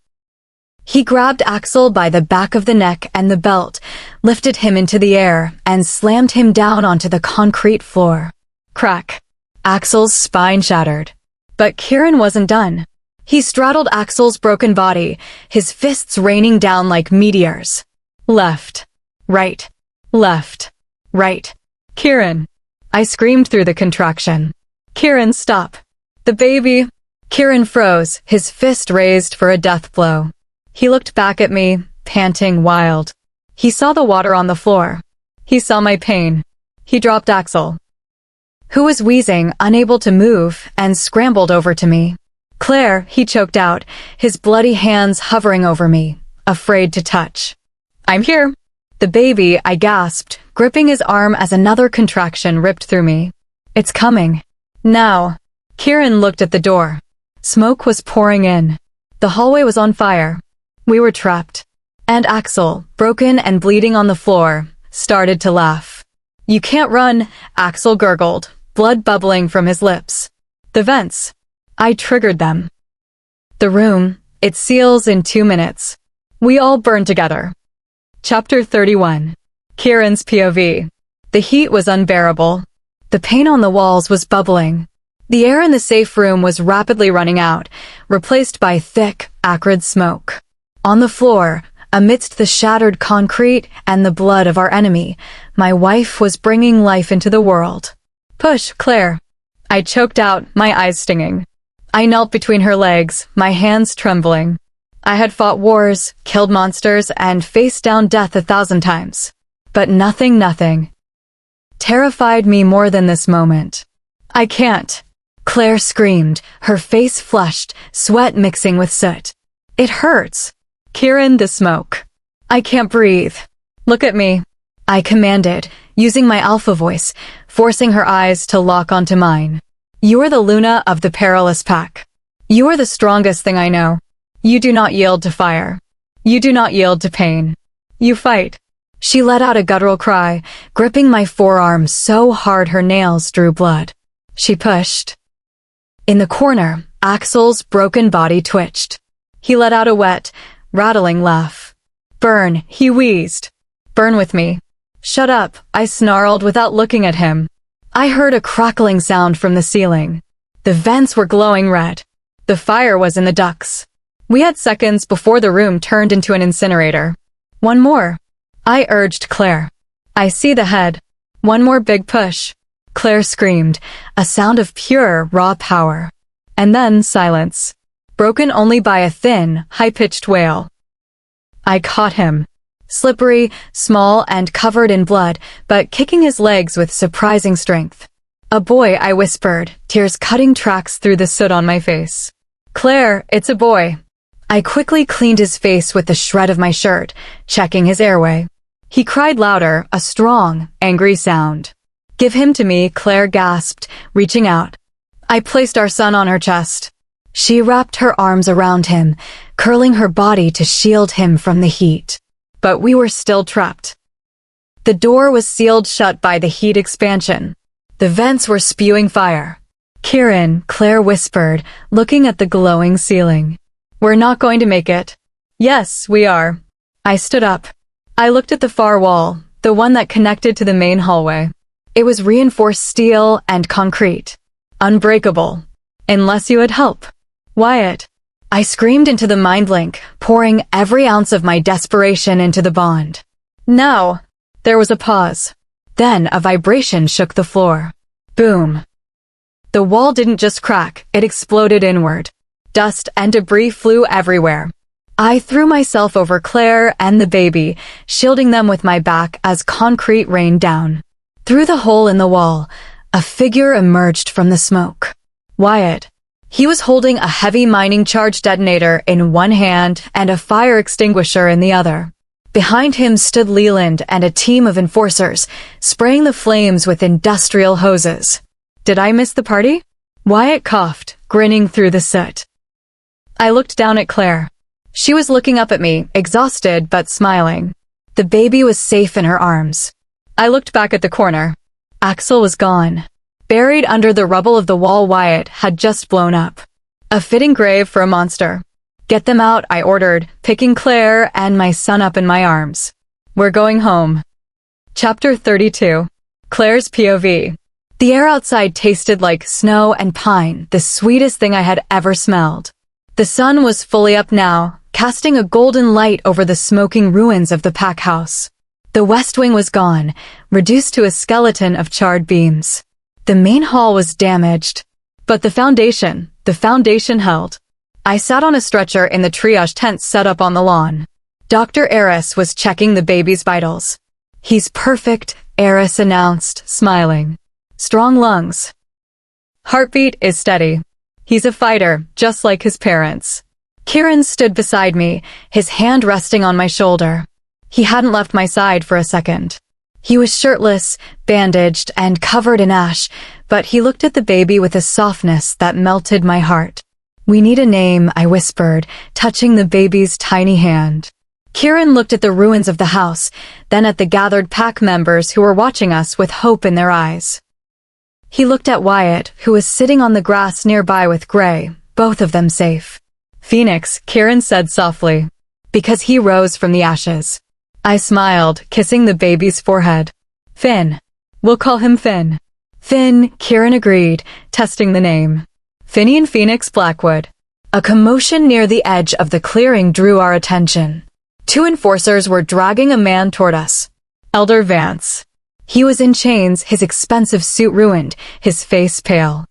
He grabbed Axel by the back of the neck and the belt, lifted him into the air, and slammed him down onto the concrete floor. Crack. Axel's spine shattered. But Kieran wasn't done. He straddled Axel's broken body, his fists raining down like meteors. Left. Right. Left. Right. Kieran. I screamed through the contraction. Kieran, stop. The baby. Kieran froze, his fist raised for a death blow. He looked back at me, panting wild. He saw the water on the floor. He saw my pain. He dropped Axel, who was wheezing, unable to move, and scrambled over to me. Claire, he choked out, his bloody hands hovering over me, afraid to touch. I'm here. The baby, I gasped, gripping his arm as another contraction ripped through me. It's coming. Now. Kieran looked at the door. Smoke was pouring in. The hallway was on fire. We were trapped. And Axel, broken and bleeding on the floor, started to laugh. You can't run, Axel gurgled, blood bubbling from his lips. The vents. I triggered them. The room, it seals in 2 minutes. We all burn together. Chapter 31. Kieran's POV. The heat was unbearable. The paint on the walls was bubbling. The air in the safe room was rapidly running out, replaced by thick, acrid smoke. On the floor, amidst the shattered concrete and the blood of our enemy, my wife was bringing life into the world. Push, Claire. I choked out, my eyes stinging. I knelt between her legs, my hands trembling. I had fought wars, killed monsters, and faced down death 1,000 times. But nothing terrified me more than this moment. I can't. Claire screamed, her face flushed, sweat mixing with soot. It hurts. Kieran, the smoke. I can't breathe. Look at me. I commanded, using my alpha voice, forcing her eyes to lock onto mine. You are the Luna of the perilous pack. You are the strongest thing I know. You do not yield to fire. You do not yield to pain. You fight. She let out a guttural cry, gripping my forearm so hard her nails drew blood. She pushed. In the corner, Axel's broken body twitched. He let out a wet, rattling laugh. Burn, he wheezed. Burn with me. Shut up, I snarled without looking at him. I heard a crackling sound from the ceiling. The vents were glowing red. The fire was in the ducts. We had seconds before the room turned into an incinerator. One more. I urged Claire. I see the head. One more big push. Claire screamed, a sound of pure, raw power. And then silence, broken only by a thin, high-pitched wail. I caught him. Slippery, small, and covered in blood, but kicking his legs with surprising strength. A boy, I whispered, tears cutting tracks through the soot on my face. Claire, it's a boy. I quickly cleaned his face with the shred of my shirt, checking his airway. He cried louder, a strong, angry sound. Give him to me, Claire gasped, reaching out. I placed our son on her chest. She wrapped her arms around him, curling her body to shield him from the heat. But we were still trapped. The door was sealed shut by the heat expansion. The vents were spewing fire. Kieran, Claire whispered, looking at the glowing ceiling. We're not going to make it. Yes, we are. I stood up. I looked at the far wall, the one that connected to the main hallway. It was reinforced steel and concrete. unbreakable. Unless you had help. Wyatt. I screamed into the mind link, pouring every ounce of my desperation into the bond. No. There was a pause. Then a vibration shook the floor. Boom. The wall didn't just crack, it exploded inward. Dust and debris flew everywhere. I threw myself over Claire and the baby, shielding them with my back as concrete rained down. Through the hole in the wall, a figure emerged from the smoke. Wyatt. He was holding a heavy mining charge detonator in one hand and a fire extinguisher in the other. Behind him stood Leland and a team of enforcers, spraying the flames with industrial hoses. Did I miss the party? Wyatt coughed, grinning through the soot. I looked down at Claire. She was looking up at me, exhausted but smiling. The baby was safe in her arms. I looked back at the corner. Axel was gone. Buried under the rubble of the wall Wyatt had just blown up. A fitting grave for a monster. Get them out, I ordered, picking Claire and my son up in my arms. We're going home. Chapter 32. Claire's POV. The air outside tasted like snow and pine, the sweetest thing I had ever smelled. The sun was fully up now, casting a golden light over the smoking ruins of the pack house. The west wing was gone, reduced to a skeleton of charred beams. The main hall was damaged, but the foundation held. I sat on a stretcher in the triage tent set up on the lawn. Dr. Eris was checking the baby's vitals. He's perfect, Eris announced, smiling. Strong lungs. Heartbeat is steady. He's a fighter, just like his parents. Kieran stood beside me, his hand resting on my shoulder. He hadn't left my side for a second. He was shirtless, bandaged, and covered in ash, but he looked at the baby with a softness that melted my heart. We need a name, I whispered, touching the baby's tiny hand. Kieran looked at the ruins of the house, then at the gathered pack members who were watching us with hope in their eyes. He looked at Wyatt, who was sitting on the grass nearby with Gray, both of them safe. Phoenix, Kieran said softly, because he rose from the ashes. I smiled, kissing the baby's forehead. Finn. We'll call him Finn. Finn, Kieran agreed, testing the name. Finny and Phoenix Blackwood. A commotion near the edge of the clearing drew our attention. 2 enforcers were dragging a man toward us. Elder Vance. He was in chains, his expensive suit ruined, his face pale.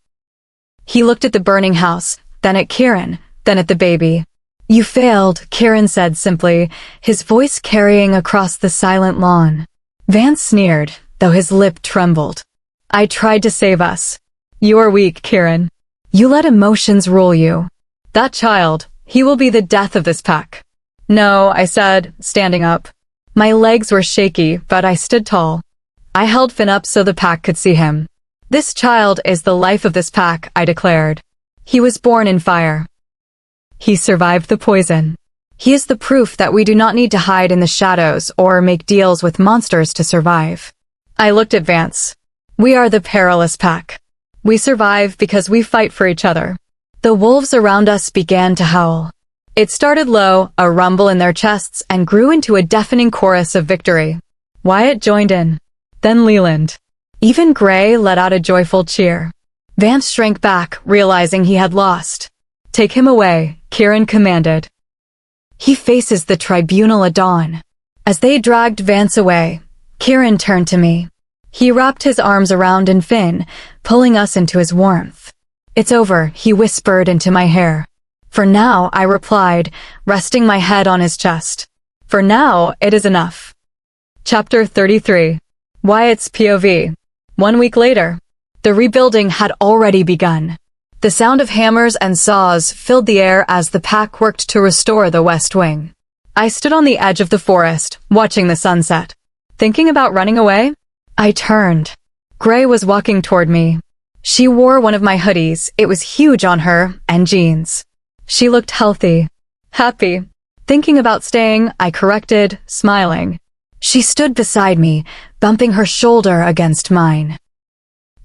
He looked at the burning house, then at Kieran, then at the baby. You failed, Kieran said simply, his voice carrying across the silent lawn. Vance sneered, though his lip trembled. I tried to save us. You are weak, Kieran. You let emotions rule you. That child, he will be the death of this pack. No, I said, standing up. My legs were shaky, but I stood tall. I held Finn up so the pack could see him. This child is the life of this pack, I declared. He was born in fire. He survived the poison. He is the proof that we do not need to hide in the shadows or make deals with monsters to survive. I looked at Vance. We are the perilous pack. We survive because we fight for each other. The wolves around us began to howl. It started low, a rumble in their chests, and grew into a deafening chorus of victory. Wyatt joined in. Then Leland. Even Gray let out a joyful cheer. Vance shrank back, realizing he had lost. Take him away, Kieran commanded. He faces the tribunal at dawn. As they dragged Vance away, Kieran turned to me. He wrapped his arms around Finn, pulling us into his warmth. It's over, he whispered into my hair. For now, I replied, resting my head on his chest. For now, it is enough. Chapter 33. Wyatt's POV. 1 week later, the rebuilding had already begun. The sound of hammers and saws filled the air as the pack worked to restore the West Wing. I stood on the edge of the forest, watching the sunset. Thinking about running away? I turned. Gray was walking toward me. She wore one of my hoodies, it was huge on her, and jeans. She looked healthy. Happy. Thinking about staying, I corrected, smiling. She stood beside me, bumping her shoulder against mine.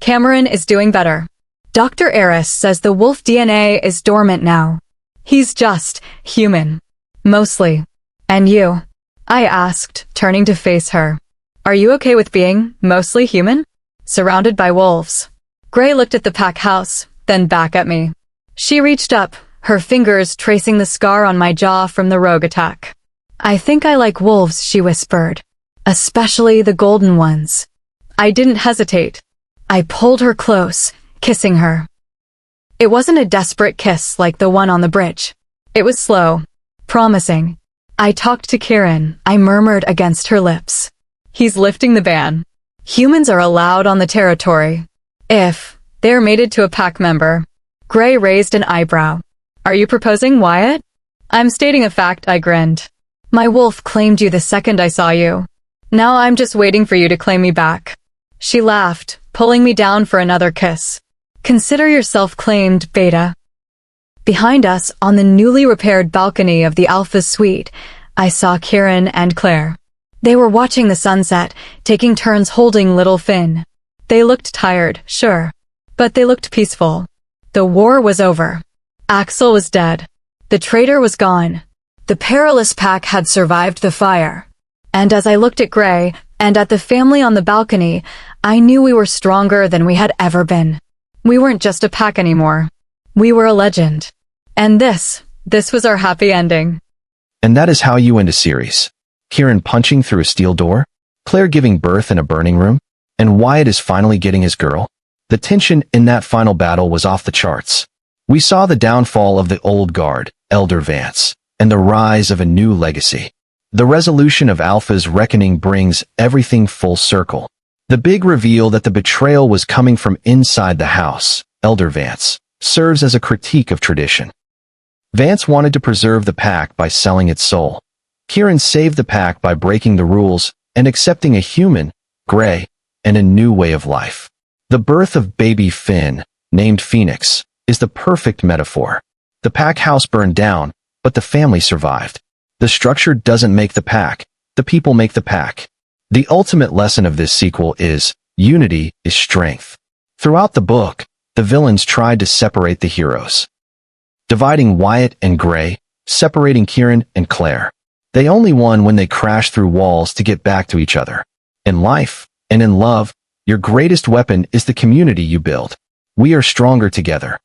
Cameron is doing better. Dr. Eris says the wolf DNA is dormant now. He's just human. Mostly. And you? I asked, turning to face her. Are you okay with being mostly human? Surrounded by wolves. Gray looked at the pack house, then back at me. She reached up, her fingers tracing the scar on my jaw from the rogue attack. I think I like wolves, she whispered. Especially the golden ones. I didn't hesitate. I pulled her close, kissing her. It wasn't a desperate kiss like the one on the bridge. It was slow, promising. I talked to Kieran, I murmured against her lips. He's lifting the ban. Humans are allowed on the territory. If they're mated to a pack member. Gray raised an eyebrow. Are you proposing, Wyatt? I'm stating a fact, I grinned. My wolf claimed you the second I saw you. Now I'm just waiting for you to claim me back. She laughed, pulling me down for another kiss. Consider yourself claimed, Beta. Behind us, on the newly repaired balcony of the Alpha's suite, I saw Kieran and Claire. They were watching the sunset, taking turns holding little Finn. They looked tired, sure, but they looked peaceful. The war was over. Axel was dead. The traitor was gone. The perilous pack had survived the fire. And as I looked at Gray, and at the family on the balcony, I knew we were stronger than we had ever been. We weren't just a pack anymore. We were a legend. And this was our happy ending. And that is how you end a series. Kieran punching through a steel door, Claire giving birth in a burning room, and Wyatt is finally getting his girl. The tension in that final battle was off the charts. We saw the downfall of the old guard, Elder Vance, and the rise of a new legacy. The resolution of Alpha's reckoning brings everything full circle. The big reveal that the betrayal was coming from inside the house, Elder Vance, serves as a critique of tradition. Vance wanted to preserve the pack by selling its soul. Kieran saved the pack by breaking the rules and accepting a human, Gray, and a new way of life. The birth of baby Finn, named Phoenix, is the perfect metaphor. The pack house burned down, but the family survived. The structure doesn't make the pack, the people make the pack. The ultimate lesson of this sequel is, unity is strength. Throughout the book, the villains tried to separate the heroes. Dividing Wyatt and Gray, separating Kieran and Claire. They only won when they crashed through walls to get back to each other. In life, and in love, your greatest weapon is the community you build. We are stronger together.